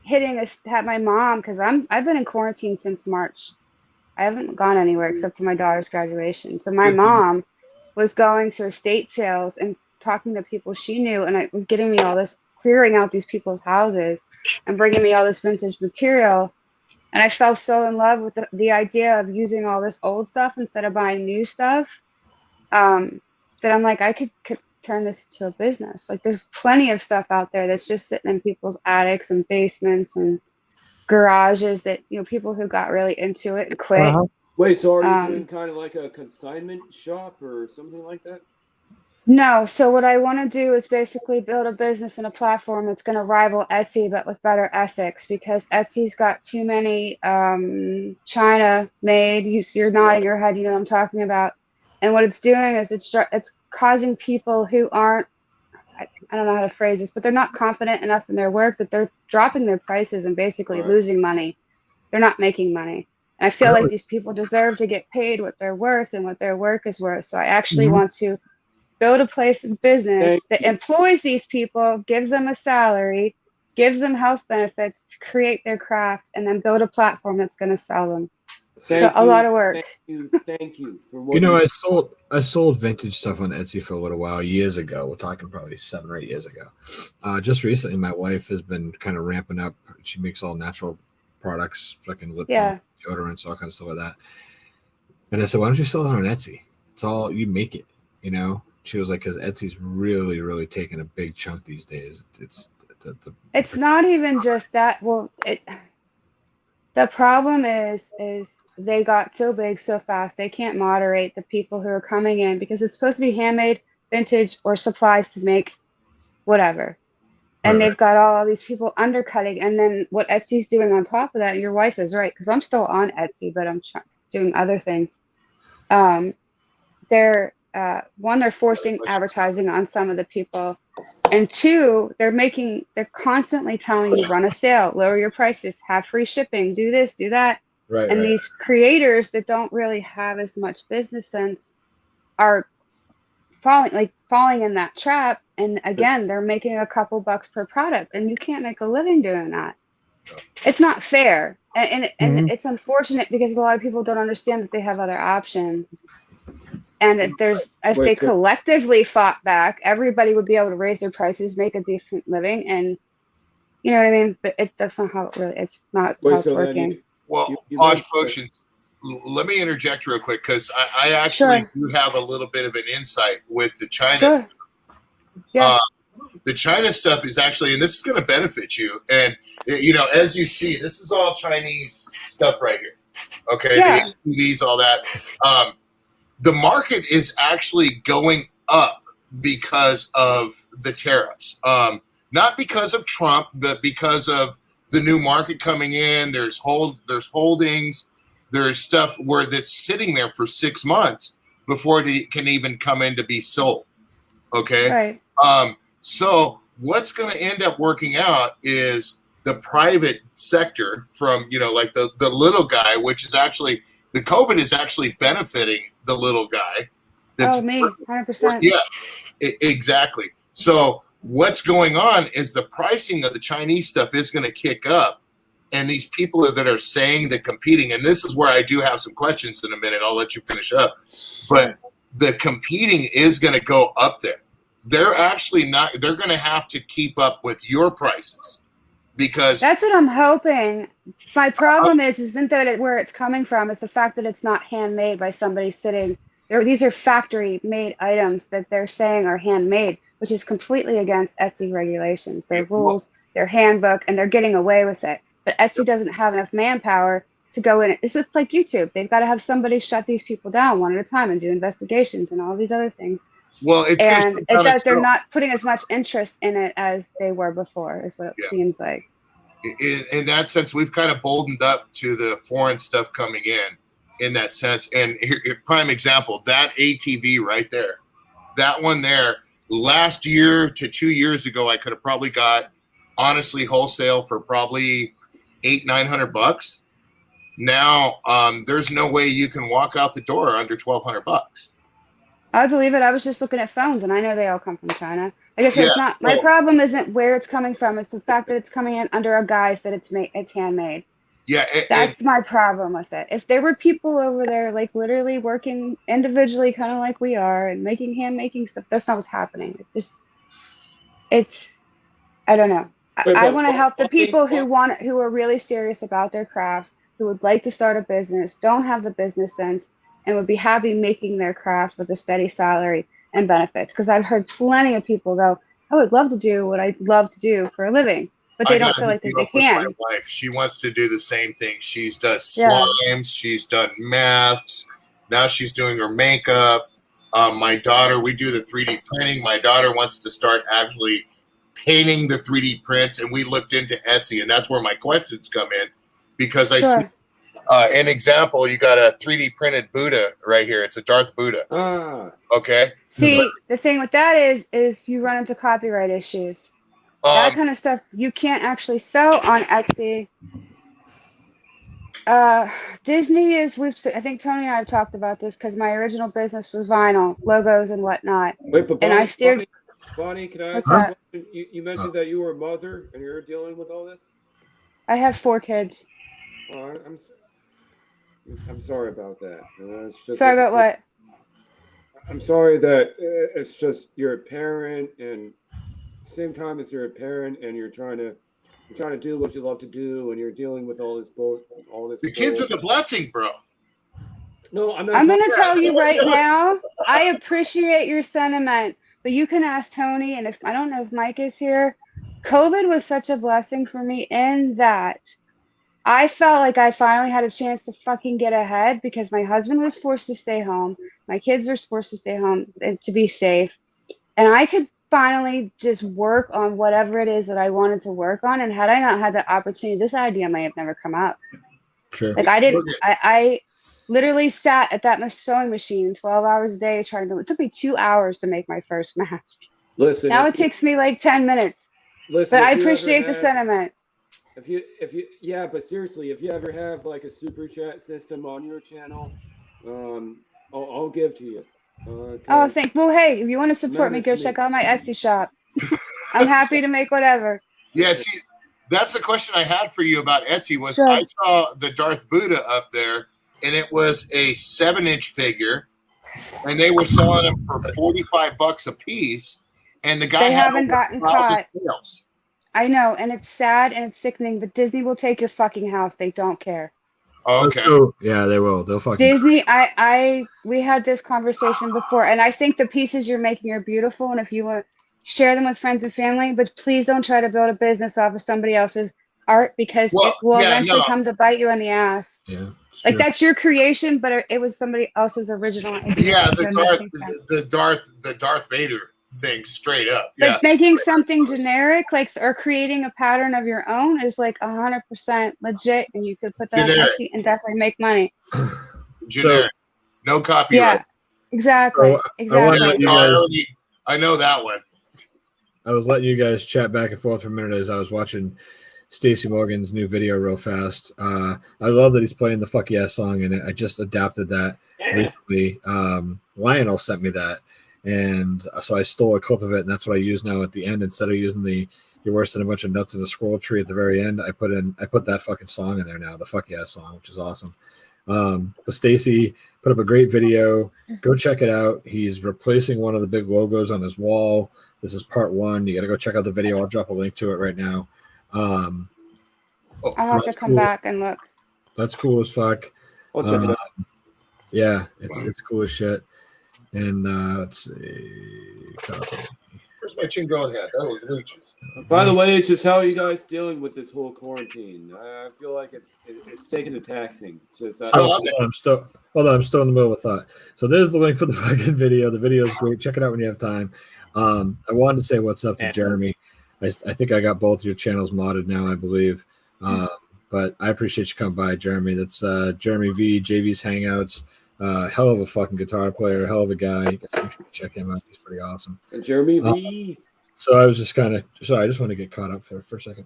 had my mom, because I've been in quarantine since March. I haven't gone anywhere except to my daughter's graduation. So my Good for you. mom was going to estate sales and talking to people she knew, and it was getting me all this, clearing out these people's houses and bringing me all this vintage material. And I fell so in love with the idea of using all this old stuff instead of buying new stuff, that I'm like, I could turn this into a business. Like, there's plenty of stuff out there that's just sitting in people's attics and basements and garages that, people who got really into it and quit. Wait, so are you doing kind of like a consignment shop or something like that? No, so what I want to do is basically build a business and a platform that's going to rival Etsy, but with better ethics, because Etsy's got too many China made. You're nodding your head, you know what I'm talking about. And what it's doing is it's causing people who aren't, I don't know how to phrase this, but they're not confident enough in their work that they're dropping their prices and basically losing money. They're not making money. And I feel like these people deserve to get paid what they're worth and what their work is worth. So I actually want to build a place of business that employs these people, gives them a salary, gives them health benefits to create their craft, and then build a platform that's going to sell them. A lot of work. Thank you for what I sold vintage stuff on Etsy for a little while years ago. We're talking probably 7 or 8 years ago. Just recently, my wife has been kind of ramping up. She makes all natural products, fucking lip balm, deodorants, all kinds of stuff like that. And I said, why don't you sell it on Etsy? It's all, you make it, She was like, because Etsy's really, really taking a big chunk these days. It's not even just that. Well, the problem is they got so big so fast they can't moderate the people who are coming in, because it's supposed to be handmade, vintage, or supplies to make whatever. And they've got all these people undercutting. And then what Etsy's doing on top of that, your wife is right, because I'm still on Etsy, but I'm doing other things. They're forcing advertising on some of the people, and 2, they're constantly telling you, run a sale, lower your prices, have free shipping, do this, do that. These creators that don't really have as much business sense are falling in that trap. And again, they're making a couple bucks per product, and you can't make a living doing that. It's not fair. And it's unfortunate, because a lot of people don't understand that they have other options. And if they collectively fought back, everybody would be able to raise their prices, make a decent living, and you know what I mean? But that's not how it's not how it's working. Posh Potions, let me interject real quick, because I actually do have a little bit of an insight with the China stuff. Yeah. The China stuff is actually, and this is going to benefit you. And, as you see, this is all Chinese stuff right here. Okay. Yeah. The TVs, all that. The market is actually going up because of the tariffs. Not because of Trump, but because of the new market coming in. There's holdings, there's stuff that's sitting there for 6 months before it can even come in to be sold. Okay. Right. So what's going to end up working out is the private sector from, like the little guy, which is actually, the COVID is actually benefiting the little guy. Me, 100%. Yeah, exactly. So what's going on is the pricing of the Chinese stuff is going to kick up. And these people that are saying that competing, and this is where I do have some questions in a minute. I'll let you finish up. But the competing is going to go up there. They're actually not, they're going to have to keep up with your prices, because that's what I'm hoping. My problem isn't that where it's coming from. It's the fact that it's not handmade by somebody sitting there. These are factory made items that they're saying are handmade, which is completely against Etsy regulations, their rules, their handbook, and they're getting away with it. But Etsy doesn't have enough manpower to go in. It's just like YouTube. They've got to have somebody shut these people down one at a time and do investigations and all these other things. Well, it's that they're not putting as much interest in it as they were before, is what it seems like. In that sense, we've kind of boldened up to the foreign stuff coming in that sense. And here, prime example, that ATV right there, that one there last year to 2 years ago, I could have probably got honestly wholesale for probably $800-900. Now, there's no way you can walk out the door under $1,200. I believe it. I was just looking at phones, and I know they all come from China. Like I said, it's Yes, not my well- problem. Isn't where it's coming from. It's the fact that it's coming in under a guise that it's handmade. Yeah, That's my problem with it. If there were people over there, like literally working individually, kind of like we are, and making stuff, that's not what's happening. It's, I don't know. Wait, I but want to help the what- people who are really serious about their crafts, who would like to start a business, don't have the business sense, and would be happy making their craft with a steady salary and benefits. Because I've heard plenty of people go, I would love to do what I love to do for a living, but they don't feel like that they can. My wife, she wants to do the same thing. She's done Yeah. slimes, she's done masks. Now she's doing her makeup. My daughter, we do the 3D printing. My daughter wants to start actually painting the 3D prints, and we looked into Etsy, and that's where my questions come in, because I see an example. You got a 3D printed Buddha right here. It's a Darth Buddha. Okay. See, the thing with that is you run into copyright issues. That kind of stuff you can't actually sell on Etsy. Disney is, I think Tony and I have talked about this, because my original business was vinyl, logos and whatnot. Wait, but and I steered. Bonnie, can I ask What's you a that? question? You mentioned that you were a mother and you're dealing with all this? I have 4 kids. Oh, I'm sorry about that. It's just Sorry about what? I'm sorry that it's just you're a parent, and same time as you're a parent and you're trying to do what you love to do, and you're dealing with all this The kids are the blessing, bro. No, I'm not. I'm going to tell you right now, I appreciate your sentiment, but you can ask Tony, and I don't know if Mike is here. COVID was such a blessing for me in that I felt like I finally had a chance to fucking get ahead, because my husband was forced to stay home. My kids were forced to stay home and to be safe. And I could finally just work on whatever it is that I wanted to work on. And had I not had the opportunity, this idea may have never come up. Sure. Like I literally sat at that sewing machine 12 hours a day it took me 2 hours to make my first mask. Listen, Now it takes me like 10 minutes. Listen, but I appreciate the sentiment. If you, yeah, but seriously, if you ever have like a super chat system on your channel, I'll give to you. Well, hey, if you want to support me, go check out my Etsy shop. I'm happy to make whatever. Yeah, see, that's the question I had for you about Etsy was Sure. I saw the Darth Buddha up there, and it was a 7-inch figure, and they were selling them for $45 a piece, and the guy They had haven't over gotten 1,000 caught. sales. I know, and it's sad and it's sickening, but Disney will take your fucking house. They don't care. Oh, okay. Yeah, they will. They'll fucking Disney, we had this conversation before, and I think the pieces you're making are beautiful, and if you want to share them with friends and family, but please don't try to build a business off of somebody else's art, because it will eventually come to bite you in the ass. Yeah. Like that's your creation, but it was somebody else's original idea. Yeah, the Darth Vader thing, straight up. Like Yeah. making something generic, or creating a pattern of your own, is like 100% legit, and you could put that on Generic. Etsy and definitely make money. Generic. No copyright. Yeah, exactly. Exactly. I know that one. I was letting you guys chat back and forth for a minute as I was watching Stacey Morgan's new video real fast. I love that he's playing the Fuck Yeah song, and I just adapted that recently. Lionel sent me that, and so I stole a clip of it, and that's what I use now at the end. Instead of using the "You're worse than a bunch of nuts in a squirrel tree" at the very end, I put that fucking song in there now, the Fuck Yeah song, which is awesome. But Stacey put up a great video. Go check it out. He's replacing one of the big logos on his wall. This is part 1. You got to go check out the video. I'll drop a link to it right now. I'll have to come back and look. That's cool as fuck. I'll check it out. Yeah, it's cool as shit. And let's see. Copy. Where's my chingon hat? That was leeches. By the way, it's just how are you guys dealing with this whole quarantine? I feel like it's taking a taxing. It's just, I'm still in the middle of a thought. So there's the link for the fucking video. The video is great. Check it out when you have time. I wanted to say what's up to Jeremy. I think I got both your channels modded now, I believe. But I appreciate you coming by, Jeremy. That's Jeremy V, JV's Hangouts. Hell of a fucking guitar player, hell of a guy. You guys should check him out. He's pretty awesome. And Jeremy V. So I was just kind of sorry. I just want to get caught up for a second.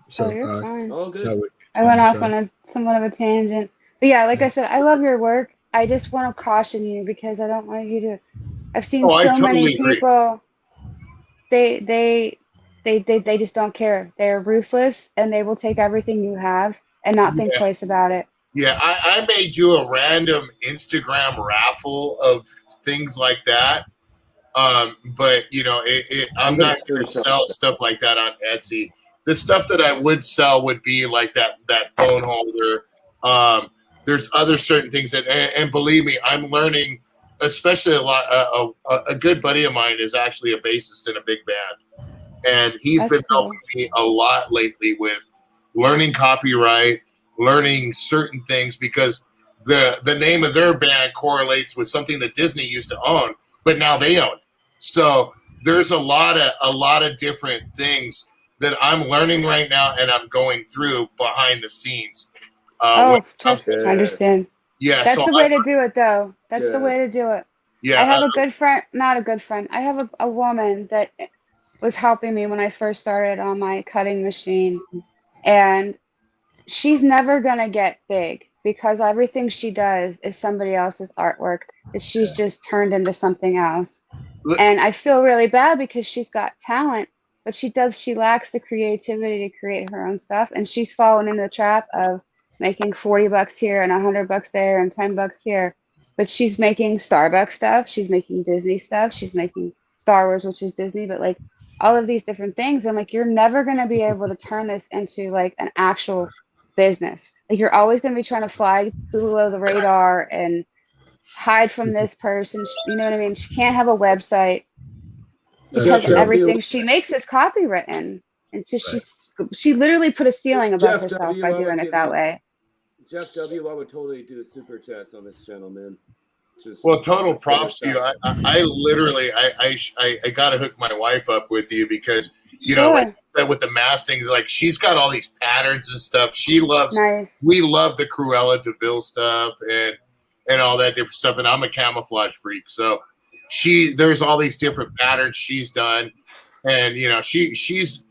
So you're fine. Oh, good. no, I went off on somewhat of a tangent. But yeah, like I said, I love your work. I just want to caution you because I don't want you to. I've seen so many people. They just don't care. They're ruthless and they will take everything you have and not think twice about it. Yeah, I made you a random Instagram raffle of things like that. But you know, I'm not going to sell stuff like that on Etsy. The stuff that I would sell would be like that phone holder. There's other certain things that, and believe me, I'm learning, especially a lot. A good buddy of mine is actually a bassist in a big band, and he's been helping me a lot lately with learning copyright, learning certain things because the name of their band correlates with something that Disney used to own, but now they own. So there's a lot of different things that I'm learning right now, and I'm going through behind the scenes. Trust me, I understand. Yeah, that's the way to do it, though. That's the way to do it. Yeah, I have a good friend, not a good friend. I have a woman that was helping me when I first started on my cutting machine, and she's never gonna get big because everything she does is somebody else's artwork that she's just turned into something else. And I feel really bad because she's got talent, but she lacks the creativity to create her own stuff, and she's fallen into the trap of making $40 here and $100 there and $10 here. But she's making Starbucks stuff, she's making Disney stuff, she's making Star Wars, which is Disney, but like all of these different things. I'm like, you're never gonna be able to turn this into like an actual business. Like you're always gonna be trying to fly below the radar and hide from this person. You know what I mean? She can't have a website because everything she makes is copywritten, and so she literally put a ceiling above herself by doing it that way. Jeff W, I would totally do a super chats on this channel, man. Well, total props to you. I literally got to hook my wife up with you because you know, like I said, with the mask things, like she's got all these patterns and stuff. She loves. We love the Cruella DeVille stuff and all that different stuff. And I'm a camouflage freak, so there's all these different patterns she's done, and you know, she's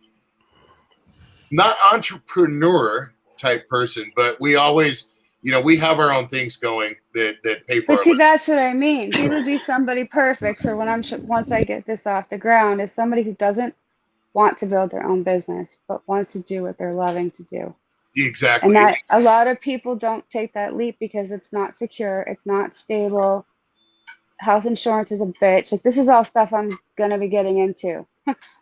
not entrepreneur type person, but we always, you know, we have our own things going that pay for. But see, that's what I mean. She would be somebody perfect for when once I get this off the ground. Is somebody who doesn't want to build their own business, but wants to do what they're loving to do. Exactly. And that a lot of people don't take that leap because it's not secure, it's not stable. Health insurance is a bitch. Like this is all stuff I'm gonna be getting into.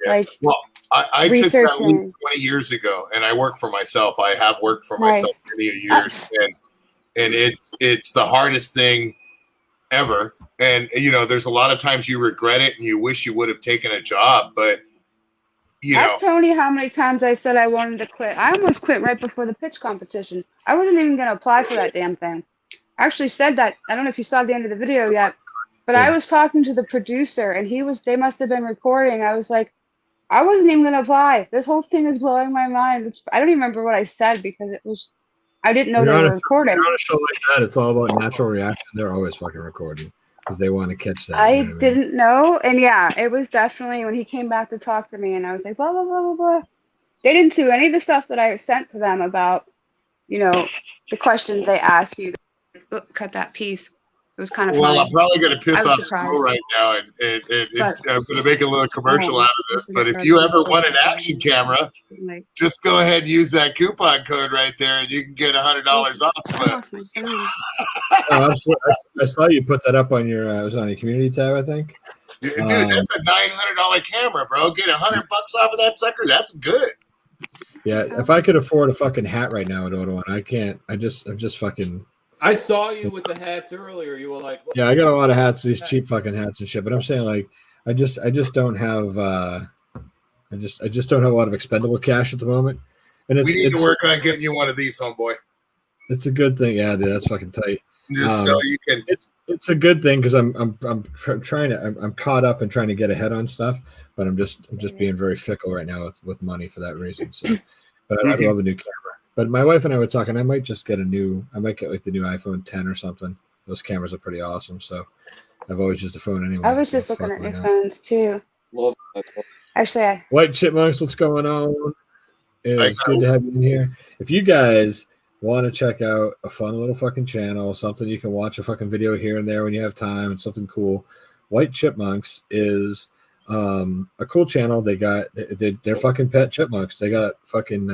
Like, well, I took that leap 20 years ago, and I work for myself. I have worked for myself many years, and it's the hardest thing ever. And you know, there's a lot of times you regret it and you wish you would have taken a job, but you know. Ask Tony how many times I said I wanted to quit. I almost quit right before the pitch competition. I wasn't even gonna apply for that damn thing. I actually said that. I don't know if you saw the end of the video yet, but I was talking to the producer, and they must have been recording. I was like, I wasn't even gonna apply. This whole thing is blowing my mind. I don't even remember what I said because I didn't know they were recording. On a show like that, it's all about natural reaction. They're always fucking recording because they want to catch that. I didn't know, and yeah, it was definitely when he came back to talk to me, and I was like, blah blah blah blah blah. They didn't do any of the stuff that I sent to them about, you know, the questions they ask you. Look, cut that piece. It was kind of funny. I'm probably going to piss off Squirrel right now, and I'm going to make a little commercial out of this. But if you ever want an action camera, just go ahead and use that coupon code right there, and you can get $100 off. I saw you put that up on your it was on your community tab, I think. Dude, that's a $900 camera, bro. Get $100 off of that sucker. That's good. Yeah, if I could afford a fucking hat right now at Auto One, I can't. I'm just fucking. I saw you with the hats earlier. You were like, yeah, I got a lot of hats, these cheap fucking hats and shit. But I'm saying, like, I just don't have I just don't have a lot of expendable cash at the moment. And we need to work on getting you one of these, homeboy. It's a good thing, yeah, dude. That's fucking tight. Just so you can. It's a good thing because I'm trying to I'm caught up and trying to get ahead on stuff, but I'm just being very fickle right now with money for that reason. So, but I'd love a new camera. But my wife and I were talking. I might get like the new iPhone 10 or something, those cameras are pretty awesome. So I've always used the phone anyway. I was so just looking fuck, at why new not? phones too. Love that. Actually, White Chipmunks, what's going on? It's good to have you in here. If you guys want to check out a fun little fucking channel, something you can watch a fucking video here and there when you have time, and something cool, White Chipmunks is a cool channel. They're fucking pet chipmunks. They got fucking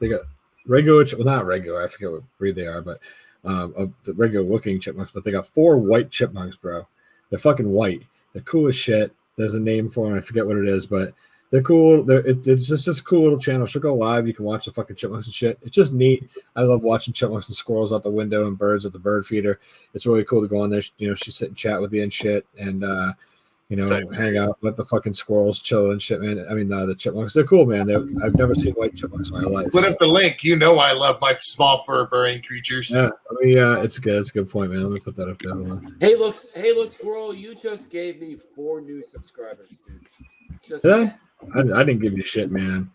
they got regular, well, not regular, I forget what breed they are, but the regular looking chipmunks, but they got 4 white chipmunks, bro. They're fucking white. They're cool as shit. There's a name for them, I forget what it is, but they're cool. It's just this cool little channel. She'll go live. You can watch the fucking chipmunks and shit. It's just neat. I love watching chipmunks and squirrels out the window and birds at the bird feeder. It's really cool to go on there. You know, she sit and chat with you and shit, and you know, hang out, let the fucking squirrels chill and shit, man. I mean, the chipmunks, they're cool, man. I've never seen white chipmunks in my life. Put up the link. You know I love my small fur-bearing creatures. Yeah, I mean, yeah, it's good. It's a good point, man. Let me put that up there. Hold on. Hey, look, Squirrel, you just gave me 4 new subscribers, dude. Did I? I didn't give you shit, man.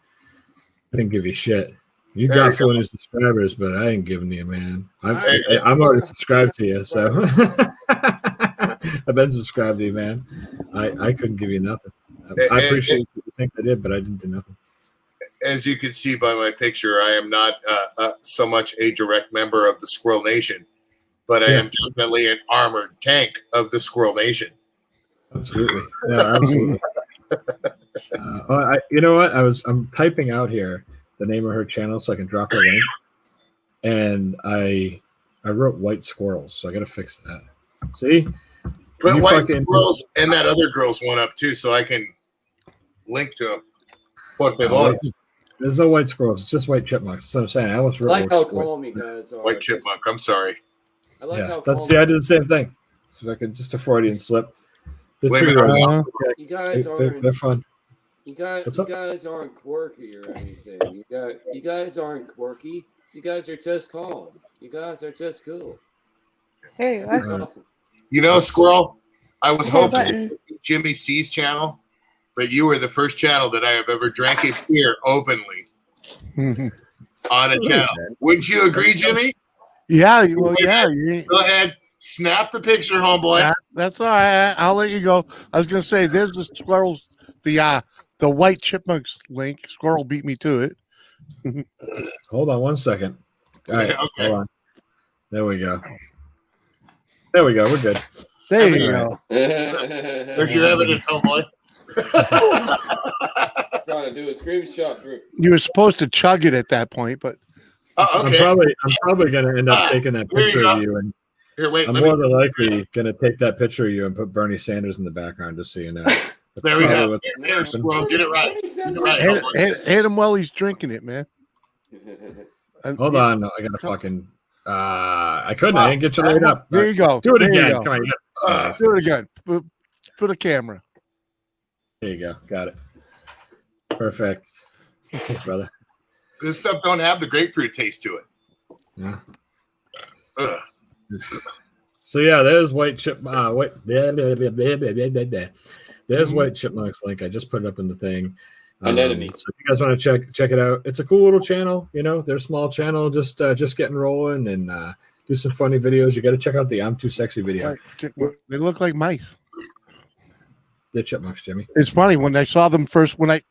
I didn't give you shit. You got 4 new subscribers, but I ain't giving you, man. I'm already subscribed to you, so I've been subscribed to you, man. I couldn't give you nothing. I appreciate you think I did, but I didn't do nothing. As you can see by my picture, I am not so much a direct member of the Squirrel Nation, but I am definitely an armored tank of the Squirrel Nation. Absolutely. Yeah, absolutely. You know what? I'm typing out here the name of her channel so I can drop her link, and I wrote white squirrels, so I gotta fix that. See, but white squirrels and that other girl's one up too, so I can link to them. There's no white squirrels; it's just white chipmunks. That's what I'm saying. I almost wrote I like how calm you guys are. White chipmunk. I'm sorry. I like how calm. See, I did the same thing. So I could just a Freudian slip. You guys aren't. They're fun. You guys aren't quirky or anything. You guys aren't quirky. You guys are just calm. You guys are just cool. Hey, awesome. You know, Squirrel, I was hoping to Jimmy C's channel, but you were the first channel that I have ever drank a beer openly on a channel. Wouldn't you agree, Jimmy? Yeah. Well, yeah. Go ahead. Snap the picture, homeboy. That's all right. I'll let you go. I was going to say, there's the squirrels, the white chipmunks link. Squirrel beat me to it. Hold on 1 second. All right. Okay. Hold on. There we go. We're good. There you go. There's your evidence, homeboy. Trying to do a screenshot group. You were supposed to chug it at that point, but okay. I'm probably going to end up taking that picture of you and. Here, wait, I'm more than likely going to take that picture of you and put Bernie Sanders in the background, just so you know. There we go. There, Squirrel. Get it right. Hit him while he's drinking it, man. Hold on. I got to fucking... I couldn't. I didn't get you laid up. There you go. Do it again. Come on. Do it again. Put a camera. There you go. Got it. Perfect. Okay, brother. This stuff don't have the grapefruit taste to it. Yeah. So yeah, there's white chip. There's white chipmunks link. I just put it up in the thing. An enemy. So if you guys want to check it out, it's a cool little channel. You know, they're a small channel, just getting rolling and do some funny videos. You got to check out the "I'm Too Sexy" video. They look like mice. They're chipmunks, Jimmy. It's funny when I saw them first. When they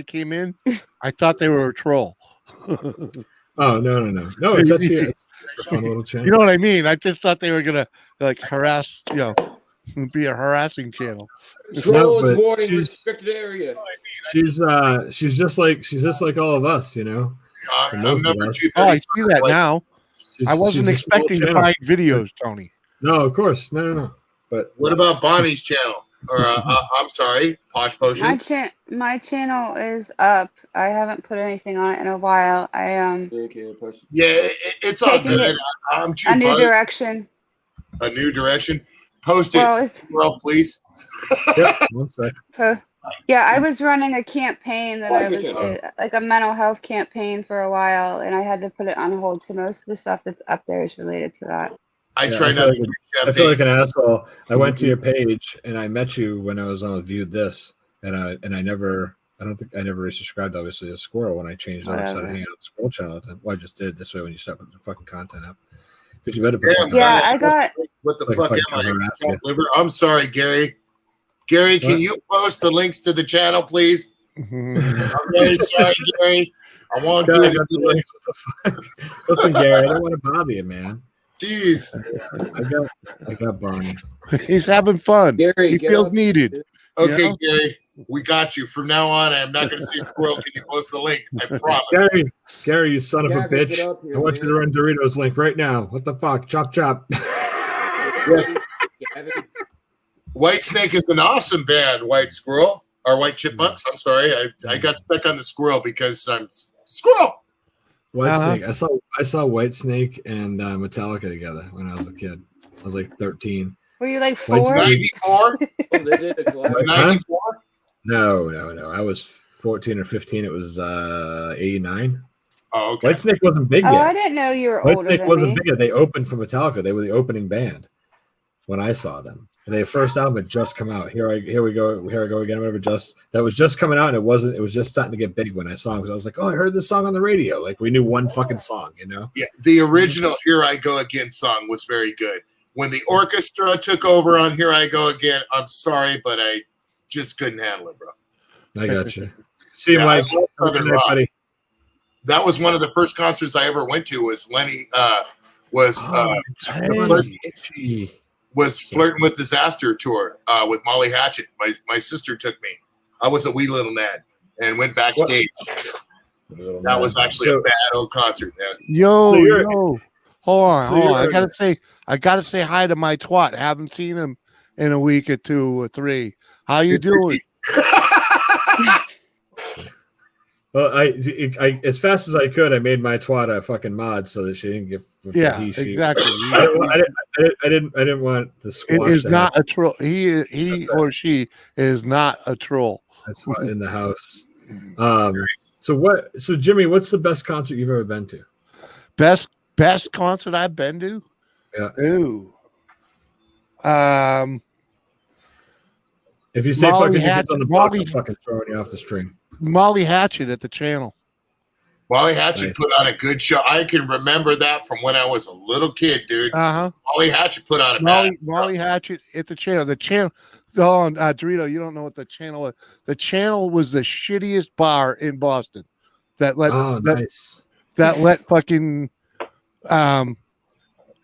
came in, I thought they were a troll. Oh no! It's actually it's a fun little channel. You know what I mean? I just thought they were gonna harass, be a harassing channel. Trolls warning, restricted area. She's just like all of us, you know. I'm number 230. Oh, I see that now. I wasn't expecting to find videos, Tony. No, of course, no. But what about Bonnie's channel? Or I'm sorry, Posh Potions. My channel is up. I haven't put anything on it in a while. Yeah, it's all good. I'm too a new direction. A new direction. Post it, well, please. Yep, 1 sec. Yeah, I was running a campaign that I was like a mental health campaign for a while, and I had to put it on hold. So most of the stuff that's up there is related to that. I feel like an asshole. I went to your page and I met you when I was on Viewed This, and I don't think I never resubscribed obviously to Squirrel when I changed over, started hanging out the Squirrel channel. Well, I just did this way when you start putting the fucking content up. Because you better put Yeah, something Yeah, on. I got. What the Like fuck if I am I? cover after Chopped liver? I'm sorry, Gary. Gary, can What? you post the links to the channel, please? Mhm. I'm very sorry, Gary. I won't do God, I it got the again. links. What the fuck? Listen, Gary, I don't want to bother you, man. Jeez. I got Barney. He's having fun. Gary, He get feels up. needed. Okay, Yeah. Gary, we got you. From now on, I'm not going to say Squirrel. Can you post the link? I promise. Gary, you son of a Gavin, get bitch. up here, I want you to man. run Doritos link right now. What the fuck? Chop, chop. Gavin, White Snake is an awesome band, White Squirrel. Or White Chipmunks. I'm sorry. I got stuck on the squirrel because I'm Squirrel. Whitesnake. I saw Whitesnake and Metallica together when I was a kid. I was like 13. Were you like White 4? Snake. 94? oh, they did a collab. 94? No. I was 14 or 15. It was 89. Oh, okay. Whitesnake wasn't big Oh, yet. I didn't know you were older Whitesnake than wasn't me. big yet. They opened for Metallica. They were the opening band when I saw them. Their first album had just come out. Here I go again. Whatever. That was just coming out, and it was just starting to get big when I saw them because I was like, oh, I heard this song on the radio. Like we knew one fucking song, you know. Yeah, the original Here I Go Again song was very good. When the orchestra took over on Here I Go Again, I'm sorry, but I just couldn't handle it, bro. I got you. See you, Yeah, Mike. I love Southern Good night, rock. buddy. That was one of the first concerts I ever went to. Was Lenny Itchy. was Flirting with Disaster tour with Molly Hatchet. My sister took me. I was a wee little lad and went backstage. That was actually a bad old concert, man. Yo, So you're- yo. Hold on. you're- I gotta say hi to my twat. Haven't seen him in a week or 2 or 3. How you doing? Well, I as fast as I could, I made my twat a fucking mod so that she didn't get. Yeah, she. exactly. I didn't want the It squash. is to not happen. a troll. He or she is not a troll. That's why in the house. So Jimmy, what's the best concert you've ever been to? Best concert I've been to? Yeah. Ooh. If you say Molly fucking Hatchet- on the block, I'm Molly- fucking throwing you off the string. Molly Hatchet at the channel. Molly Hatchet Nice. put on a good show. I can remember that from when I was a little kid, dude. Uh-huh. Molly Hatchet put on a bad. Molly Hatchet at the channel. The channel. Oh, Dorito, you don't know what the channel was. The channel was the shittiest bar in Boston. Nice. That let fucking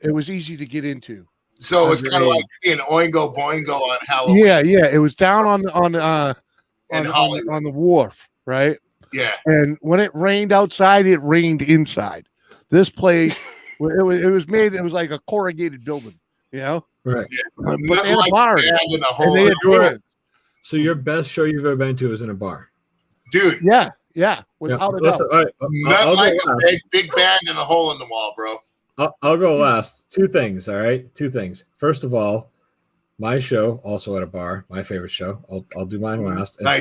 it was easy to get into. So it was kind of like being Oingo Boingo on Halloween. Yeah, it was down on In Hollywood. on the wharf, right? Yeah. And when it rained outside, it rained inside. This place, it was made. It was like a corrugated building, you know. Right. But Nothing they had like a bar, band in a and whole they had bands. So your best show you've ever been to is in a bar. dude. Yeah, without a Listen, doubt. all right, Not I'll like go a last. big band in a hole in the wall, bro. I'll go last. 2 things. All right. 2 things. First of all, my show also at a bar. My favorite show. I'll do mine last. And Nice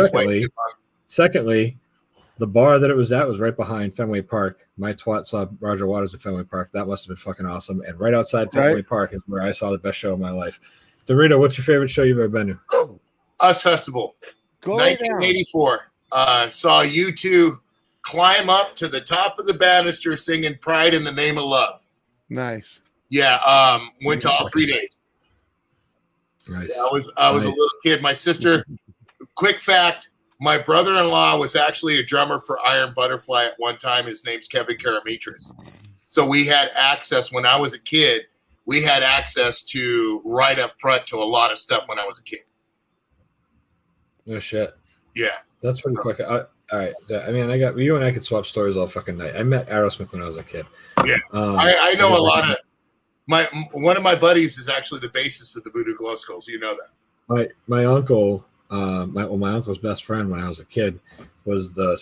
secondly, the bar that it was at was right behind Fenway Park. My twat saw Roger Waters at Fenway Park. That must have been fucking awesome. And right outside Fenway Park is where I saw the best show of my life. Dorito, what's your favorite show you've ever been to? Us Festival, Go 1984. Saw you two climb up to the top of the banister singing "Pride in the Name of Love." Nice. Yeah. Went to all 3 days. Nice. Yeah, I was a little kid. My sister. Quick fact: my brother-in-law was actually a drummer for Iron Butterfly at one time. His name's Kevin Karamitris. So we had access when I was a kid. We had access to right up front to a lot of stuff when I was a kid. No shit. Yeah. That's pretty fucking. All right. I mean, I got you and I could swap stories all fucking night. I met Aerosmith when I was a kid. Yeah. I know a lot of one of my buddies is actually the bassist of the Voodoo Glow Skulls. You know that. My uncle, my uncle's best friend when I was a kid was the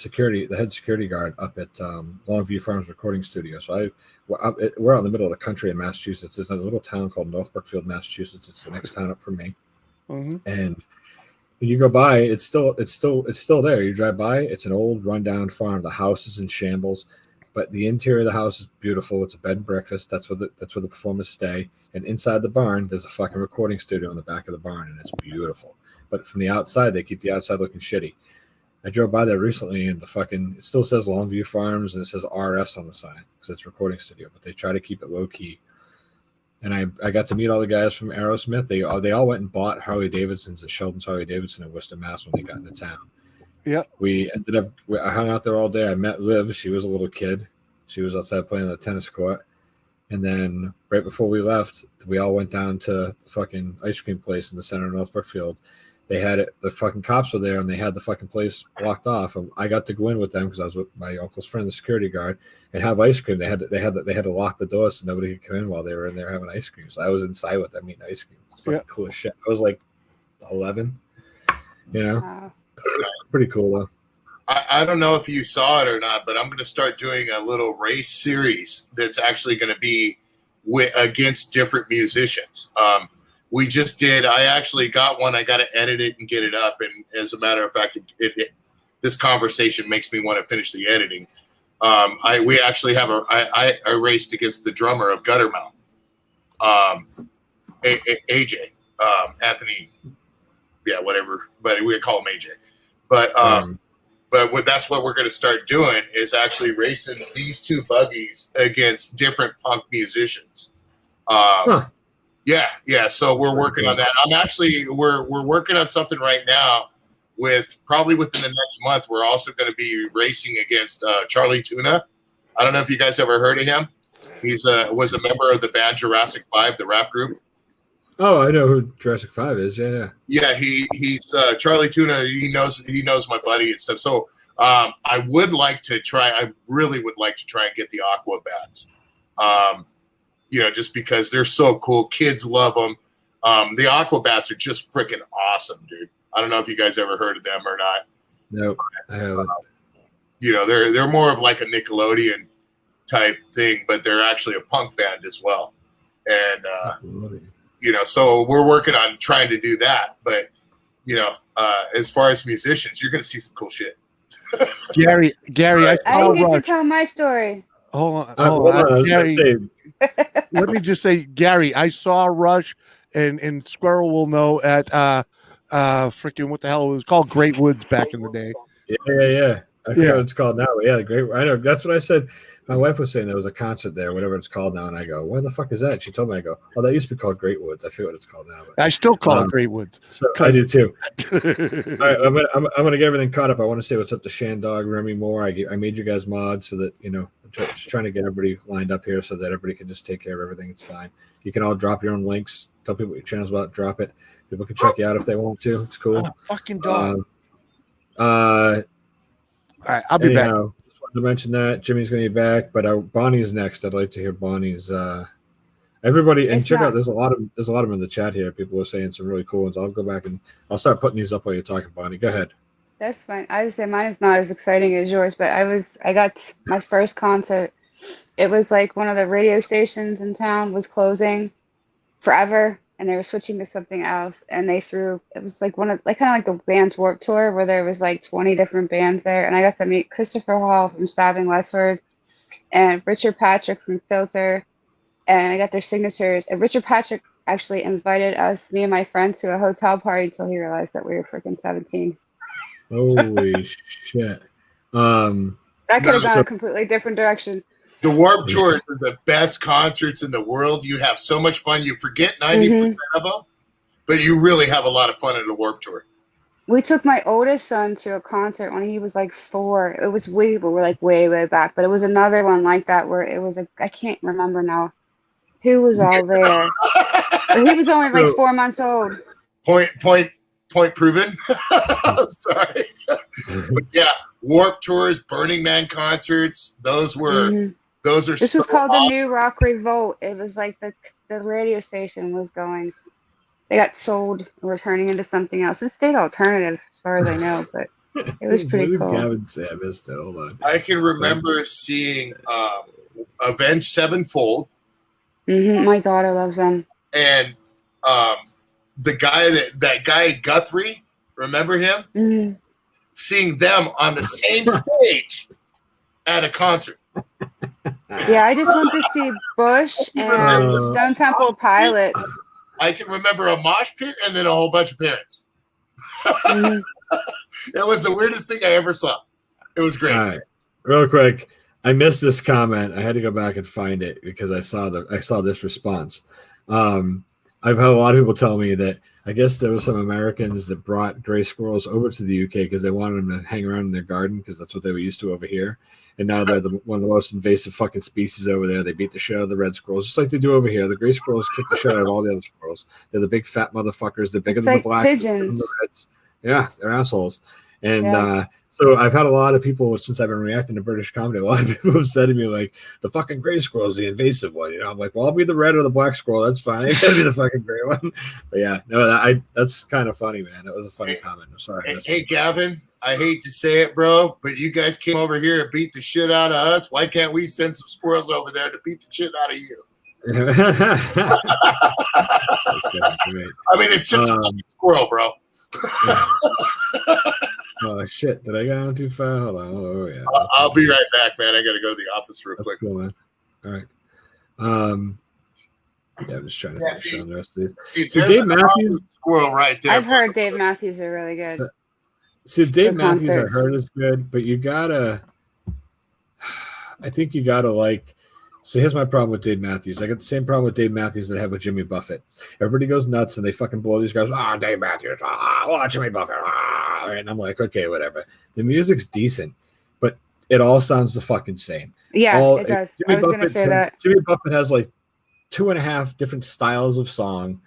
head security guard up at Longview Farms Recording Studio. So we're out in the middle of the country in Massachusetts. It's in a little town called North Brookfield, Massachusetts. It's the next town up from me. Mm-hmm. And when you go by, it's still there. You drive by, it's an old rundown farm. The house is in shambles, but the interior of the house is beautiful. It's a bed and breakfast. That's where the performers stay. And inside the barn, there's a fucking recording studio in the back of the barn, and it's beautiful. But from the outside, they keep the outside looking shitty. I drove by there recently, and it still says Longview Farms, and it says RS on the sign because it's a recording studio. But they try to keep it low key. and I got to meet all the guys from Aerosmith. They all went and bought Harley Davidsons at Sheldon's Harley Davidson in Worcester, Mass. When they got into town. Yeah. I hung out there all day. I met Liv. She was a little kid. She was outside playing on the tennis court. And then right before we left, we all went down to the fucking ice cream place in the center of North Brookfield. They had it. The fucking cops were there, and they had the fucking place blocked off. And I got to go in with them because I was with my uncle's friend, the security guard, and have ice cream. They had to lock the doors so nobody could come in while they were in there having ice cream. So I was inside with them eating ice cream. It's fucking cool as shit. I was like 11, you know. Wow. Pretty cool though. I don't know if you saw it or not, but I'm going to start doing a little race series that's actually going to be against different musicians. We just did. I actually got one. I got to edit it and get it up. And as a matter of fact, this conversation makes me want to finish the editing. We actually have I raced against the drummer of Guttermouth, AJ, Anthony. Yeah, whatever. But we call him AJ. But that's what we're going to start doing is actually racing these two buggies against different punk musicians. Yeah. So we're working on that. We're working on something right now probably within the next month. We're also going to be racing against Charlie Tuna. I don't know if you guys ever heard of him. He's was a member of the band Jurassic 5, the rap group. Oh, I know who Jurassic 5 is. Yeah. Yeah, he's Charlie Tuna. He knows my buddy and stuff. So I would like to try. I really would like to try and get the Aqua Bats. Just because they're so cool. Kids love them. The Aqua Bats are just freaking awesome, dude. I don't know if you guys ever heard of them or not. Nope, I haven't. They're more of like a Nickelodeon type thing, but they're actually a punk band as well. And so we're working on trying to do that. But as far as musicians, you're going to see some cool shit. Gary, I didn't get to tell my story. Hold on. Gary, let me just say, Gary, I saw Rush and Squirrel will know at freaking what the hell it was called, Great Woods back in the day. Yeah. I forgot what it's called now. Yeah, Great. I know. That's what I said. My wife was saying there was a concert there, whatever it's called now, and I go, "Where the fuck is that?" She told me, I go, "Oh, that used to be called Great Woods. I forget what it's called now." But, I still call it Great Woods. So I do too. All right, I'm gonna get everything caught up. I want to say what's up to Shandog, Remy Moore. I made you guys mods so that I'm just trying to get everybody lined up here so that everybody can just take care of everything. It's fine. You can all drop your own links. Tell people what your channel's about. Drop it. People can check you out if they want to. It's cool. Fucking dog. All right, I'll be back. Just wanted to mention that Jimmy's going to be back, but Bonnie's next. I'd like to hear Bonnie's. Everybody and check out. There's a lot of them in the chat here. People are saying some really cool ones. I'll go back and I'll start putting these up while you're talking, Bonnie. Go ahead. That's fine. I would say mine is not as exciting as yours, but I got my first concert. It was like one of the radio stations in town was closing forever, and they were switching to something else. And it was like kind of like the band's Warped Tour where there was like 20 different bands there. And I got to meet Christopher Hall from Stabbing Westward and Richard Patrick from Filter, and I got their signatures. And Richard Patrick actually invited me and my friends to a hotel party until he realized that we were freaking 17. Holy shit. That could have gone a completely different direction. The Warped Tours are the best concerts in the world. You have so much fun. You forget 90% of them, but you really have a lot of fun at a Warped Tour. We took my oldest son to a concert when he was like 4. It was we're like way back, but it was another one like that where it was I can't remember now who was all there. But he was only like 4 months old. Point proven. I'm sorry. But yeah, Warped Tours, Burning Man concerts, those are This was called the New Rock Revolt. It was like the radio station was going. They got sold and were turning into something else. It stayed alternative as far as I know, but it was pretty cool. Gavin say I missed it. Hold on. I can remember seeing Avenged Sevenfold. My daughter loves them. And the guy that guy Guthrie, remember him? Seeing them on the same stage at a concert. Yeah, I just went to see Bush and Stone Temple Pilots. I can remember a mosh pit and then a whole bunch of parents. That was the weirdest thing I ever saw. It was great. All right, real quick. I missed this comment. I had to go back and find it because I saw this response. I've had a lot of people tell me that I guess there were some Americans that brought gray squirrels over to the UK because they wanted them to hang around in their garden because that's what they were used to over here. And now they're one of the most invasive fucking species over there. They beat the shit out of the red squirrels, just like they do over here. The gray squirrels kick the shit out of all the other squirrels. They're the big fat motherfuckers. They're bigger It's than like the blacks, bigger than pigeons. the reds. Yeah, they're assholes. And Yeah. so I've had a lot of people since I've been reacting to British comedy. A lot of people have said to me like, "The fucking gray squirrel is the invasive one." You know, I'm like, "Well, I'll be the red or the black squirrel. That's fine. I gotta be the fucking gray one." But yeah, no, that's kind of funny, man. That was a funny comment. I'm sorry. Hey, Gavin, I hate to say it, bro, but you guys came over here and beat the shit out of us. Why can't we send some squirrels over there to beat the shit out of you? I mean, it's just a fucking squirrel, bro. Oh shit! Did I get on too far? Hold on. Oh yeah. I'll be right back, man. I got to go to the office real quick. Cool, man. All right. Yeah, I'm just trying to finish on the rest of these. So Dave Matthews, squirrel right there. I've heard Dave Matthews are really good. See, Dave Good Matthews, concerts. I heard is good, but I think you gotta like. So here's my problem with Dave Matthews. I got the same problem with Dave Matthews that I have with Jimmy Buffett. Everybody goes nuts and they fucking blow these guys. Dave Matthews. Jimmy Buffett. And I'm like, okay, whatever. The music's decent, but it all sounds the fucking same. Yeah, it does. I was going to say that. Jimmy Buffett has like 2.5 different styles of song,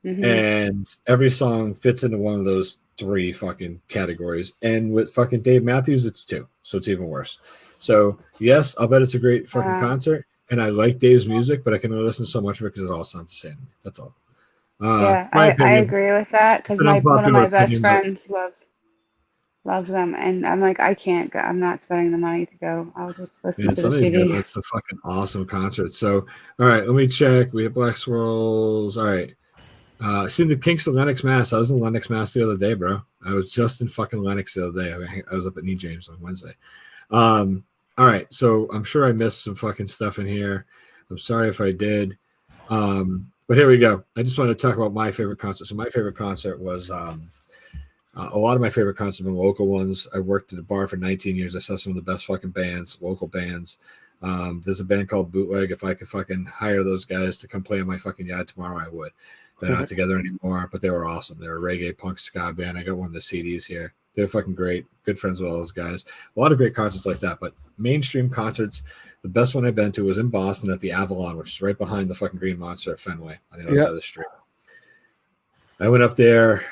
and every song fits into one of those 3 fucking categories. And with fucking Dave Matthews, it's 2, so it's even worse. So yes, I'll bet it's a great fucking concert, and I like Dave's music, but I can only listen to so much of it because it all sounds the same. That's all. Yeah, I agree with that because one of my best friends loves them, and I'm like, I can't go. I'm not spending the money to go. I'll just listen to the CD. It's a fucking awesome concert. So, all right, let me check. We have Black Swirls. All right. Seen the Kinks of Lenox, Mass. I was in Lenox, Mass the other day, bro. I was just in fucking Lenox the other day. I was up at Knee James on Wednesday. All right, so I'm sure I missed some fucking stuff in here. I'm sorry if I did. But here we go. I just wanted to talk about my favorite concert. So my favorite concert was a lot of my favorite concerts have been local ones. I worked at a bar for 19 years. I saw some of the best fucking bands, local bands. There's a band called Bootleg. If I could fucking hire those guys to come play in my fucking yard tomorrow, I would. They're not together anymore, but they were awesome. They were a reggae punk ska band. I got one of the CDs here. They're fucking great. Good friends with all those guys. A lot of great concerts like that. But mainstream concerts, the best one I've been to was in Boston at the Avalon, which is right behind the fucking Green Monster at Fenway on the other side of the street. I went up there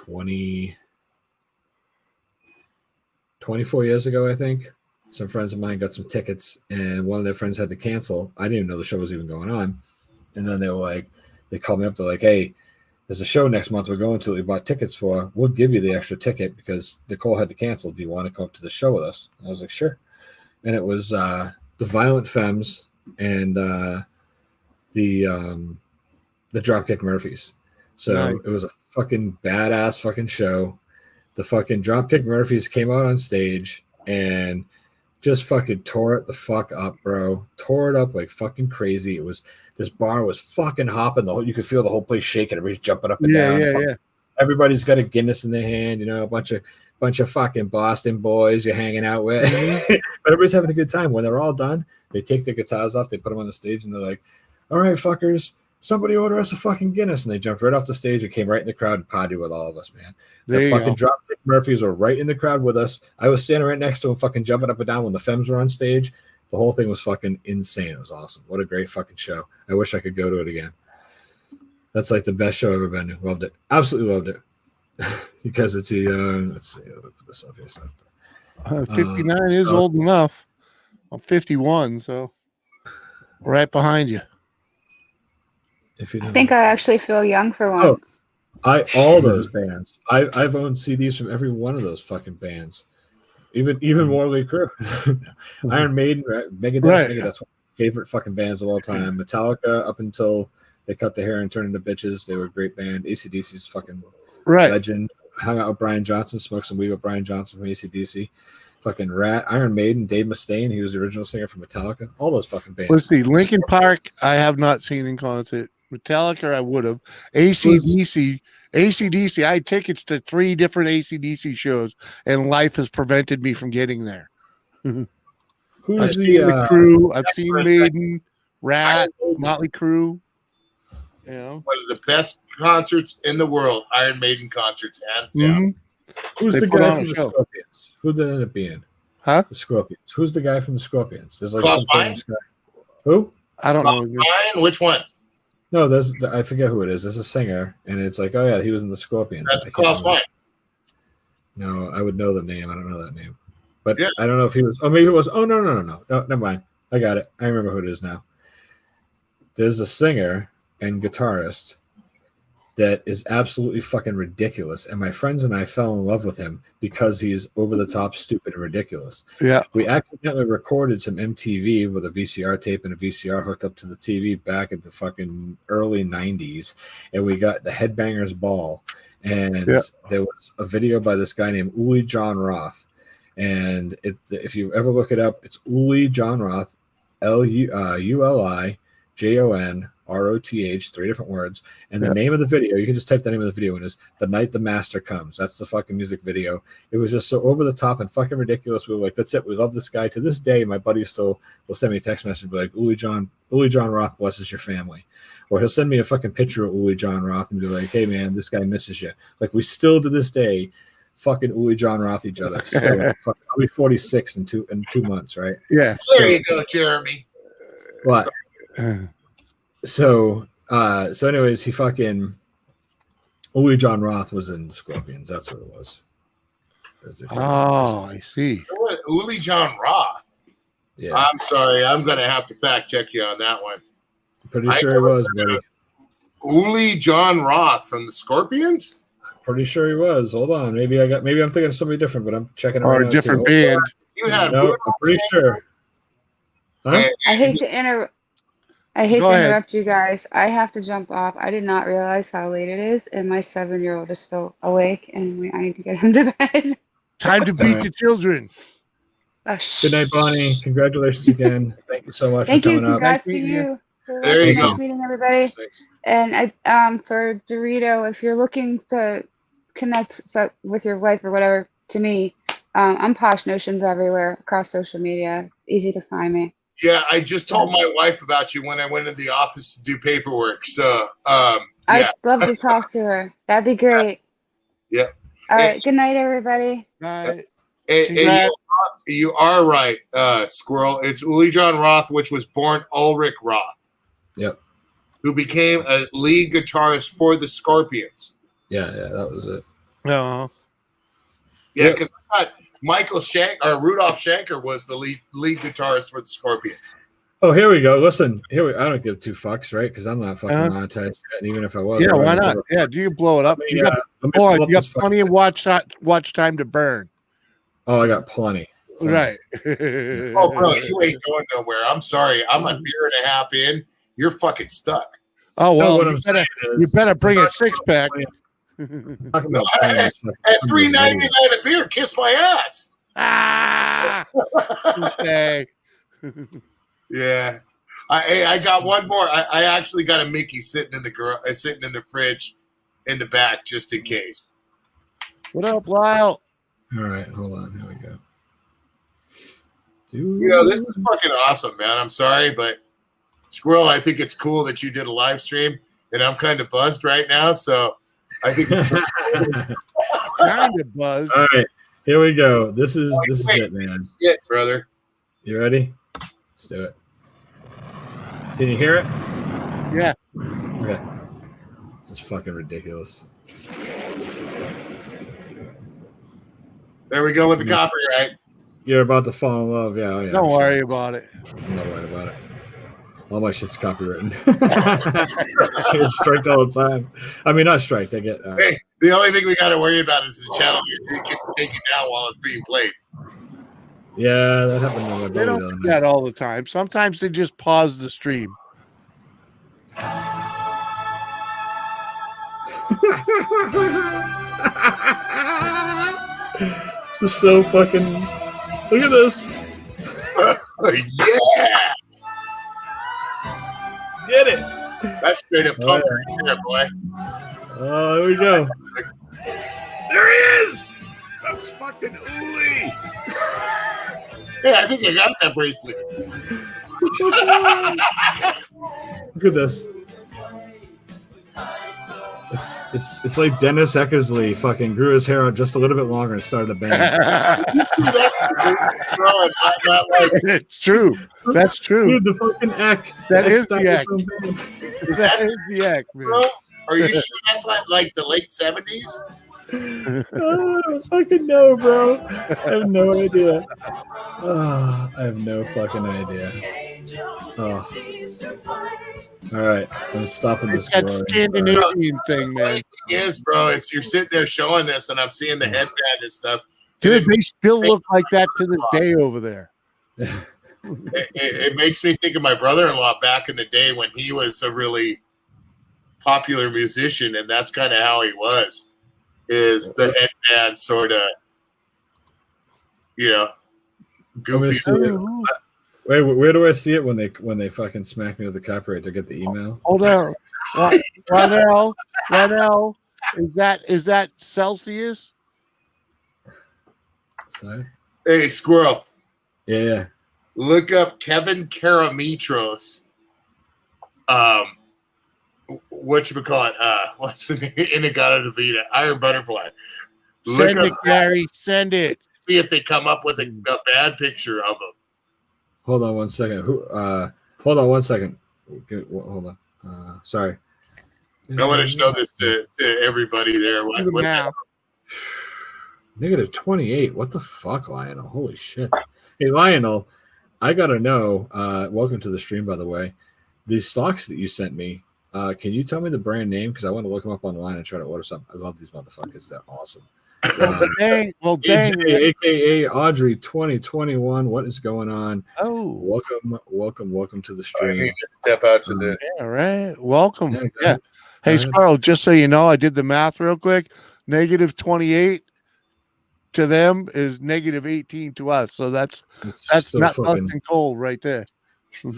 24 years ago, I think. Some friends of mine got some tickets, and one of their friends had to cancel. I didn't even know the show was even going on. And then they were like, they called me up. They're like, hey, there's a show next month we're going to that we bought tickets for. We'll give you the extra ticket because Nicole had to cancel. Do you want to come up to the show with us? And I was like, sure. And it was the Violent Femmes and the Dropkick Murphys. So It was a fucking badass fucking show. The fucking Dropkick Murphys came out on stage and just fucking tore it the fuck up, bro. Tore it up like fucking crazy. It was, this bar was fucking hopping. You could feel the whole place shaking. Everybody's jumping up and down. Yeah. Everybody's got a Guinness in their hand, you know, a bunch of fucking Boston boys you're hanging out with. But everybody's having a good time. When they're all done, they take their guitars off, they put them on the stage, and they're like, all right, fuckers, somebody order us a fucking Guinness. And they jumped right off the stage and came right in the crowd and partied with all of us, man. The fucking Dropkick Murphys were right in the crowd with us. I was standing right next to them, fucking jumping up and down when the Femmes were on stage. The whole thing was fucking insane. It was awesome. What a great fucking show. I wish I could go to it again. That's like the best show I've ever been to. Loved it. Absolutely loved it. Because it's a, let's see, I'll put this up here. 59 is old enough. I'm 51, so right behind you. If you I think I actually feel young for once. All those bands. I've owned CDs from every one of those fucking bands. Even Morley Crew. Iron Maiden, Megadeth. Right. Megadeth's one of my favorite fucking bands of all time. Metallica, up until they cut their hair and turned into bitches, they were a great band. AC/DC's fucking legend. Hung out with Brian Johnson, smoked some weed with Brian Johnson from AC/DC. Fucking Rat, Iron Maiden, Dave Mustaine, he was the original singer for Metallica. All those fucking bands. Let's see, Linkin Park, I have not seen in concert. Metallica, I would have. AC/DC, I had tickets to 3 different AC/DC shows, and life has prevented me from getting there. Who's I've seen the Crew, I've seen Maiden, Rat, Motley Crue. You know, One of the best concerts in the world, Iron Maiden concerts, hands down. Who's They the put guy on a from the show. Scorpions? Who did it end up being? Huh? The Scorpions. Who's the guy from the Scorpions? There's like Klaus some famous guy. Who? I don't know. Ryan, which one? No, I forget who it is. There's a singer, and it's like, oh yeah, he was in the Scorpions. That's I can't Klaus remember. Ryan. No, I would know the name. I don't know that name, but Yeah. I don't know if he was. Oh, maybe it was. Oh no, never mind. I got it. I remember who it is now. There's a singer and guitarist that is absolutely fucking ridiculous, and my friends and I fell in love with him because he's over the top, stupid, and ridiculous. Yeah. We accidentally recorded some MTV with a VCR tape and a VCR hooked up to the TV back at the fucking early 90s, and we got the Headbangers Ball, and there was a video by this guy named Uli John Roth, and if you ever look it up, it's Uli John Roth, ULI JON ROTH, 3 different words. And the name of the video, you can just type the name of the video in, is The Night the Master Comes. That's the fucking music video. It was just so over the top and fucking ridiculous. We were like, that's it. We love this guy. To this day, my buddy still will send me a text message, be like, Uli John Roth blesses your family. Or he'll send me a fucking picture of Uli John Roth and be like, hey man, this guy misses you. Like, we still to this day fucking Uli John Roth each other. Still, I'll be 46 in two months, right? Yeah. There you go, Jeremy. What? So anyways, he fucking Uli John Roth was in Scorpions. That's what it was. Oh, I see. Uli John Roth. Yeah. I'm sorry. I'm going to have to fact check you on that one. Pretty sure he was, buddy. Uli John Roth from the Scorpions? Pretty sure he was. Hold on. Maybe I'm thinking of somebody different, but I'm checking it Or right a now, different too. band. You had No, I'm pretty sure. Huh? I hate to interrupt you guys. I have to jump off. I did not realize how late it is, and my 7-year-old is still awake, and I need to get him to bed. Time to beat the children. Good night, Bonnie. Congratulations again. Thank you so much Thank for you. coming up. Congrats to you. There you Nice go. meeting everybody. Thanks. And for Dorito, if you're looking to connect with your wife or whatever, to me, I'm Posh Notions everywhere across social media. It's easy to find me. Yeah, I just told my wife about you when I went to the office to do paperwork. So, I'd love to talk to her. That'd be great. Yeah. All right. Good night, everybody. Night. And you are right, Squirrel. It's Uli John Roth, which was born Ulrich Roth. Yep. Who became a lead guitarist for the Scorpions. Yeah, that was it. No. Yeah, because I thought Rudolph Schenker was the lead guitarist for the Scorpions. Oh, here we go. Listen, I don't give 2 fucks, right? Because I'm not fucking monetized yet. And even if I was, Yeah, why not? Yeah, do you blow it up? You got plenty of watch time to burn. Oh, I got plenty. Right. Oh, bro, you ain't going nowhere. I'm sorry. I'm a beer and a half in. You're fucking stuck. Oh, well, No, you better bring a 6-pack. At $3.99 a beer, kiss my ass. Okay. Yeah, I got one more. I actually got a Mickey sitting in the fridge in the back just in case. What up, Lyle? All right, hold on. Here we go. This is fucking awesome, man. I'm sorry, but Squirrel, I think it's cool that you did a live stream, and I'm kind of buzzed right now, so I think it's kind of buzzed. All right, here we go. This is it, man. Shit, brother. You ready? Let's do it. Can you hear it? Yeah. Okay. This is fucking ridiculous. There we go with the copyright. You're about to fall in love. Yeah. Don't worry about it. I'm not worried about it. All my shit's copywritten. I get striked all the time. I mean, not striked. I get. Hey, the only thing we got to worry about is the channel you get taken down while it's being played. Yeah, that happened to my They buddy. don't do that all the time. Sometimes they just pause the stream. This is so fucking. Look at this. Yeah. Get it. That's straight up pump right there, boy. Oh, there we go. There he is. That's fucking Uli. Hey, I think I got that bracelet. Look at this. It's like Dennis Eckersley fucking grew his hair out just a little bit longer and started a band. It's true. That's true. Dude, the fucking Eck. That Eck is started the Eck. his own band. That is the Eck, Bro, man. are you sure that's like the late 70s? Oh, I fucking know, bro. I have no idea. Oh, I have no fucking idea. Oh. All right, I'm stopping this. It's that Scandinavian thing, man. Funny thing is, bro, is you're sitting there showing this, and I'm seeing the headband and stuff. Dude, they still look like that to this day over there. It makes me think of my brother-in-law back in the day when he was a really popular musician, and that's kind of how he was. Is the headband sort of, goofy? Wait, where do I see it when they fucking smack me with the copyright to get the email? Hold on, Lionel, is that Celsius? Sorry. Hey, Squirrel. Yeah. Look up Kevin Karamitros. Whatchamacallit? What's the name? Inagata Davida. Iron Butterfly. Send it, Gary. Send it. See if they come up with a bad picture of him. Hold on one second. Hold on one second. Hold on. Sorry. I want to show this to everybody there. Negative 28. What the fuck, Lionel? Holy shit. Hey, Lionel, I gotta know. Welcome to the stream, by the way. These socks that you sent me. Can you tell me the brand name? Because I want to look them up online and try to order some. I love these motherfuckers. They're awesome. Dang. AJ, aka Audrey 2021. What is going on? Oh, welcome to the stream. I need to step out to the. Yeah, right. Welcome. Yeah. Hey, Squirrel, just so you know, I did the math real quick. Negative 28 to them is negative 18 to us. So that's not fucking cold right there.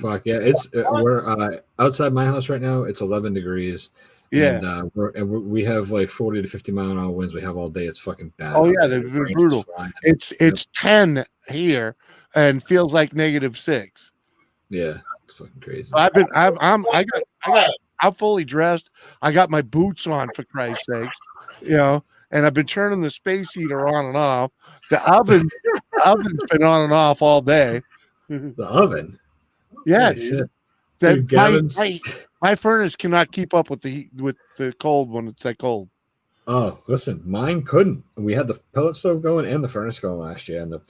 Fuck yeah! We're outside my house right now. It's 11 degrees. Yeah, and we have like 40 to 50 mile an hour winds. We have all day. It's fucking bad. Oh yeah, they've been brutal. It's 10 here and feels like negative 6. Yeah, it's fucking crazy. I'm fully dressed. I got my boots on, for Christ's sakes, and I've been turning the space heater on and off. The oven's been on and off all day. The oven. Yeah, shit. My furnace cannot keep up with the cold when it's that cold. Oh, listen, mine couldn't. We had the pellet stove going and the furnace going last year, and it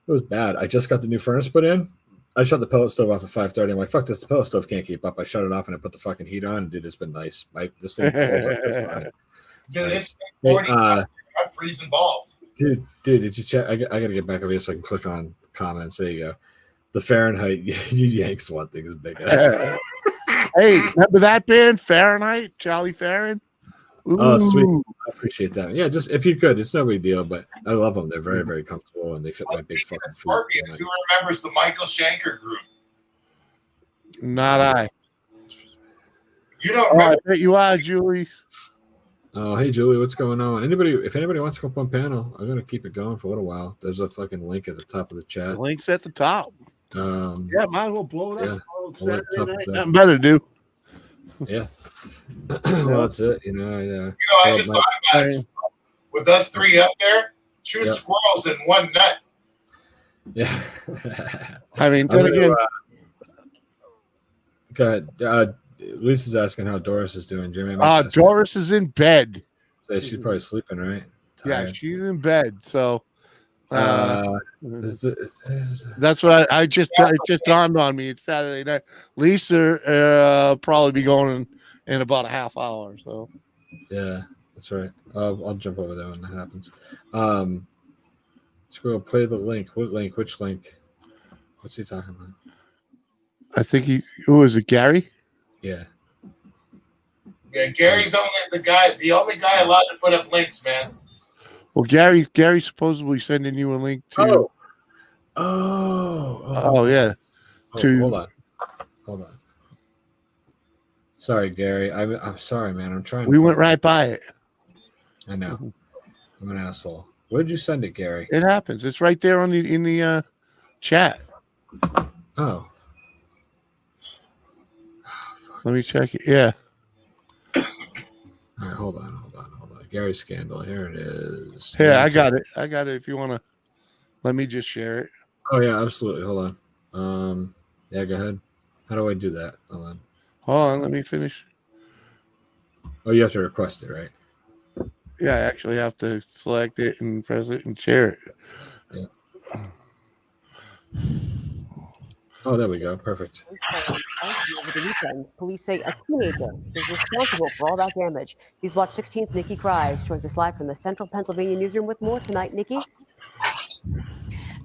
was bad. I just got the new furnace put in. I shut the pellet stove off at 5:30. I'm like, fuck this, the pellet stove can't keep up. I shut it off and I put the fucking heat on. Dude, it's been nice. This thing holds up just fine. It's nice. I'm freezing balls. Dude, did you check? I gotta get back over here so I can click on comments. There you go. The Fahrenheit, you yanks one thing is bigger. Hey, remember that band, Fahrenheit? Charlie Farron? Ooh. Oh, sweet. I appreciate that. Yeah, just if you could, it's no big deal, but I love them. They're very, very comfortable and they fit my big fucking feet. Scorpions. Who remembers the Michael Schenker group? Not I. You don't remember? I bet you are, Julie. Oh, hey, Julie, what's going on? If anybody wants to come up on panel, I'm going to keep it going for a little while. There's a fucking link at the top of the chat. The link's at the top. Yeah, might as well blow it up. Yeah, Nothing better to do. Yeah. Well, that's it. I just thought about it. With us three up there, 2 squirrels and 1 nut. Yeah. I mean, then again. Go ahead. Lisa's asking how Doris is doing. Jimmy. Doris is in bed. So she's probably sleeping, right? Tired. Yeah, she's in bed. So that's what it just dawned on me. It's Saturday night. Lisa probably be going in about a half hour. So yeah, that's right. I'll jump over there when that happens. Squirrel, play the link. What link? Which link? What's he talking about? I think who is it? Gary? Yeah. Yeah, Gary's the only guy allowed to put up links, man. Well, Gary's supposedly sending you a link to. Oh yeah. Hold on. Sorry, Gary. I'm sorry, man. I'm trying. We went right by it. I know. I'm an asshole. Where did you send it, Gary? It happens. It's right there in the chat. Oh. Let me check it. Yeah. All right, Gary scandal. Here it is. Yeah, I got it. I got it. If you want to, let me just share it. Oh yeah, absolutely. Hold on. Yeah, go ahead. How do I do that? Hold on. Let me finish. Oh, you have to request it, right? Yeah, I actually have to select it and press it and share it. Yeah. Oh, there we go. Perfect. Over the weekend, police say a teenager is responsible for all that damage. He's Watch 16's Nikki Cries joins us live from the Central Pennsylvania newsroom with more tonight. Nikki?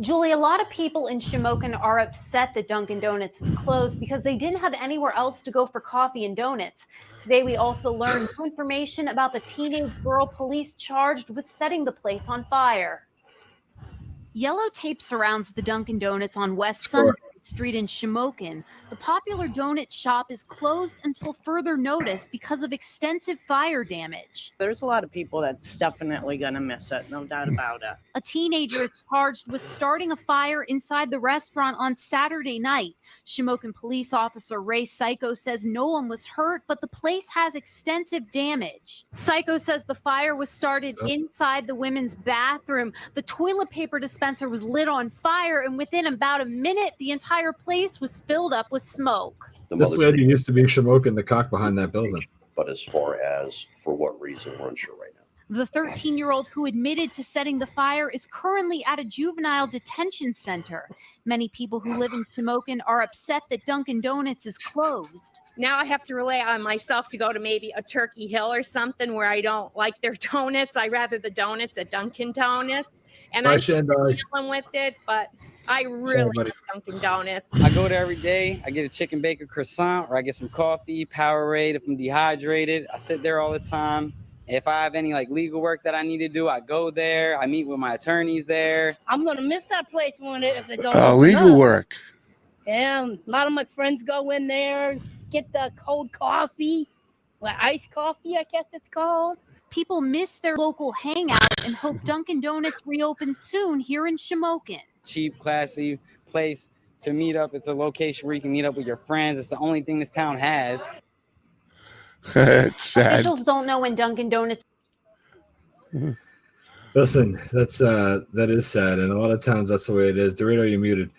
Julie, a lot of people in Shamokin are upset that Dunkin' Donuts is closed because they didn't have anywhere else to go for coffee and donuts. Today, we also learned new information about the teenage girl police charged with setting the place on fire. Yellow tape surrounds the Dunkin' Donuts on West Sunbury Street in Shamokin. The popular donut shop is closed until further notice because of extensive fire damage. There's a lot of people that's definitely going to miss it, no doubt about it. A teenager is charged with starting a fire inside the restaurant on Saturday night. Shamokin police officer Ray Psycho says no one was hurt, but the place has extensive damage. Psycho says the fire was started inside the women's bathroom. The toilet paper dispenser was lit on fire, and within about a minute, the entire place was filled up with smoke. This lady used to be Shamokin, the cock behind that building. But as far as for what reason, we're unsure right now. The 13-year-old who admitted to setting the fire is currently at a juvenile detention center. Many people who live in Shamokin are upset that Dunkin' Donuts is closed. Now I have to rely on myself to go to maybe a Turkey Hill or something where I don't like their donuts. I rather the donuts at Dunkin' Donuts. And I'm dealing with it, but I really like Dunkin' Donuts. I go there every day. I get a chicken bacon croissant, or I get some coffee, Powerade if I'm dehydrated. I sit there all the time. If I have any legal work that I need to do, I go there. I meet with my attorneys there. I'm gonna miss that place when if they don't. Legal work. Yeah, a lot of my friends go in there, get the cold coffee, iced coffee, I guess it's called. People miss their local hangout and hope Dunkin' Donuts reopens soon here in Shamokin. Cheap, classy place to meet up. It's a location where you can meet up with your friends. It's the only thing this town has. It's sad. Officials don't know when Dunkin' Donuts. Listen, that is sad, and a lot of towns that's the way it is. Dorito, you muted.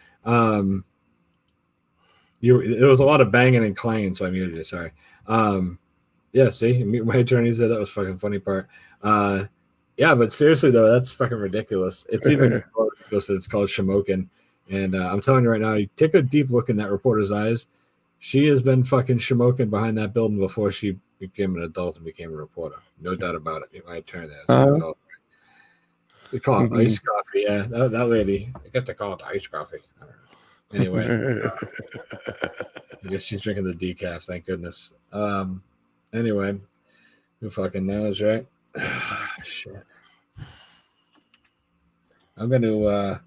There was a lot of banging and clanging, so I muted you. Sorry. Yeah, see, my attorney said that was fucking funny part. Yeah, but seriously though, that's fucking ridiculous. It's even ridiculous that it's called Shamokin, and I'm telling you right now, you take a deep look in that reporter's eyes. She has been fucking Shamokin behind that building before she became an adult and became a reporter. No doubt about it. My attorney. They call it iced coffee. Yeah, that lady. I got to call it iced coffee. I don't know. Anyway, I guess she's drinking the decaf. Thank goodness. Anyway, who fucking knows, right? Shit. I'm gonna.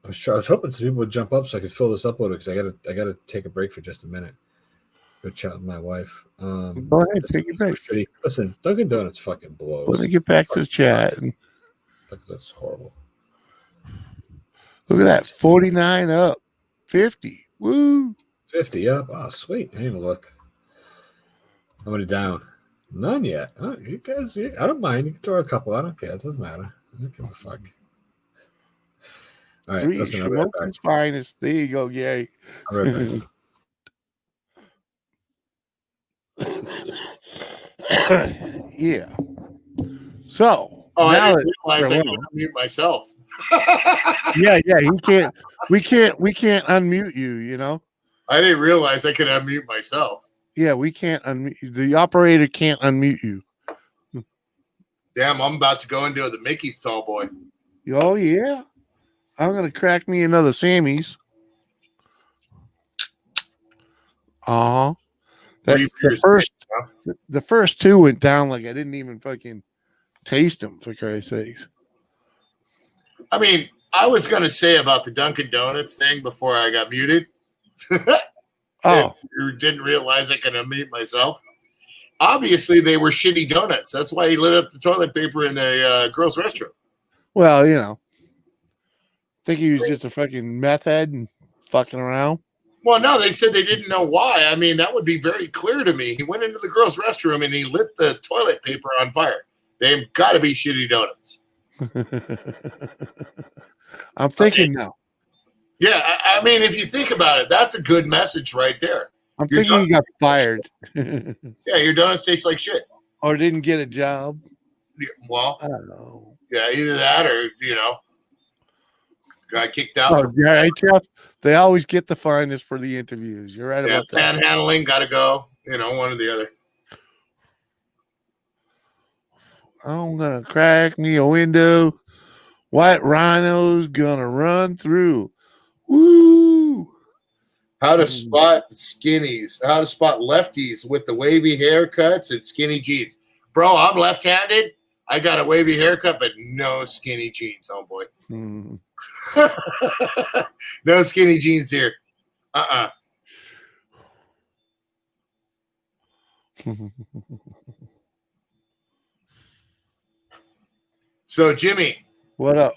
I was hoping some people would jump up so I could fill this up a little because I gotta take a break for just a minute. Go chat with my wife. Go ahead, take your break. Listen, Dunkin' Donuts fucking blows. Let me get back to the chat. That's horrible. Look at that, 49 up, 50. Woo! 50 up. Oh, sweet. I didn't even look. How many down? None yet. Oh, you guys, I don't mind. You can throw a couple. I don't care. It doesn't matter. I don't give a fuck. All right, listen. I'll be right back. Finest. There you go, Gary. I'll be right back. Yeah. So. I didn't realize I could unmute myself. yeah. We can't unmute you. You know. I didn't realize I could unmute myself. Yeah, we can't unmute. The operator can't unmute you. Damn, I'm about to go into the Mickey's tall boy. Oh yeah. I'm gonna crack me another Sammy's. The first two went down like I didn't even fucking taste them, for Christ's sakes. I mean, I was gonna say about the Dunkin' Donuts thing before I got muted. You didn't realize I could unmute myself. Obviously, they were shitty donuts. That's why he lit up the toilet paper in the girls' restroom. Well, you know. Think he was just a fucking meth head and fucking around? Well, no, they said they didn't know why. I mean, that would be very clear to me. He went into the girls' restroom and he lit the toilet paper on fire. They've got to be shitty donuts. I'm thinking now. Yeah, I mean, if you think about it, that's a good message right there. I'm thinking he got fired. Yeah, your donuts taste like shit. Or didn't get a job. Yeah, well, I don't know. Yeah, either that or, got kicked out. Oh, yeah, Jeff, they always get the finest for the interviews. You're right about that. Panhandling, got to go. One or the other. I'm going to crack me a window. White rhino's going to run through. Woo! How to spot skinnies. How to spot lefties with the wavy haircuts and skinny jeans. Bro, I'm left-handed. I got a wavy haircut, but no skinny jeans, homeboy. No skinny jeans here. So, Jimmy. What up?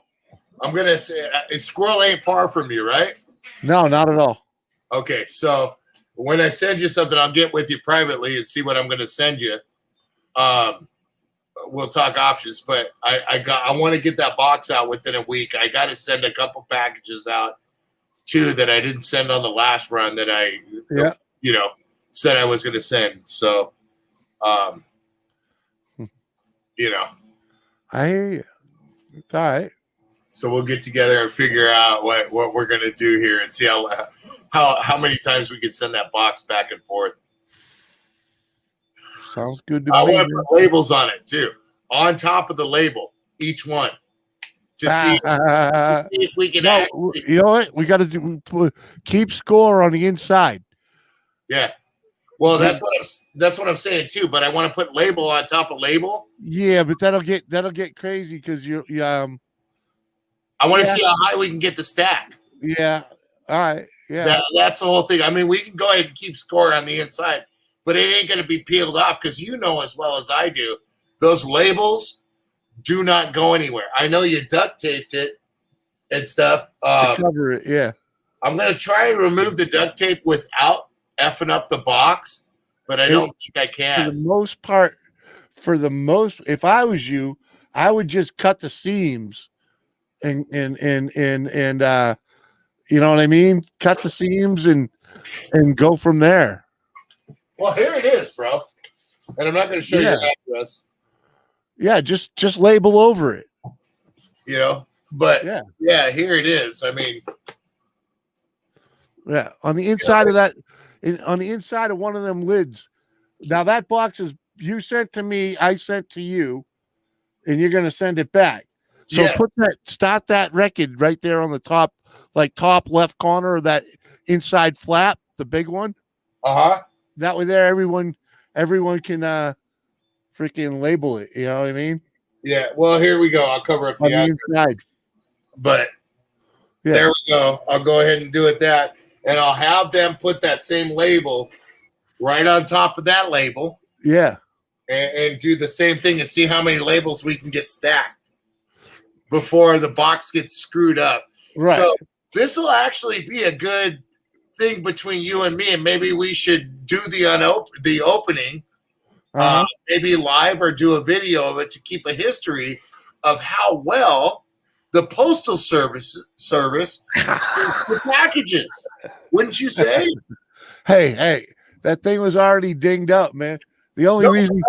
I'm going to say, Squirrel ain't far from you, right? No, not at all. Okay, so when I send you something, I'll get with you privately and see what I'm going to send you. We'll talk options, but I want to get that box out within a week. I got to send a couple packages out too that I didn't send on the last run that I said I was going to send. So, I hear you. It's all right. So we'll get together and figure out what we're going to do here and see how many times we can send that box back and forth. Sounds good to I me. want to put labels on it too, on top of the label, each one, to see if we can. You know what? We got to keep score on the inside. Yeah. Well, that's what I'm saying too. But I want to put label on top of label. Yeah, but that'll get crazy because I want to see how high we can get the stack. Yeah. All right. Yeah. That's the whole thing. I mean, we can go ahead and keep score on the inside, but it ain't going to be peeled off because as well as I do, those labels do not go anywhere. I know you duct taped it and stuff. To cover it, yeah. I'm going to try and remove the duct tape without effing up the box, but I don't think I can. For the most, if I was you, I would just cut the seams and you know what I mean? Cut the seams and go from there. Well, here it is, bro. And I'm not going to show you the address. Yeah, just label over it. But here it is. I mean, yeah, on the inside of that, on the inside of one of them lids. Now that box is you sent to me, I sent to you, and you're going to send it back. So start that record right there on the top, like top left corner of that inside flap, the big one. That way there, everyone can freaking label it. You know what I mean? Yeah. Well, here we go. I'll cover up the inside. But there we go. I'll go ahead and do it that, and I'll have them put that same label right on top of that label. Yeah. And do the same thing and see how many labels we can get stacked before the box gets screwed up. Right. So this will actually be a good thing between you and me, and maybe we should do the opening, maybe live or do a video of it to keep a history of how well the postal service the packages. Wouldn't you say? Hey, that thing was already dinged up, man. The only reason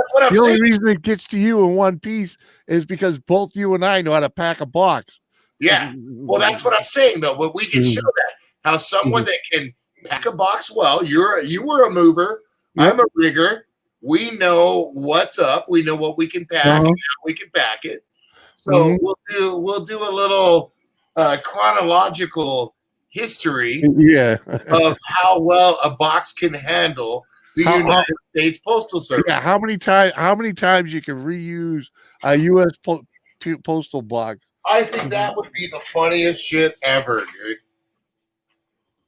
it gets to you in one piece is because both you and I know how to pack a box. Yeah. Well, that's what I'm saying, though. But we can show that how someone that can pack a box well. You were a mover. I'm a rigger. We know what's up. We know what we can pack and how we can pack it. So we'll do a little chronological history of how well a box can handle the United States Postal Service. Yeah, how many times you can reuse a U.S. postal box? I think that would be the funniest shit ever, dude.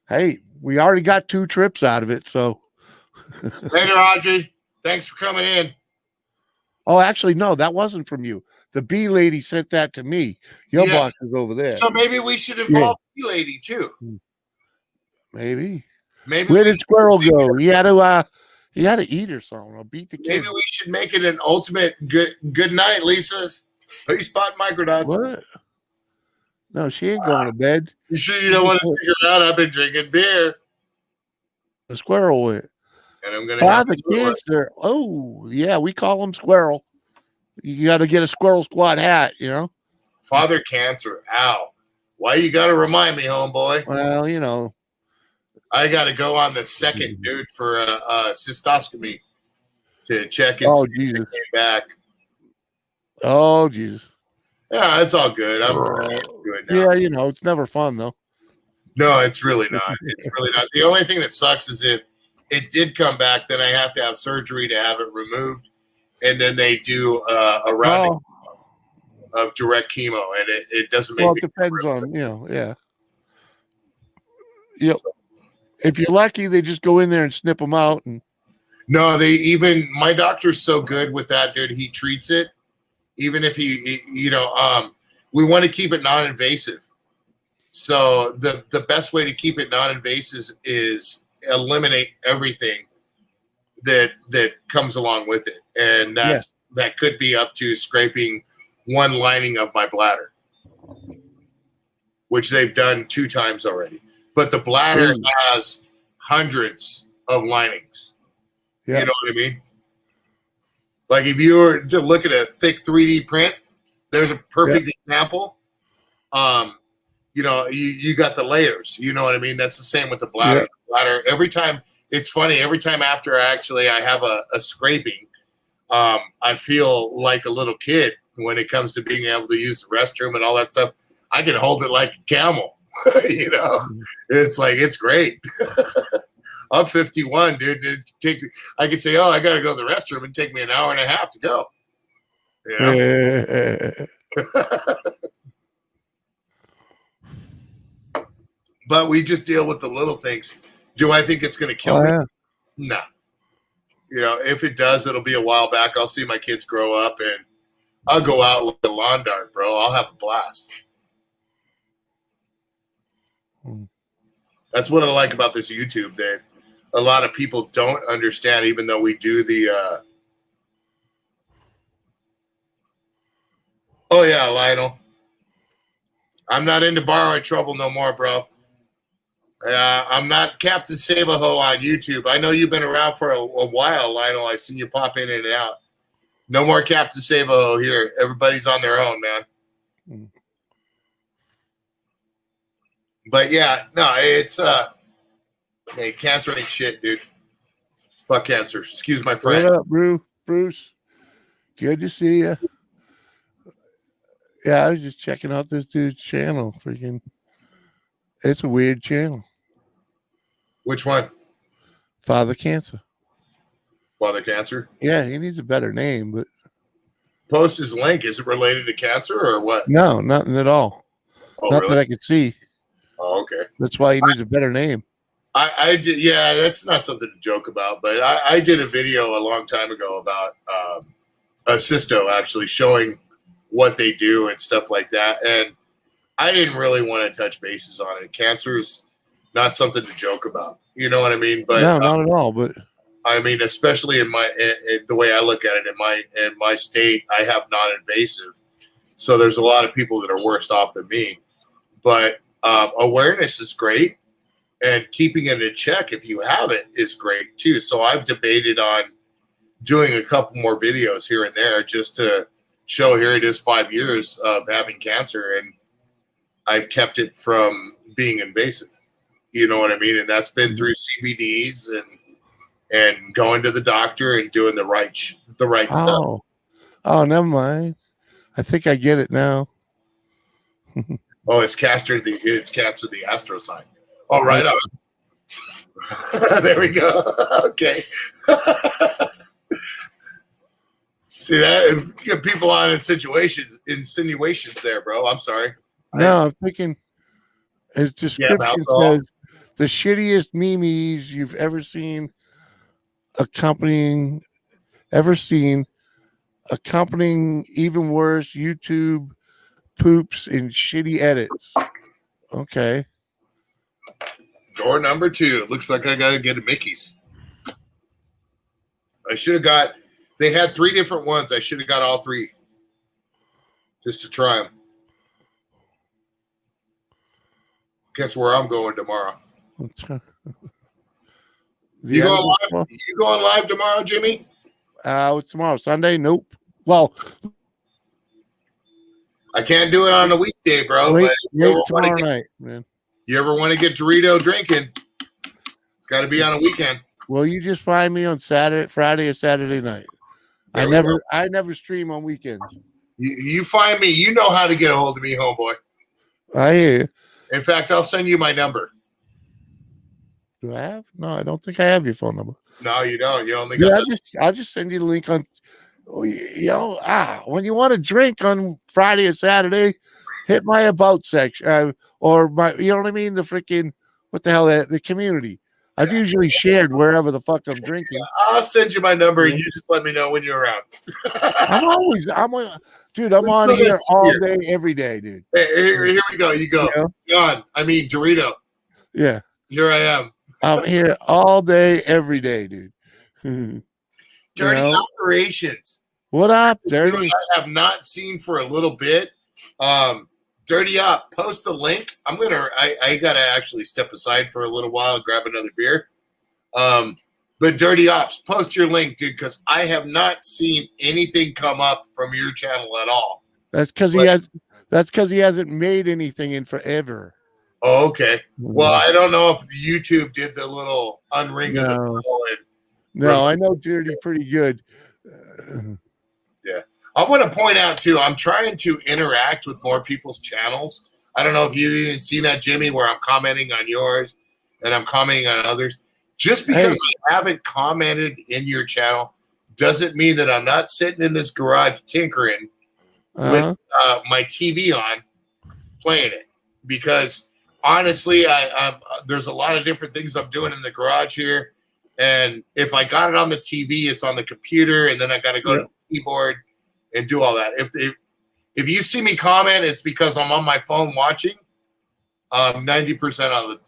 Hey, we already got 2 trips out of it, so. Later, Audrey. Thanks for coming in. Oh, actually, no, that wasn't from you. The bee lady sent that to me. Your box is over there. So maybe we should involve bee lady too. Maybe. Maybe where did Squirrel go? He had He had to eat or something. I'll beat the Maybe kid. we should make it an ultimate good night, Lisa. Please spot microdrops. What? No, she ain't going to bed. You sure you don't want to stick around? I've been drinking beer. The squirrel went. And I'm going to have the cancer. Oh, yeah, we call him Squirrel. You got to get a Squirrel Squad hat, you know? Father Cancer. Ow. Why you got to remind me, homeboy? Well, you know. I got to go on the second dude for a cystoscopy to check and see if it came back. Oh, Jesus. Yeah, it's all good. I'm good now. Yeah, you know, it's never fun, though. No, it's really not. It's really not. The only thing that sucks is if it did come back, then I have to have surgery to have it removed. And then they do a round of direct chemo, and it doesn't make it depends on, you know, yeah. Yep. So, if you're lucky, they just go in there and snip them out. And no, my doctor's so good with that, dude. He treats it. Even if we want to keep it non-invasive. So the best way to keep it non-invasive is eliminate everything that comes along with it. And that could be up to scraping one lining of my bladder, which they've done 2 times already. But the bladder has hundreds of linings. Yeah. You know what I mean? Like if you were to look at a thick 3D print, there's a perfect example. You know, you got the layers. You know what I mean? That's the same with the bladder. Yeah. The bladder. Every time, it's funny. Every time after I have a scraping, I feel like a little kid when it comes to being able to use the restroom and all that stuff. I can hold it like a camel. You know, it's like it's great. I'm 51, dude. I could say, oh, I got to go to the restroom and take me an hour and a half to go. You know? But we just deal with the little things. Do I think it's going to kill me? No. You know, if it does, it'll be a while back. I'll see my kids grow up and I'll go out with a lawn dart, bro. I'll have a blast. That's what I like about this YouTube, that a lot of people don't understand, even though we do the oh yeah, Lionel. I'm not into borrowing trouble no more, bro. I'm not Captain Sabaho on YouTube. I know you've been around for a while, Lionel. I've seen you pop in and out. No more Captain Sabaho here. Everybody's on their own, man. But yeah, no, it's hey, cancer ain't shit, dude. Fuck cancer. Excuse my friend. What up, Bruce? Good to see you. Yeah, I was just checking out this dude's channel. Freaking, it's a weird channel. Which one? Father Cancer. Father Cancer? Yeah, he needs a better name, but post his link. Is it related to cancer or what? No, nothing at all. Oh, not really? that I could see. Oh, okay. That's why he needs a better name. I did, yeah, that's not something to joke about, but I did a video a long time ago about Assisto actually showing what they do and stuff like that. And I didn't really want to touch bases on it. Cancer's not something to joke about. You know what I mean? But no, not at all. But I mean, especially in the way I look at it in my state, I have non-invasive. So there's a lot of people that are worse off than me. But awareness is great. And keeping it in check, if you have it, is great too. So I've debated on doing a couple more videos here and there just to show here it is 5 years of having cancer, and I've kept it from being invasive. You know what I mean? And that's been through CBDs and going to the doctor and doing the right stuff. Oh, never mind. I think I get it now. Oh, it's cancer the astro sign. Oh, right on. There we go. Okay. See that? And get people on insinuations there, bro. I'm sorry. No, I'm thinking his description says the shittiest memes you've ever seen accompanying even worse YouTube poops and shitty edits. Okay. Door number 2. Looks like I gotta get a Mickey's. I should have got. They had 3 different ones. I should have got all 3 just to try them. Guess where I'm going tomorrow? You going live tomorrow, Jimmy? What's tomorrow? Sunday? Nope. Well, I can't do it on a weekday, bro. late but tomorrow night, man. You ever want to get Dorito drinking? It's got to be on a weekend. Well, you just find me on Friday or Saturday night. I never stream on weekends. You find me. You know how to get a hold of me, homeboy. I hear you. In fact, I'll send you my number. Do I have? No, I don't think I have your phone number. No, you don't. You only got. I'll just send you the link on. When you want to drink on Friday or Saturday, hit my about section or my. You know what I mean? The freaking what the hell? The community. I've usually shared wherever the fuck I'm drinking. I'll send you my number and you just let me know when you're around. I'm on here all day, every day, dude. Hey, here we go. You go. John, Dorito. Yeah. Here I am. I'm here all day, every day, dude. Dirty Operations. What up, Dirty? I have not seen for a little bit. Dirty Up, post the link. I gotta actually step aside for a little while and grab another beer. But Dirty Ops, post your link, dude, because I have not seen anything come up from your channel at all. That's because he hasn't made anything in forever. Oh, okay. Well, I don't know if YouTube did the little unring of the bell. No, I know Dirty pretty good. Yeah. I want to point out, too, I'm trying to interact with more people's channels. I don't know if you've even seen that, Jimmy, where I'm commenting on yours and I'm commenting on others. Just because I haven't commented in your channel doesn't mean that I'm not sitting in this garage tinkering with my TV on, playing it. Because, honestly, there's a lot of different things I'm doing in the garage here. And if I got it on the TV, it's on the computer, and then I got to go to the keyboard and do all that. If you see me comment, it's because I'm on my phone watching 90% of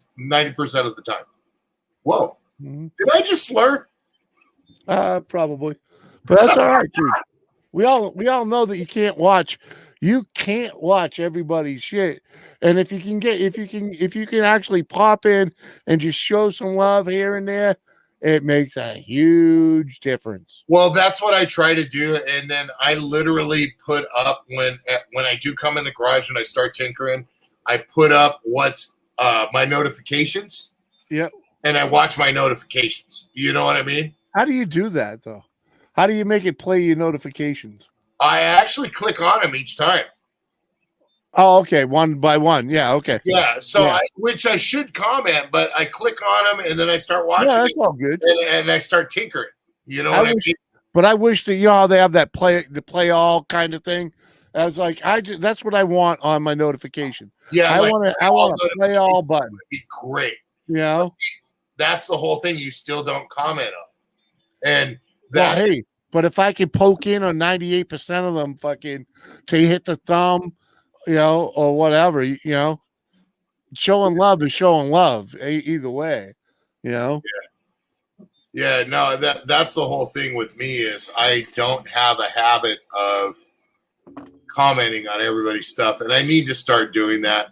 the time. Whoa. Did I just slur? Probably. But that's all right, dude. We all know that you can't watch everybody's shit. And if you can actually pop in and just show some love here and there, it makes a huge difference. Well, that's what I try to do. And then I literally put up when I do come in the garage and I start tinkering, I put up what's my notifications. Yep. And I watch my notifications. You know what I mean? How do you do that, though? How do you make it play your notifications? I actually click on them each time. Oh, okay. One by one. Yeah, okay. Yeah, so which I should comment, but I click on them and then I start watching. Yeah, that's all good. And I start tinkering. You know what I mean? But I wish that how they have that play all kind of thing. I was like, that's what I want on my notification. Yeah, I want a play all button. Would be great. You know, that's the whole thing. You still don't comment on, and but if I can poke in on 98% of them, fucking to hit the thumb, or whatever, showing love is showing love either way, Yeah, no, that's the whole thing with me is I don't have a habit of commenting on everybody's stuff, and I need to start doing that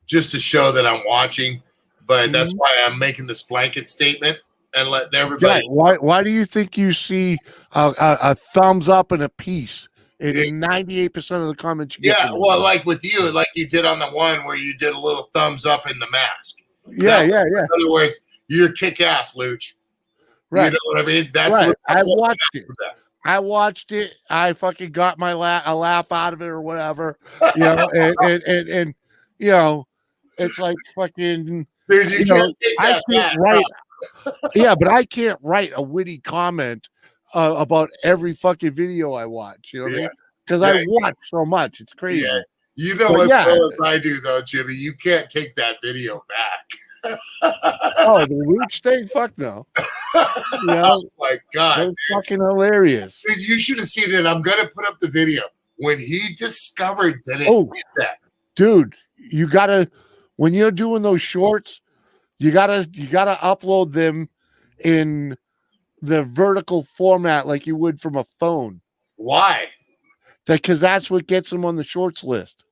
just to show that I'm watching. But that's why I'm making this blanket statement and letting everybody. Yeah, why do you think you see a thumbs up and a piece in 98% of the comments? Well, like with you, like you did on the one where you did a little thumbs up in the mask. Yeah. In other words, you're kick-ass, Luch. Right. You know what I mean? That's right. I watched it. I watched it. I fucking got a laugh out of it or whatever. And it's like fucking. Dude, you can't take that back. Yeah, but I can't write a witty comment about every fucking video I watch. You know what I mean? Because I watch so much. It's crazy. Yeah. You know as well as I do, though, Jimmy. You can't take that video back. Oh, the Luch thing? Fuck no. Oh my God. That's fucking hilarious. Dude, you should have seen it. I'm going to put up the video. When he discovered that it did that. Dude, you got to, when you're doing those shorts, you gotta upload them in the vertical format like you would from a phone. Why? Because that's what gets them on the shorts list.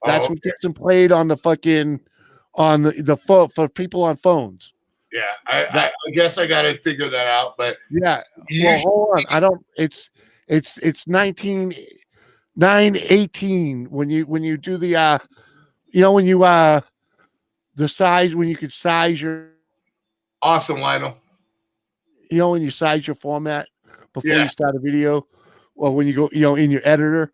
That's Oh, what gets them played on the fucking on the phone for people on phones. yeah. I guess I got to figure that out. But Yeah. you Well, should hold on. I don't. It's 918 when you do the when you the size when you could size your awesome, Lionel. when you size your format before Yeah. you start a video, or when you go in your editor,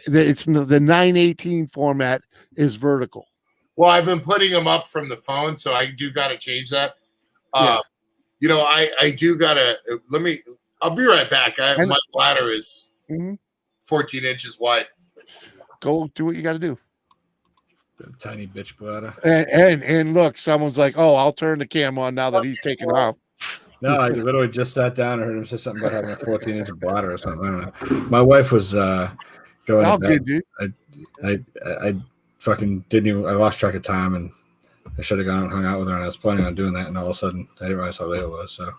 it's the 918 format is vertical. Well, I've been putting them up from the phone, so I do got to change that. Yeah. I do got to I'll be right back. My bladder is 14 inches wide. Go do what you got to do. Tiny bitch bladder. And look, someone's like, "Oh, I'll turn the cam on now that he's taken off." No, I literally just sat down and heard him say something about having a 14-inch bladder or something. I don't know. My wife was going to bed. Good, dude. I fucking didn't even. I lost track of time, and I should have gone and hung out with her. And I was planning on doing that, and all of a sudden, I didn't realize how late it was. So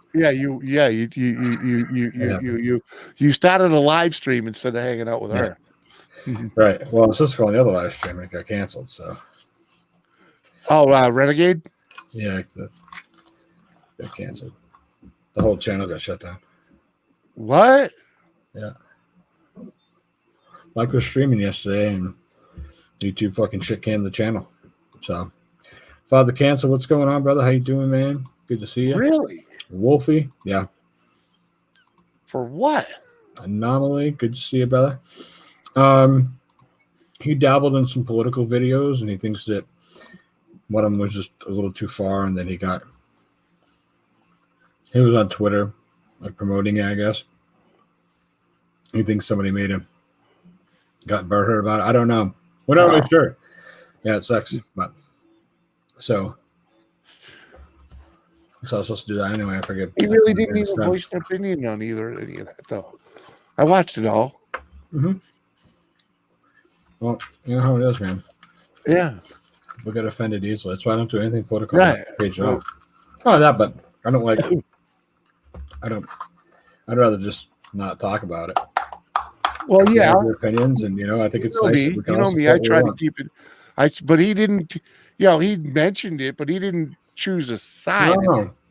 you started a live stream instead of hanging out with her. Right. Well, I was supposed to go on the other live stream, and it got canceled. So. Oh, Renegade. Yeah, that got canceled. The whole channel got shut down. What? Yeah. Mike was streaming yesterday, and YouTube fucking shit canned the channel. So, Father Cancer, what's going on, brother? How you doing, man? Good to see you. Really? Wolfie, yeah. For what? Anomaly, good to see you, brother. He dabbled in some political videos, and he thinks that one of them was just a little too far, and then he was on Twitter, like promoting it, I guess. He thinks somebody made him got butthurt about it. I don't know. We're not really sure. Yeah, it sucks. But so I was supposed to do that anyway. I forget. He really didn't even voice an opinion on any of that, though. I watched it all. Mm-hmm. Well, you know how it is, man. Yeah. We get offended easily. That's why I don't do anything political. Right. Page at all. Not that, but I don't like. I'd rather just not talk about it. Well, yeah. Your opinions, and I think it's nice. You know me. I try to keep it. But he didn't. He mentioned it, but he didn't choose a side.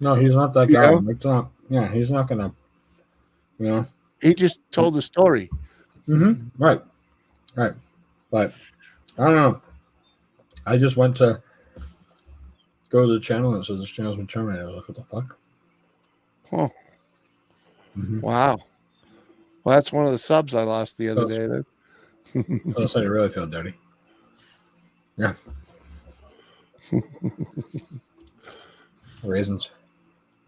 No, he's not that guy. It's not. Yeah, he's not gonna. He just told the story. Mm-hmm. Right. But I don't know. I just went to go to the channel and it says this channel's been terminated. I was like, what the fuck? Oh. Mm-hmm. Wow. Well, that's one of the subs I lost the other day. Then. That's how you really feel dirty. Yeah. Raisins.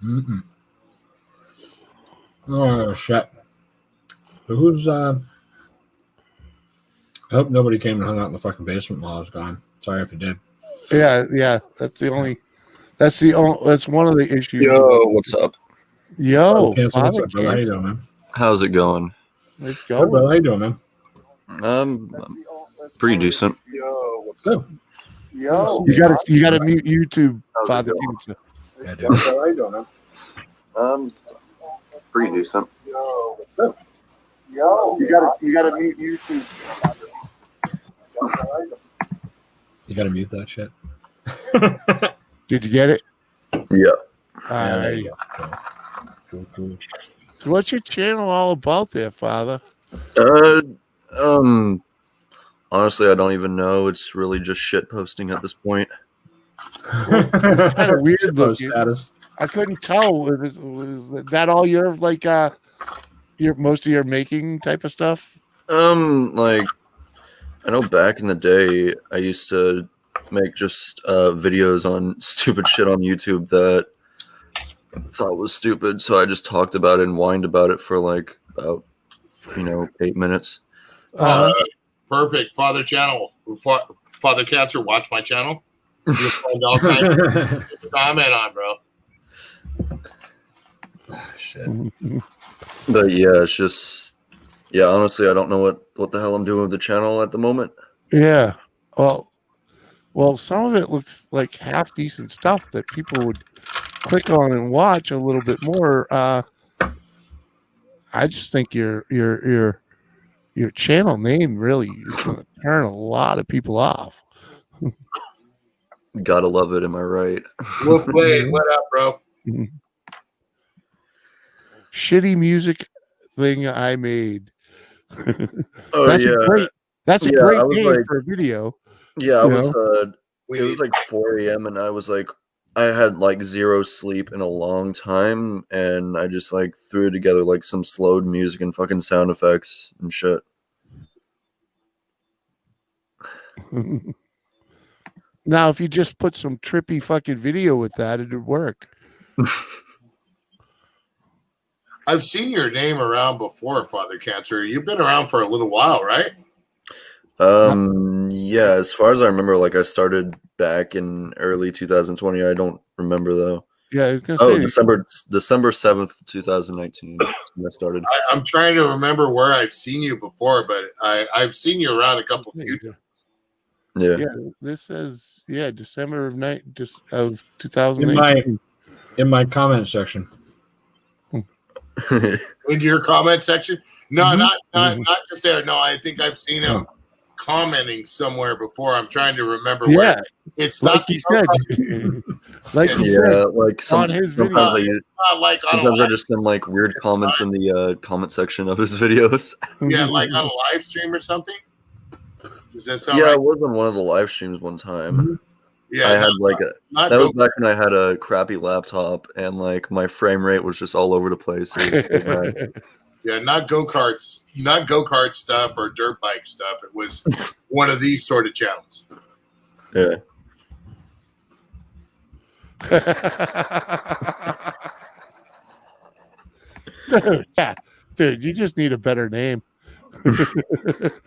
Mm-mm. Oh, shit. So who's, I hope nobody came and hung out in the fucking basement while I was gone. Sorry if you did. Yeah. That's one of the issues. Yo, what's up? Yo, what's up, brother? How you doing, man? How's it going? Let's go. Hey, brother, how you doing, man? Pretty decent. Good. Yo, you gotta mute YouTube, Father Pizza. Yeah, dude. How you doing, man? Pretty decent. Yo, you gotta mute YouTube. You gotta mute that shit. Did you get it? Yeah. There you go. Cool. What's your channel all about there, Father? Honestly, I don't even know. It's really just shit posting at this point. It's kind of weird looking. I couldn't tell. Was that all your most of your making type of stuff? Like I know back in the day, I used to make just videos on stupid shit on YouTube that I thought was stupid, so I just talked about it and whined about it for like about 8 minutes. Perfect. Father channel. Father Cancer, watch my channel. You'll find all kinds of comment on, bro. Shit. But yeah, it's just honestly, I don't know what the hell I'm doing with the channel at the moment. Yeah. Well, some of it looks like half decent stuff that people would click on and watch a little bit more. I just think your channel name really is going to turn a lot of people off. Gotta love it. Am I right? Wolf Blade, what up, bro? Shitty music thing I made. Oh That's yeah, a great. That's a yeah. great I was name like, for a video. yeah, I you was. know? It was like 4 a.m. and I was like, I had like zero sleep in a long time, and I just like threw together like some slowed music and fucking sound effects and shit. Now, if you just put some trippy fucking video with that, it'd work. I've seen your name around before, Father Cancer. You've been around for a little while, right? Yeah, as far as I remember, like I started back in early 2020. I don't remember though. Yeah, I was gonna Oh, say December 7th, 2019. That's when I started. I'm trying to remember where I've seen you before, but I've seen you around a couple of YouTube. Yeah. This says December of 2018. In my comment section. In your comment section? No, not just there. No, I think I've seen him commenting somewhere before. I'm trying to remember where. It's like not he said. Like he Yeah, said, like on his video. not like on a sometimes I live, just send like weird comments in the comment section of his videos. yeah, like on a live stream or something. Does that sound Yeah, I right? was on one of the live streams one time. Yeah, I had not- like not that was go- back when I had a crappy laptop and like my frame rate was just all over the place. It was so bad. Yeah, not go-kart stuff or dirt bike stuff. It was one of these sort of channels. Yeah. Dude, you just need a better name.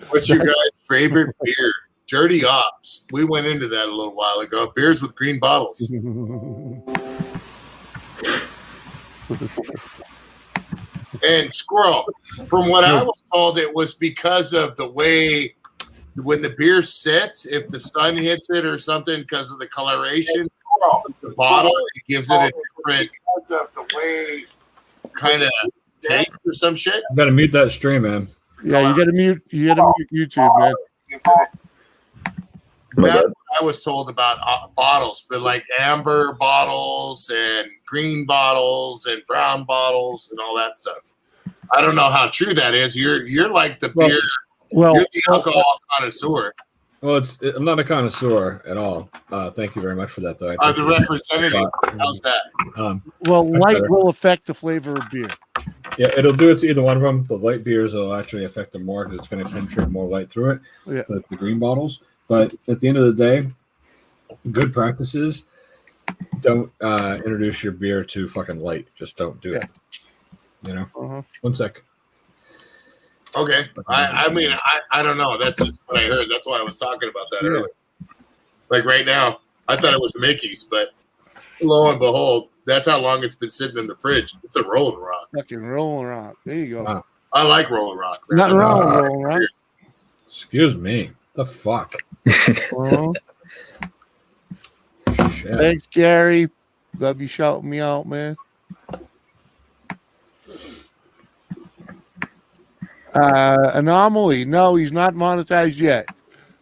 What's your guys' favorite beer? Dirty Ops. We went into that a little while ago. Beers with green bottles. And Squirrel, from what I was told, it was because of the way when the beer sits, if the sun hits it or something, because of the coloration of the bottle, it gives it a different kind of taste or some shit. You gotta mute that stream, man. Yeah, you gotta mute YouTube, man. That's what I was told about bottles, but like amber bottles and green bottles and brown bottles and all that stuff. I don't know how true that is. You're like the beer. You're the alcohol connoisseur. Well, I'm not a connoisseur at all. Thank you very much for that, though. The representative. How's that? Well, light will affect the flavor of beer. Yeah, it'll do it to either one of them. The light beers will actually affect them more because it's going to penetrate more light through it, like the green bottles. But at the end of the day, good practices, don't introduce your beer to fucking light. Just don't do it. You know? 1 sec. Okay. I mean, I don't know. That's just what I heard. That's why I was talking about that earlier. Like right now, I thought it was Mickey's, but lo and behold, that's how long it's been sitting in the fridge. It's a Rolling Rock. Fucking Rolling Rock. There you go. Wow. I like Rolling Rock. Nothing wrong with Rolling Rock. Excuse me. The fuck? Shit. Thanks, Gary. Love you shouting me out, man. Anomaly. No, he's not monetized yet.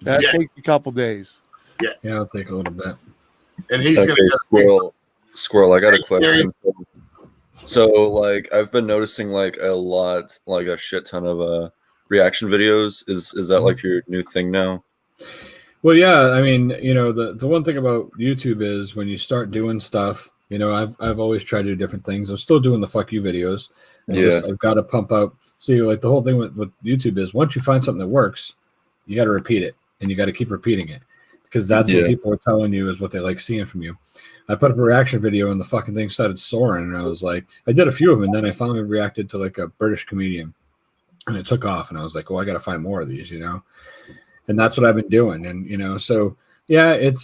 That takes a couple days. Yeah, it'll take a little bit. And he's Okay, Squirrel, I got a question. So like I've been noticing like a shit ton of reaction videos. Is that like your new thing now? Well, yeah. I mean, the one thing about YouTube is when you start doing stuff, I've always tried to do different things. I'm still doing the fuck you videos. I've got to pump out. See, like the whole thing with YouTube is once you find something that works, you got to repeat it and you got to keep repeating it because that's what people are telling you is what they like seeing from you. I put up a reaction video and the fucking thing started soaring, and I was like, I did a few of them, and then I finally reacted to like a British comedian, and it took off, and I was like, well, I got to find more of these, and that's what I've been doing, and so yeah, it's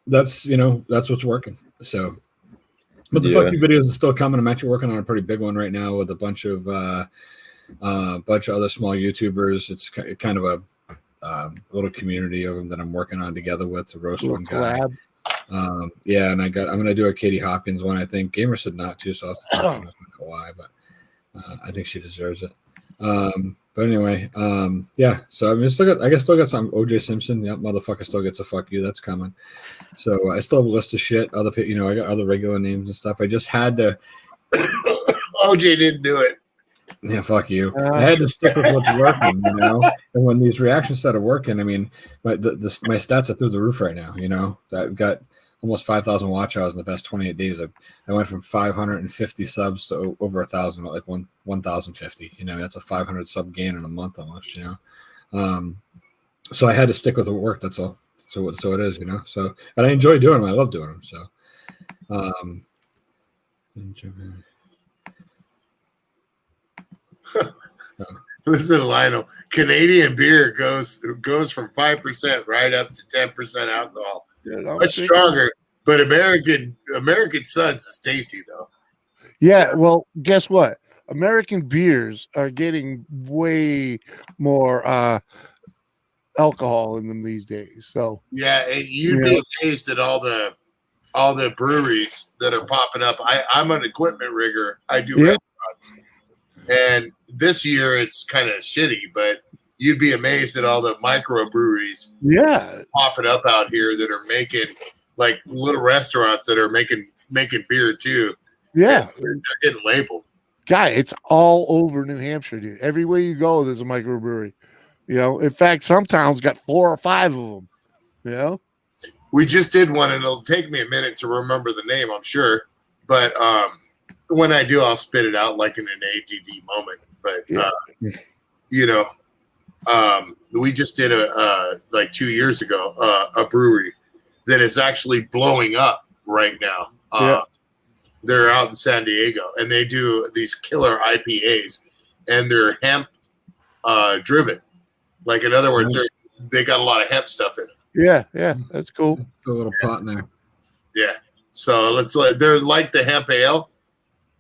that's what's working. So, but the fuck you videos are still coming. I'm actually working on a pretty big one right now with a bunch of other small YouTubers. It's kind of a little community of them that I'm working on together with to roast one guy. And I'm gonna do a Katie Hopkins one. I think Gamer said not to, so I'll have to talk to him. I don't know why, but I think she deserves it. But anyway, yeah. So I mean, I guess still got some OJ Simpson. Yep, motherfucker still gets a fuck you. That's coming. So I still have a list of shit. I got other regular names and stuff. I just had to. OJ didn't do it. Yeah, fuck you. I had to stick with what's working, you know. And when these reactions started working, I mean, my stats are through the roof right now. You know, I've got almost 5,000 watch hours in the past 28 days. I went from 550 subs to over 1,000, like 1,050. You know, that's a 500 sub gain in a month almost. You know, so I had to stick with the work. That's all. So it is. You know. So and I enjoy doing them. I love doing them. So. Listen, Lionel, Canadian beer goes from 5% right up to 10% alcohol. Yeah, much stronger, but American Suds is tasty though. Yeah, well, guess what? American beers are getting way more alcohol in them these days. So yeah, and you'd be amazed at all the breweries that are popping up. I'm an equipment rigger. I do restaurants. And this year it's kind of shitty, but you'd be amazed at all the microbreweries popping up out here that are making like little restaurants that are making beer too. Yeah. They're getting labeled. Guy, it's all over New Hampshire, dude. Everywhere you go, there's a microbrewery. You know, in fact, some towns got 4 or 5 of them. You know? We just did one, and it'll take me a minute to remember the name, I'm sure. But when I do, I'll spit it out like in an ADD moment. But you know, we just did like 2 years ago a brewery that is actually blowing up right now. They're out in San Diego, and they do these killer IPAs, and they're hemp driven. Like in other words, they got a lot of hemp stuff in it. Yeah, that's cool. A little pot in there. Yeah, so they're like the hemp ale,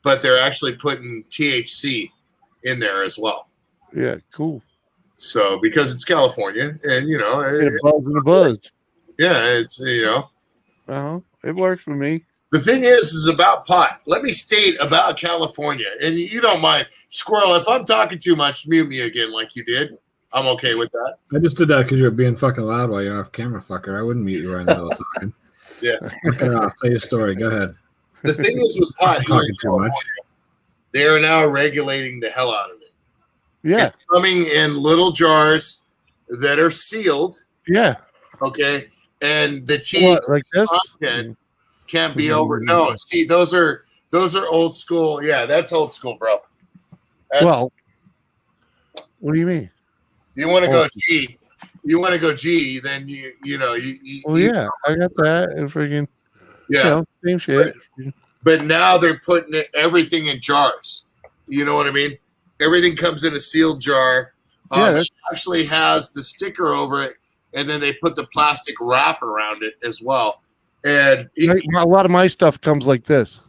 but they're actually putting THC in there as well. Yeah, cool. So because it's California, and you know, a buzz. Yeah, it's it works for me. The thing is about pot. Let me state about California, and you don't mind, Squirrel. If I'm talking too much, mute me again, like you did. I'm okay with that. I just did that because you were being fucking loud while you're off camera, fucker. I wouldn't mute you right in the middle of talking. Yeah. Fuck it off. Tell your story. Go ahead. The thing is with pot, I'm talking too much. They are now regulating the hell out of it. Yeah. It's coming in little jars that are sealed. Yeah. Okay. And the tea content can't be over. No, see, those are old school. Yeah, that's old school, bro. Well, what do you mean? You want to go G? You want to go G? Then you know. I got that and freaking same shit. But now they're putting everything in jars. You know what I mean? Everything comes in a sealed jar. It actually has the sticker over it, and then they put the plastic wrap around it as well. And a lot of my stuff comes like this.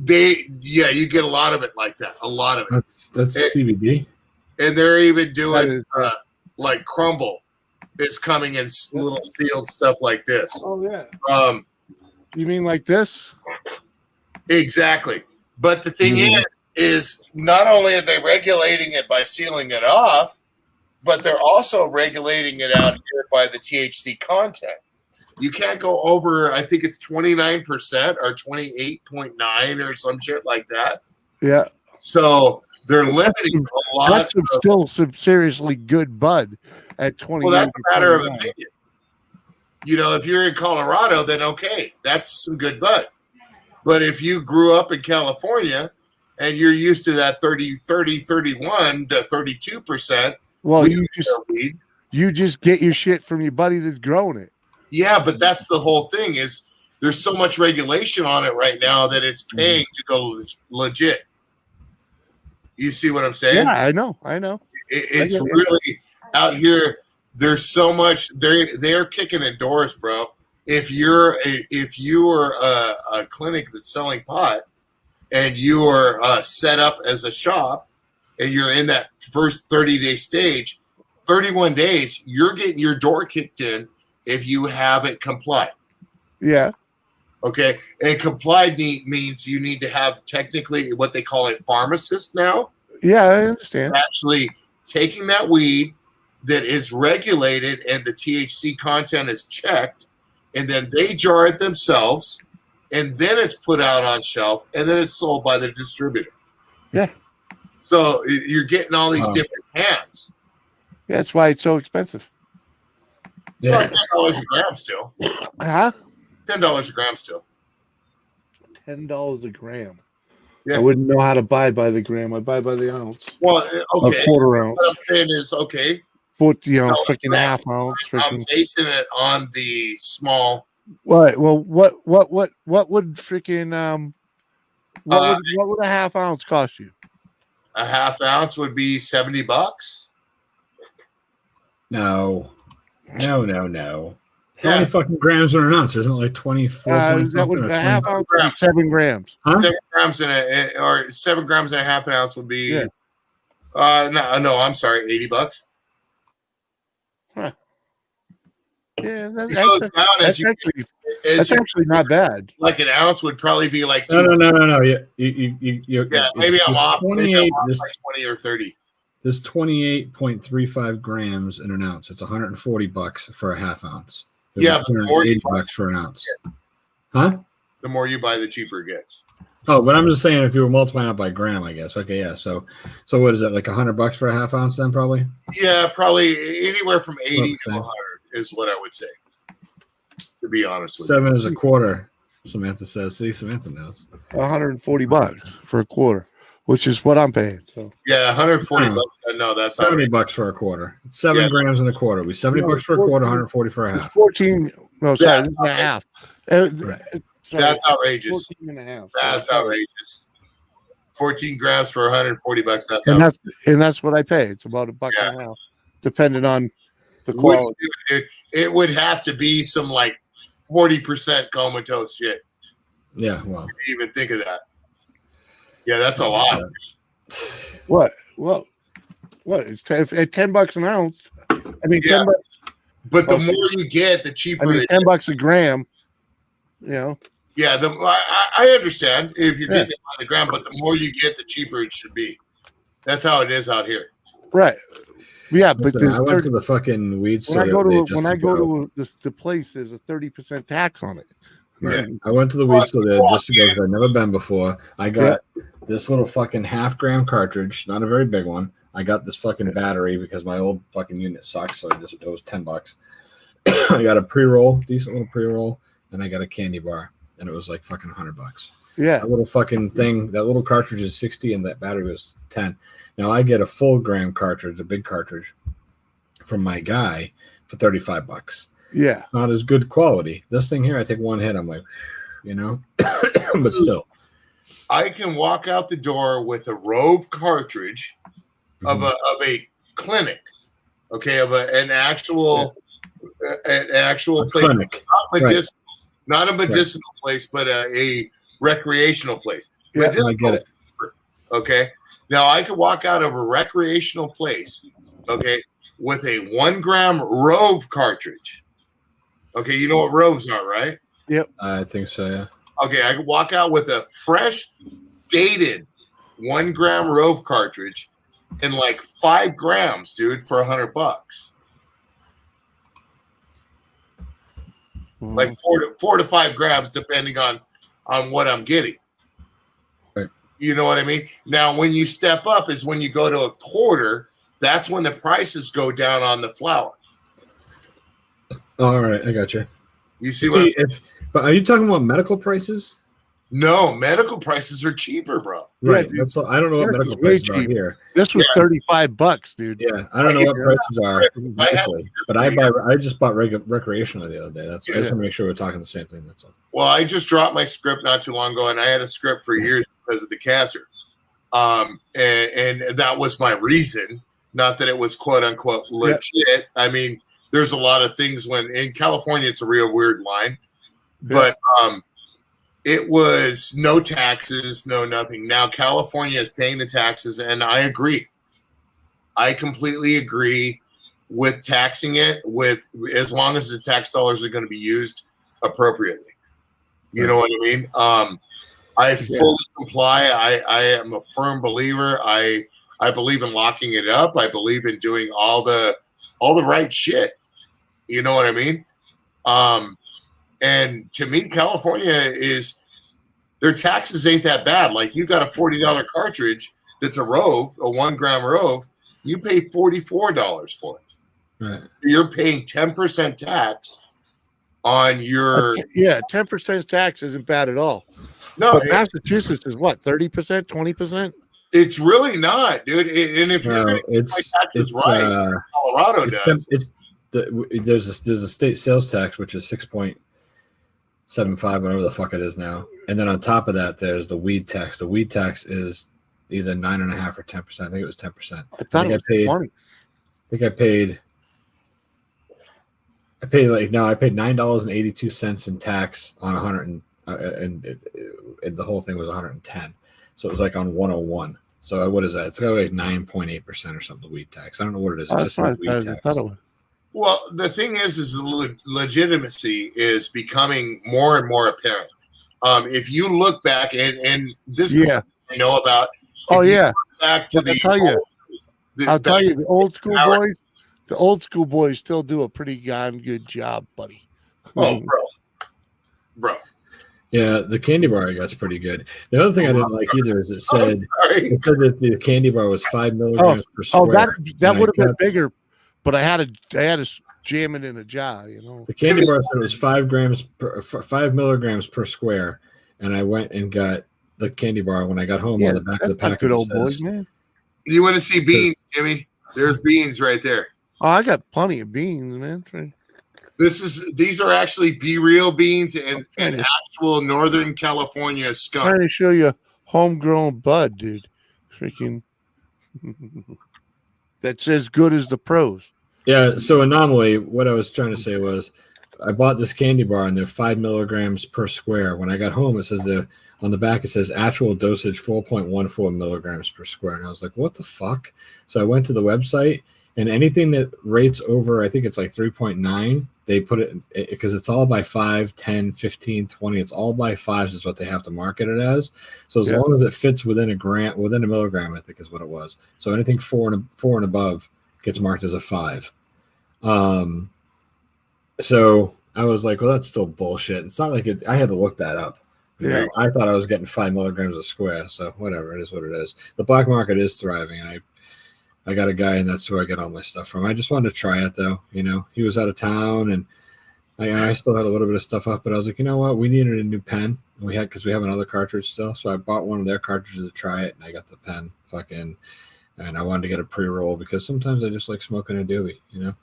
You get a lot of it like that. A lot of it. That's CBD. And they're even doing like crumble is coming in little sealed stuff like this. Oh yeah. You mean like this? Exactly. But the thing is not only are they regulating it by sealing it off, but they're also regulating it out here by the THC content. You can't go over, I think it's 29% or 28.9 or some shit like that. Yeah. So they're limiting a lot. That's still some seriously good bud at 20. Well, that's a matter of opinion. You know, if you're in Colorado, then okay, that's some good bud. But if you grew up in California and you're used to that 31 to 32%. Well, you just get your shit from your buddy that's growing it. Yeah, but that's the whole thing is there's so much regulation on it right now that it's paying to go legit. You see what I'm saying? Yeah, I know. It's really out here. There's so much. They're kicking indoors, bro. If you are a clinic that's selling pot and you are set up as a shop and you're in that first 30-day stage, 31 days, you're getting your door kicked in if you haven't complied. Yeah. Okay, and complied means you need to have technically what they call a pharmacist now. Yeah, I understand. Actually taking that weed that is regulated and the THC content is checked, and then they jar it themselves, and then it's put out on shelf, and then it's sold by the distributor. Yeah. So you're getting all these different hands. Yeah, that's why it's so expensive. Yeah. Well, $10 a gram still. Huh? $10 a gram still. $10 a gram. Yeah. I wouldn't know how to buy by the gram. I buy by the ounce. Well, okay. A quarter ounce. What I'm saying is, okay. Freaking half ounce. I'm basing it on the small. What? Well, what would freaking what would a half ounce cost you? A half ounce would be $70. No. How many fucking grams are an ounce? Isn't it like 24? That would a half ounce would be 7 grams. Huh? 7 grams or 7 grams and a half an ounce would be. Yeah. No, I'm sorry, $80. Huh. Yeah, that's actually not bad. Like an ounce would probably be like No. Yeah, maybe I'm off. 28, Like 20 or 30. There's 28.35 grams in an ounce. It's $140 for a half ounce. Yeah, but $180 for an ounce. Huh? The more you buy, the cheaper it gets. Oh, but I'm just saying if you were multiplying out by gram, I guess. Okay, yeah. So what is it, like $100 for a half ounce then, probably? Yeah, probably anywhere from 80 to 100 is what I would say. To be honest with you. 7 is a quarter. Samantha says. See, Samantha knows. $140 for a quarter, which is what I'm paying. So yeah, $140. No, that's $70 for a quarter. It's 7 grams in a quarter. We $70 for a quarter, $140 for a half. 14. No, sorry, this is a half. Sorry, that's outrageous. 14 and a half. That's outrageous. 14 grams for $140. And that's what I pay. It's about $1 and a half, depending on the quality. It would have to be some like 40% comatose shit. Yeah, well, to even think of that. Yeah, that's a lot. What? Well, what? It's at $10 an ounce. I mean, $10. But the more you get, the cheaper. I mean, $10 a gram. You know. Yeah, I understand if you're getting it by the gram, but the more you get, the cheaper it should be. That's how it is out here. Right. Yeah, but I went to the fucking weed store. When I go to the place, there's a 30% tax on it. Right. I went to the weed store there just to go because I'd never been before. I got this little fucking half-gram cartridge, not a very big one. I got this fucking battery because my old fucking unit sucks, so it was $10. I got a pre-roll, decent little pre-roll, and I got a candy bar, and it was like fucking $100. Yeah. That little fucking thing, that little cartridge is 60, and that battery was 10. Now I get a full gram cartridge, a big cartridge, from my guy for $35. Yeah. Not as good quality. This thing here, I take one hit, I'm like, but still. I can walk out the door with a Rove cartridge of a clinic, okay, of an actual place, clinic. not a medicinal place, but a recreational place. Yeah, I get it. Okay, now I can walk out of a recreational place, okay, with a 1 gram Rove cartridge. Okay, you know what Roves are, right? Yep, I think so. Yeah. Okay, I can walk out with a fresh, dated 1 gram Rove cartridge in like 5 grams, dude, for $100. Like 4 to 5 grams, depending on what I'm getting. Right. You know what I mean? Now, when you step up is when you go to a quarter. That's when the prices go down on the flower. All right, I got you. You see what I'm saying? But are you talking about medical prices? No, medical prices are cheaper, bro. Right. That's what, I don't know what medical prices are here. This was $35, dude. Yeah, I don't know what prices are medically, but I just bought recreational the other day. I just want to make sure we're talking the same thing. That's all. Well, I just dropped my script not too long ago, and I had a script for years because of the cancer. And that was my reason. Not that it was quote unquote legit. Yeah. I mean, there's a lot of things when in California, it's a real weird line, but it was no taxes, no nothing. Now California is paying the taxes, and I agree. I completely agree with taxing it with as long as the tax dollars are going to be used appropriately. You know what I mean? I fully comply. I am a firm believer. I believe in locking it up. I believe in doing all the right shit. You know what I mean? And to me, California is their taxes ain't that bad. Like you got a $40 cartridge that's a Rove, a 1 gram Rove, you pay $44 for it. Right. You're paying 10% tax on your 10% tax isn't bad at all. No, but Massachusetts is what, 30%, 20%? It's really not, dude. And if you're going to get my taxes right, Colorado does. There's a state sales tax which is 6.75, whatever the fuck it is now, and then on top of that, there's the weed tax. The weed tax is either 9.5% or 10%. I think it was 10%. I paid 20. I paid $9.82 in tax on 100, and the whole thing was 110. So it was like on 101. So what is that? It's got like 9.8% or something. The weed tax. I don't know what it is. It's just a weed tax. Well, the thing is the legitimacy is becoming more and more apparent. If you look back, and this is something I know about. Oh yeah. Back to I'll tell you, the old school boys. The old school boys still do a pretty good job, buddy. Oh, bro. Yeah, the candy bar I got's pretty good. The other thing I didn't like either is it said that the candy bar was 5 milligrams per square. Oh, that would have been bigger, but I had to jam it in a jar. You know, the candy bar said it was 5 milligrams per square, and I went and got the candy bar when I got home. On the back of the package, good old boys, man. You want to see beans, Jimmy? There's beans right there. Oh, I got plenty of beans, man. These are actually Be Real beans and actual Northern California skunk. I'm trying to show you homegrown bud, dude. Freaking that's as good as the pros. Yeah, so Anomaly, what I was trying to say was I bought this candy bar and they're 5 milligrams per square. When I got home, it says on the back, it says actual dosage 4.14 milligrams per square. And I was like, what the fuck? So I went to the website, and anything that rates over, I think it's like 3.9, they put it, because it's all by 5, 10, 15, 20. It's all by fives is what they have to market it as. So as long as it fits within a milligram, I think is what it was. So anything 4 and above gets marked as a 5. So I was like, well, that's still bullshit. It's not like I had to look that up. Yeah. I thought I was getting 5 milligrams a square. So whatever, it is what it is. The black market is thriving. I got a guy, and that's where I get all my stuff from. I just wanted to try it, though. You know, he was out of town, and I still had a little bit of stuff up, but I was like, you know what? We needed a new pen. Because we have another cartridge still. So I bought one of their cartridges to try it, and I got the pen and I wanted to get a pre-roll because sometimes I just like smoking a doobie, you know?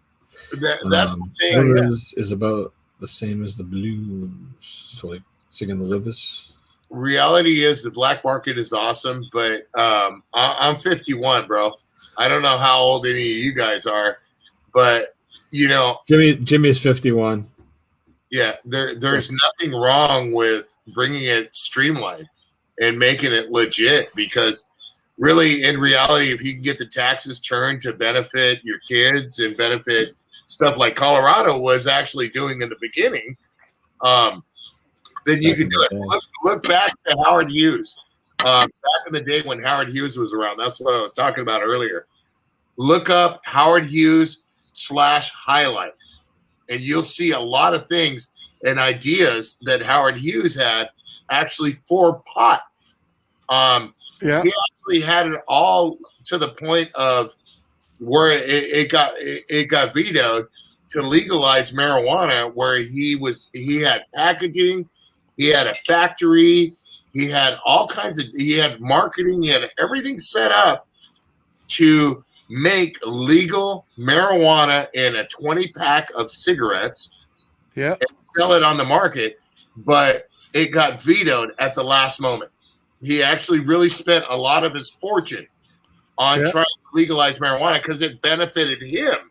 That's the thing. Is about the same as the blues. So like singing the livers. Reality is the black market is awesome, but I'm 51, bro. I don't know how old any of you guys are, but you know, Jimmy is 51. Yeah, there's nothing wrong with bringing it streamlined and making it legit, because really, in reality, if you can get the taxes turned to benefit your kids and benefit stuff like Colorado was actually doing in the beginning, then you can do it. Look back to Howard Hughes. Back in the day when Howard Hughes was around, that's what I was talking about earlier. Look up Howard Hughes /highlights, and you'll see a lot of things and ideas that Howard Hughes had actually for pot. He actually had it all to the point of where it got vetoed to legalize marijuana, where he had packaging, he had a factory, he had all kinds of, he had marketing, he had everything set up to make legal marijuana in a 20-pack of cigarettes and sell it on the market, but it got vetoed at the last moment. He actually really spent a lot of his fortune on trying to legalize marijuana because it benefited him.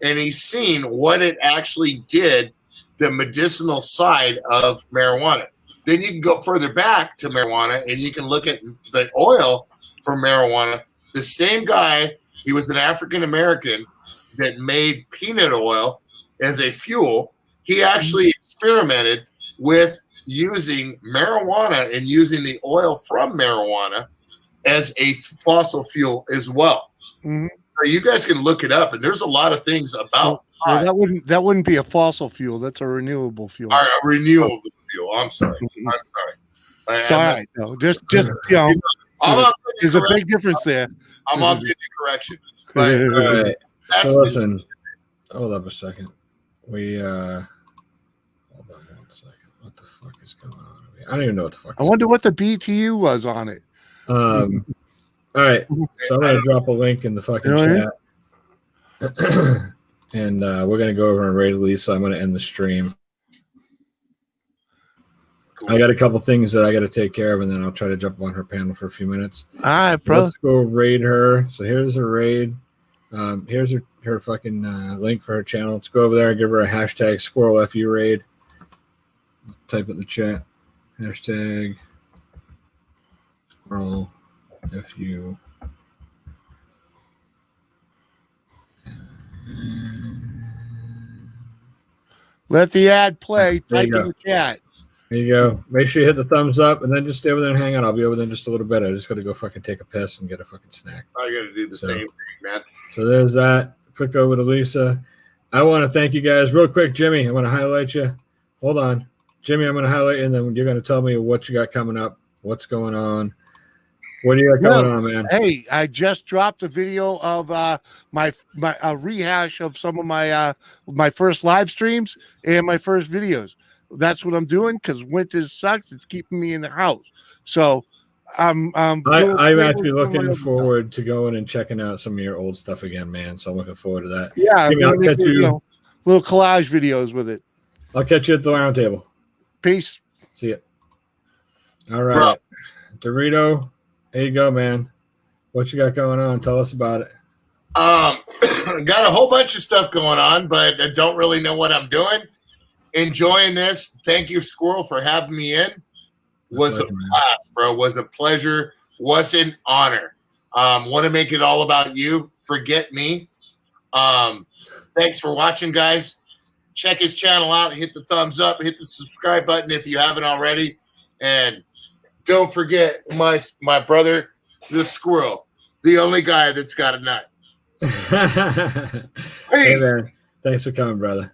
And he's seen what it actually did, the medicinal side of marijuana. Then you can go further back to marijuana and you can look at the oil for marijuana. The same guy, he was an African-American that made peanut oil as a fuel. He actually experimented with using marijuana and using the oil from marijuana as a fossil fuel as well. Mm-hmm. So you guys can look it up, and there's a lot of things about well, that wouldn't be a fossil fuel. That's a renewable fuel. A renewable fuel. I'm sorry. It's all right. No, just you know, there's a big difference there. I'm on the correction. All But, right. So listen, hold up a second. Hold on 1 second. What the fuck is going on? I don't even know what the fuck. I wonder what the BTU was on it. All right. So I'm gonna drop a link in the fucking chat. And we're gonna go over and raid Lisa. I'm gonna end the stream. Cool. I got a couple things that I got to take care of, and then I'll try to jump on her panel for a few minutes. All right, bro. Let's go raid her. So here's her raid. Here's her fucking link for her channel. Let's go over there and give her a hashtag Squirrel FU raid. Type it in the chat. Hashtag Squirrel FU. Let the ad play. Type in the chat. There you go. Make sure you hit the thumbs up, and then just stay over there and hang out. I'll be over there in just a little bit. I just got to go fucking take a piss and get a fucking snack. I got to do the same thing, man. So there's that. Click over to Lisa. I want to thank you guys real quick. Jimmy, I want to highlight you. Hold on. Jimmy, I'm going to highlight you, and then you're going to tell me what you got coming up, what's going on. What do you got going on, man? Hey, I just dropped a video of my rehash of some of my first live streams and my first videos. That's what I'm doing because winter sucks. It's keeping me in the house. So I'm actually looking forward to going and checking out some of your old stuff again, man. So I'm looking forward to that. Yeah, Jimmy, I'll catch you. Little collage videos with it. I'll catch you at the round table. Peace. See ya. All right, Dorito. There you go, man. What you got going on? Tell us about it. Got a whole bunch of stuff going on, but I don't really know what I'm doing. Enjoying this. Thank you, Squirrel, for having me in. Was a blast, bro. Was a pleasure. Was an honor. Want to make it all about you. Forget me. Thanks for watching, guys. Check his channel out. Hit the thumbs up. Hit the subscribe button if you haven't already. And don't forget my brother, the Squirrel, the only guy that's got a nut. Hey, man. Thanks for coming, brother.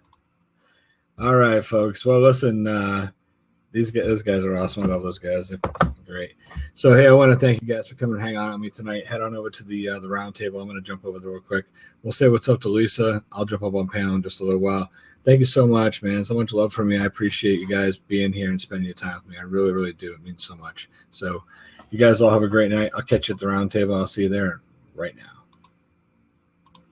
All right, folks. Well, listen, those guys are awesome. I love those guys. They're great. So, hey, I want to thank you guys for coming and hang out with me tonight. Head on over to the round table. I'm going to jump over there real quick. We'll say what's up to Lisa. I'll jump up on panel in just a little while. Thank you so much, man. So much love from me. I appreciate you guys being here and spending your time with me. I really, really do. It means so much. So you guys all have a great night. I'll catch you at the round table. I'll see you there right now.